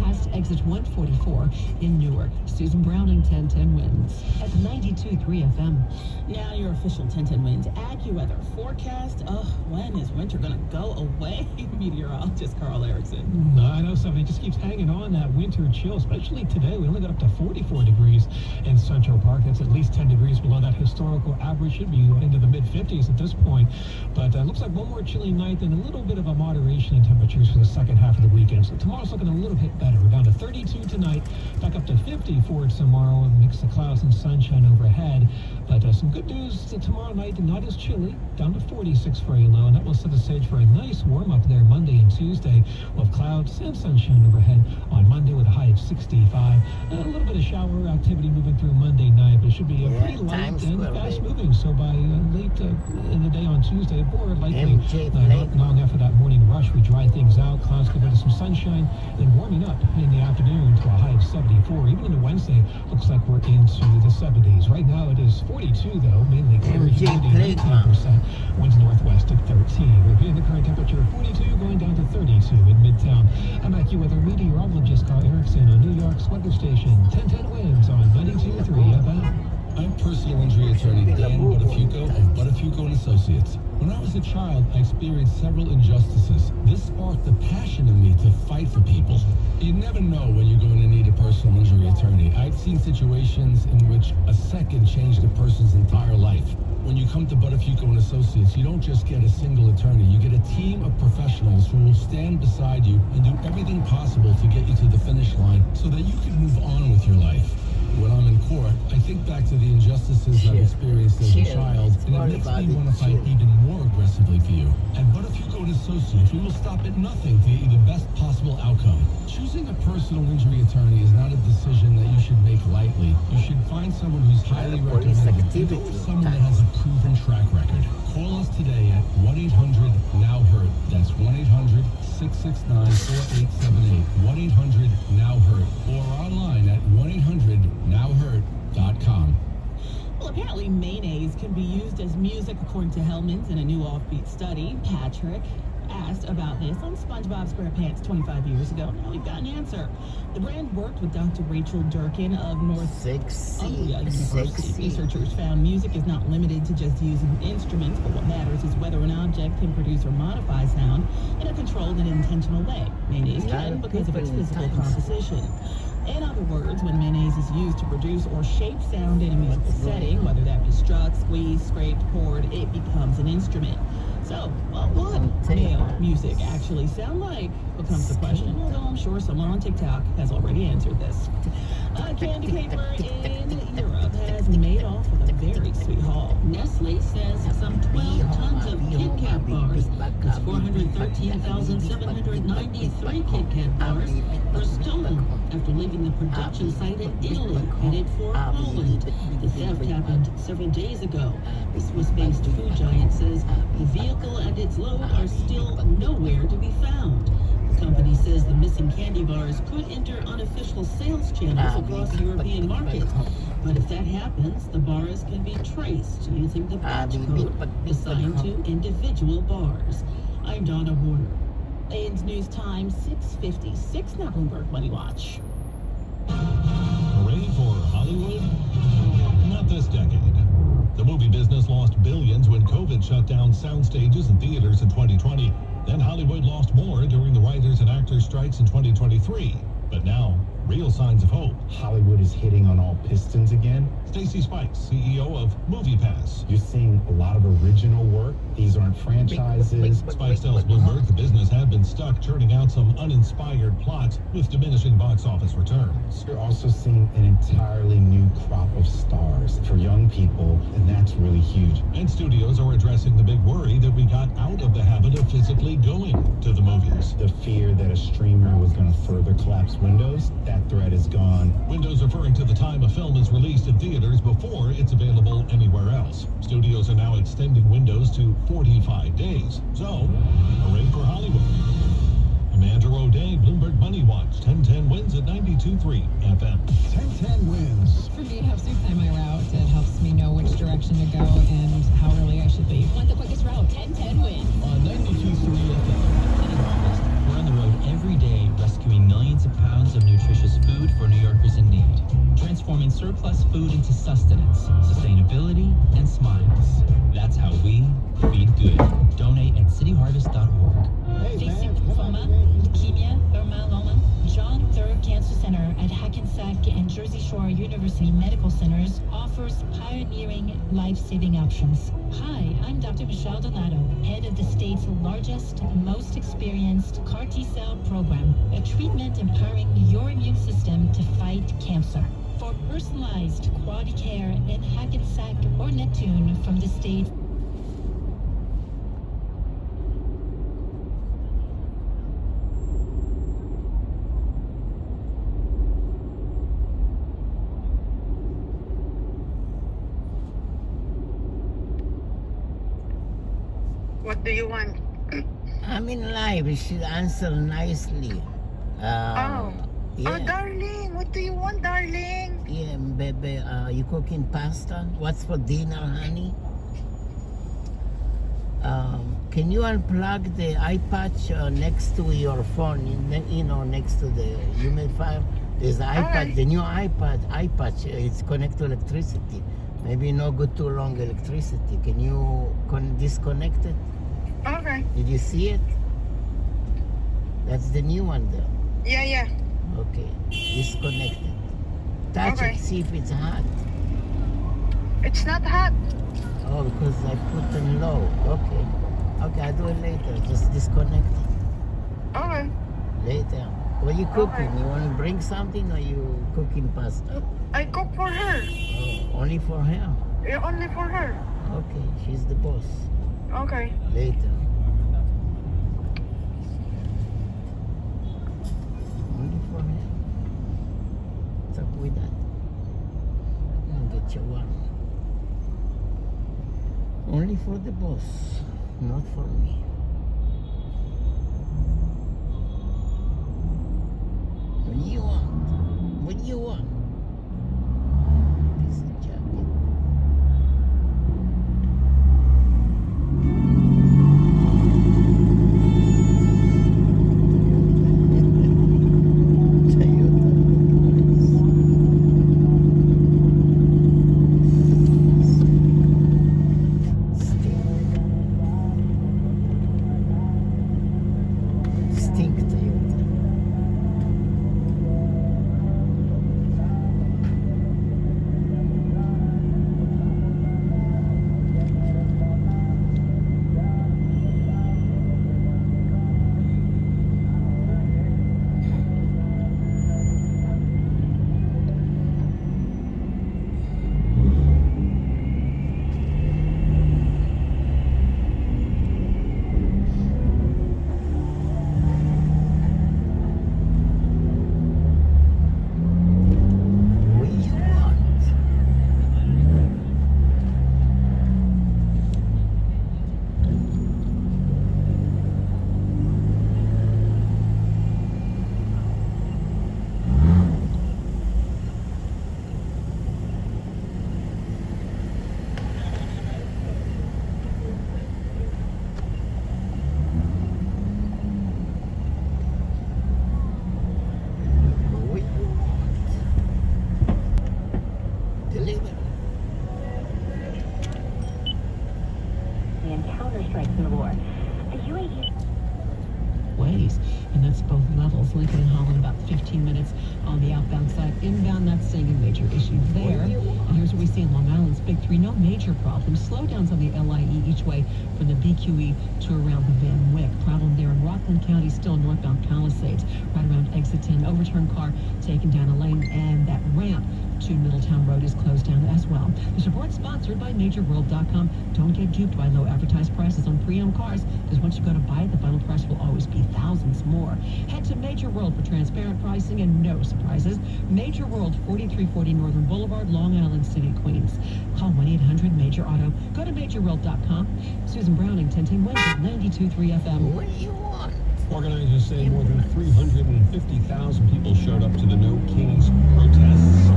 past exit 144 in Newark. Susan Browning, 1010 Winds at 92.3 FM. Now your official 1010 Winds AccuWeather forecast. When is winter gonna go away? Meteorologist Carl Erickson. I know something just keeps hanging on, that winter chill, especially today. We only got up to 44 degrees in Central Park. That's at least 10 degrees below that historical average. Should be into the mid-50s at this point. But looks like one more chilly night and a little bit of a moderation in temperatures for the second half of the weekend. So tomorrow's looking a little bit better. We're down to 32 tonight, back up to 50 for tomorrow, a mix of clouds and sunshine overhead. But some good news tomorrow night, not as chilly, down to 46 for a low, and that will set the stage for a nice warm-up there Monday and Tuesday. We'll have clouds and sunshine overhead on Monday with a high of 65. A little bit of shower activity moving through Monday night, but it should be pretty light and fast-moving. So by late in the day on Tuesday, or likely not long after that morning rush, we dry things out. Clouds get rid of some sunshine, then warming up in the afternoon to a high of 74. Even into Wednesday, looks like we're into the 70s. Right now it is 42 though, mainly clear, humidity 19%, winds northwest at 13. Reviewing the current temperature of 42, going down to 32 in Midtown. I'm AccuWeather meteorologist Carl Erickson on New York's weather station 1010 Winds on 92.3 FM. I'm personal injury attorney Dan Buttafuoco of Buttafuoco & Associates. When I was a child, I experienced several injustices. This sparked a passion in me to fight for people. You never know when you're going to need a personal injury attorney. I've seen situations in which a second changed a person's entire life. When you come to Buttafuoco & Associates, you don't just get a single attorney. You get a team of professionals who will stand beside you and do everything possible to get you to the finish line so that you can move on with your life. When I'm in court, I think back to the injustices I've experienced as a child, and it makes me want to fight even more aggressively for you. At Buttafuoco & Associates, we will stop at nothing to get you the best possible outcome. Choosing a personal injury attorney is not a decision that you should make lightly. You should find someone who's highly recommended, and someone that has a proven track record. Call us today at 1-800-NOW-HURT. That's 1-800-669-4878. 1-800-NOW-HURT. Or online at 1-800-NOW-HURT.com. Well, apparently mayonnaise can be used as music, according to Hellman's in a new offbeat study. Patrick asked about this on SpongeBob SquarePants 25 years ago. Now we've got an answer. The brand worked with Dr. Rachel Durkin of University. Researchers found music is not limited to just using instruments, but what matters is whether an object can produce or modify sound in a controlled and intentional way. Mayonnaise can because of its physical composition. In other words, when mayonnaise is used to produce or shape sound in a musical setting, whether that be struck, squeezed, scraped, poured, it becomes an instrument. So, what would male music actually sound like becomes the question, although I'm sure someone on TikTok has already answered this. A candy caper in Europe has made off with a very sweet haul. Nestle says some 12 tons of Kit Kat bars, that's 413,793 Kit Kat bars, were stolen after leaving the production site in Italy, headed for Poland. The theft happened several days ago. The Swiss-based food giant says the vehicle and its load are still nowhere to be found. The company says the missing candy bars could enter unofficial sales channels across European markets. But if that happens, the bars can be traced using the batch code assigned to individual bars. I'm Donna Warner. AN's News Time, 6:56. Now Bloomberg Money Watch. Ready for Hollywood? Not this decade. The movie business lost billions when COVID shut down sound stages and theaters in 2020. Then Hollywood lost more during the writers and actors strikes in 2023. But now, real signs of hope. Hollywood is hitting on all pistons again. Stacey Spikes, CEO of MoviePass. You're seeing a lot of original work. These aren't franchises. Spikes tells Bloomberg the business had been stuck churning out some uninspired plots with diminishing box office returns. You're also seeing an entirely new crop of stars for young people, and that's really huge. And studios are addressing the big worry that we got out of the habit of physically going to the movies. The fear that a streamer was going to further collapse Windows, that threat is gone. Windows referring to the time a film is released in theaters before it's available anywhere else. Studios are now extending windows to 45 days. So, hooray for Hollywood. Amanda O'Day, Bloomberg Money Watch, 1010 wins at 92.3 FM. 1010 wins. For me, it helps me plan my route. It helps me know which direction to go and how early I should leave. Want the quickest route? 1010 wins. On 92.3 FM, Penny Harvest, we're on the road every day rescuing millions of pounds of nutritious food for New Yorkers in need. Transforming surplus food into sustenance, sustainability, and smiles. That's how we feed good. Donate at cityharvest.org. Facing lymphoma, leukemia, or myeloma, John Thurr Cancer Center at Hackensack and Jersey Shore University Medical Centers offers pioneering life-saving options. Hi, I'm Dr. Michelle Donato, head of the state's largest, most experienced CAR T-cell program, a treatment empowering your immune system to fight cancer. For personalized quality care in Hackensack or Neptune from the state. What do you want? I'm in live. You should answer nicely. Oh, Yeah. darling, what do you want, darling? Yeah, baby, you cooking pasta? What's for dinner, honey? Can you unplug the iPad next to your phone? Next to the humidifier. There's the iPad, Alright. the new iPad. It's connected to electricity. Maybe no good too long electricity. Can you disconnect it? Okay. Did you see it? That's the new one there. Yeah. Okay, disconnect it. Touch Okay. it, see if it's hot. It's not hot. Oh, because I put them low. Okay. Okay, I'll do it later. Just disconnect it. Okay. Later. What are you cooking? You want to bring something or you cooking pasta? I cook for her. Oh, only for her? Yeah, only for her. Okay, she's the boss. Okay. Later. Only for her. What's up with that? I'll get you one. Only for the boss, not for me. What do you want? What do you want? Piece of jacket. Stink Toyota. What do you want? What do you want? Deliver. And counter strikes in the war. The UAE ways, and that's both levels. Lincoln and Holland about 15 minutes on the outbound side. Inbound, not seeing a major issue there. And here's what we see in Long Island's Big Three. No major problems. Slowdowns on the LIE each way from the BQE to around the Van Wyck. Problem there in Rockland County, still northbound Palisades, right around exit 10. Overturned car taken down a lane, and that ramp to Middletown Road is closed down as well. This report sponsored by MajorWorld.com. Don't get duped by low advertised prices on pre-owned cars, because once you go to buy it, the final price will always be thousands more. Head to Major World for transparent pricing and no surprises. Major World, 4340 Northern Boulevard, Long Island City, Queens. Call 1-800-MAJOR-AUTO. Go to MajorWorld.com. Susan Browning, 1010 Wednesday, 92.3 FM. What do you want? Organizers say more than 350,000 people showed up to the No Kings protests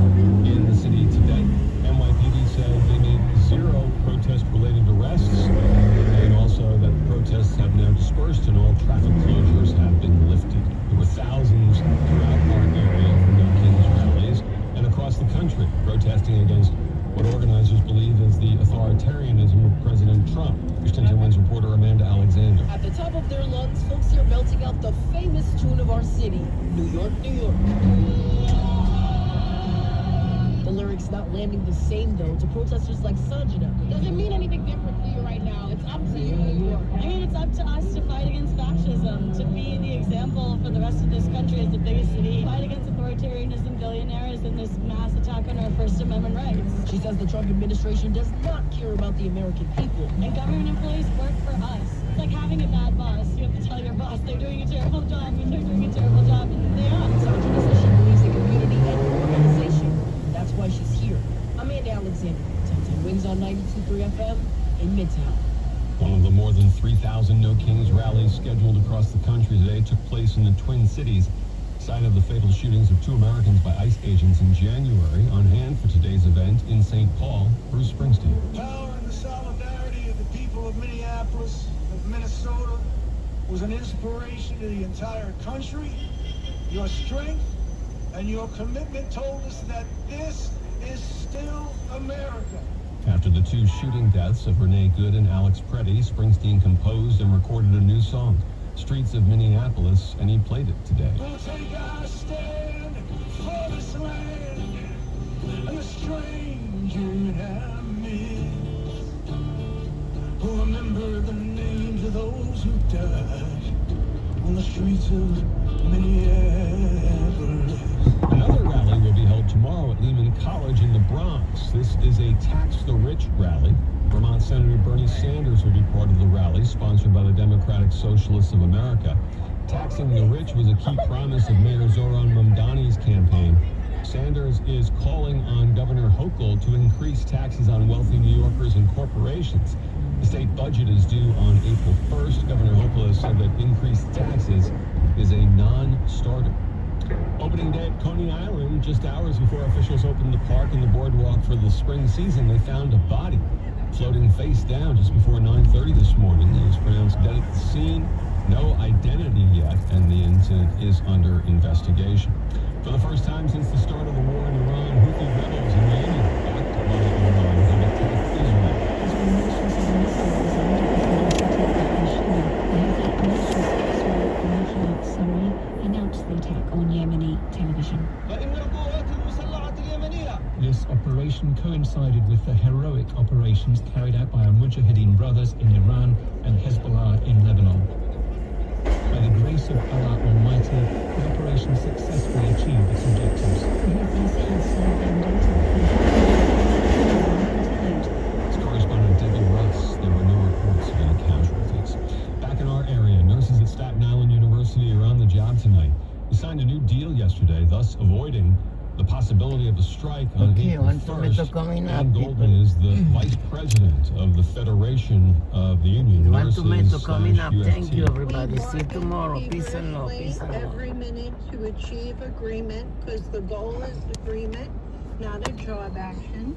in the city today. NYPD said they made 0 protest-related arrests, and also that the protests have now dispersed and all traffic closures have been lifted. There were thousands throughout our area for No Kings rallies and across the country protesting against what organizers believe is the authoritarianism of President Trump. Here's 1010 Wins reporter Amanda Alexander. At the top of their lungs, folks here belting out the famous tune of our city, New York, New York. The lyrics not landing the same, though, to protesters like Sanjana. Does it mean anything different for you right now? It's up to you. I mean, it's up to us to fight against fascism, to be the example for the rest of this country as the biggest city, fight against authoritarianism, billionaires, and this mass attack on our First Amendment rights. She says the Trump administration does not care about the American people. And government employees work for us. It's like having a bad boss. You have to tell your boss they're doing a terrible job, and they're doing a terrible job, and they are. Sanjana says she believes in community and organization. That's why she's here. Amanda Alexander, 1010 Wins on 92.3 FM in Midtown. One of the more than 3,000 No Kings rallies scheduled across the country today took place in the Twin Cities, site of the fatal shootings of 2 Americans by ICE agents in January. On hand for today's event in St. Paul, Bruce Springsteen. Power and the solidarity of the people of Minneapolis, of Minnesota, was an inspiration to the entire country. Your strength and your commitment told us that this is still America. After the 2 shooting deaths of Renee Good and Alex Preddy, Springsteen composed and recorded a new song, Streets of Minneapolis, and he played it today. We'll take our stand for this land and the stranger in our midst. We'll remember the names of those who died on the streets of Minneapolis. Another rally will be held tomorrow at Lehman College in the Bronx. This is a Tax the Rich rally. Vermont Senator Bernie Sanders will be part of the rally, sponsored by the Democratic Socialists of America. Taxing the rich was a key promise of Mayor Zohran Mamdani's campaign. Sanders is calling on Governor Hochul to increase taxes on wealthy New Yorkers and corporations. The state budget is due on April 1st. Governor Hochul has said that increased taxes is a non-starter. Opening day at Coney Island, just hours before officials opened the park and the boardwalk for the spring season, they found a body floating face down just before 9:30 this morning. He was pronounced dead at the scene. No identity yet, and the incident is under investigation. For the first time since the start of the war in Iran, Houthi rebels in Yemen, backed by Iran, have attacked Israel. Announced the attack on Yemeni television. This operation coincided with the heroic operations carried out by our Mujahideen brothers in Iran and Hezbollah in Lebanon. By the grace of Allah Almighty, the operation successfully achieved its objectives. As correspondent Debbie Russ, there were no reports of any casualties. Back in our area, nurses at Staten Island University are on the job tonight. They signed a new deal yesterday, thus avoiding the possibility of a strike on April 1st. Ann Goldman is the vice president of the Federation of the Union Nurses / coming up. Thank you, UFT. everybody. See you tomorrow. Peace and love. Peace and love. Every minute to achieve agreement, because the goal is agreement, not a job action.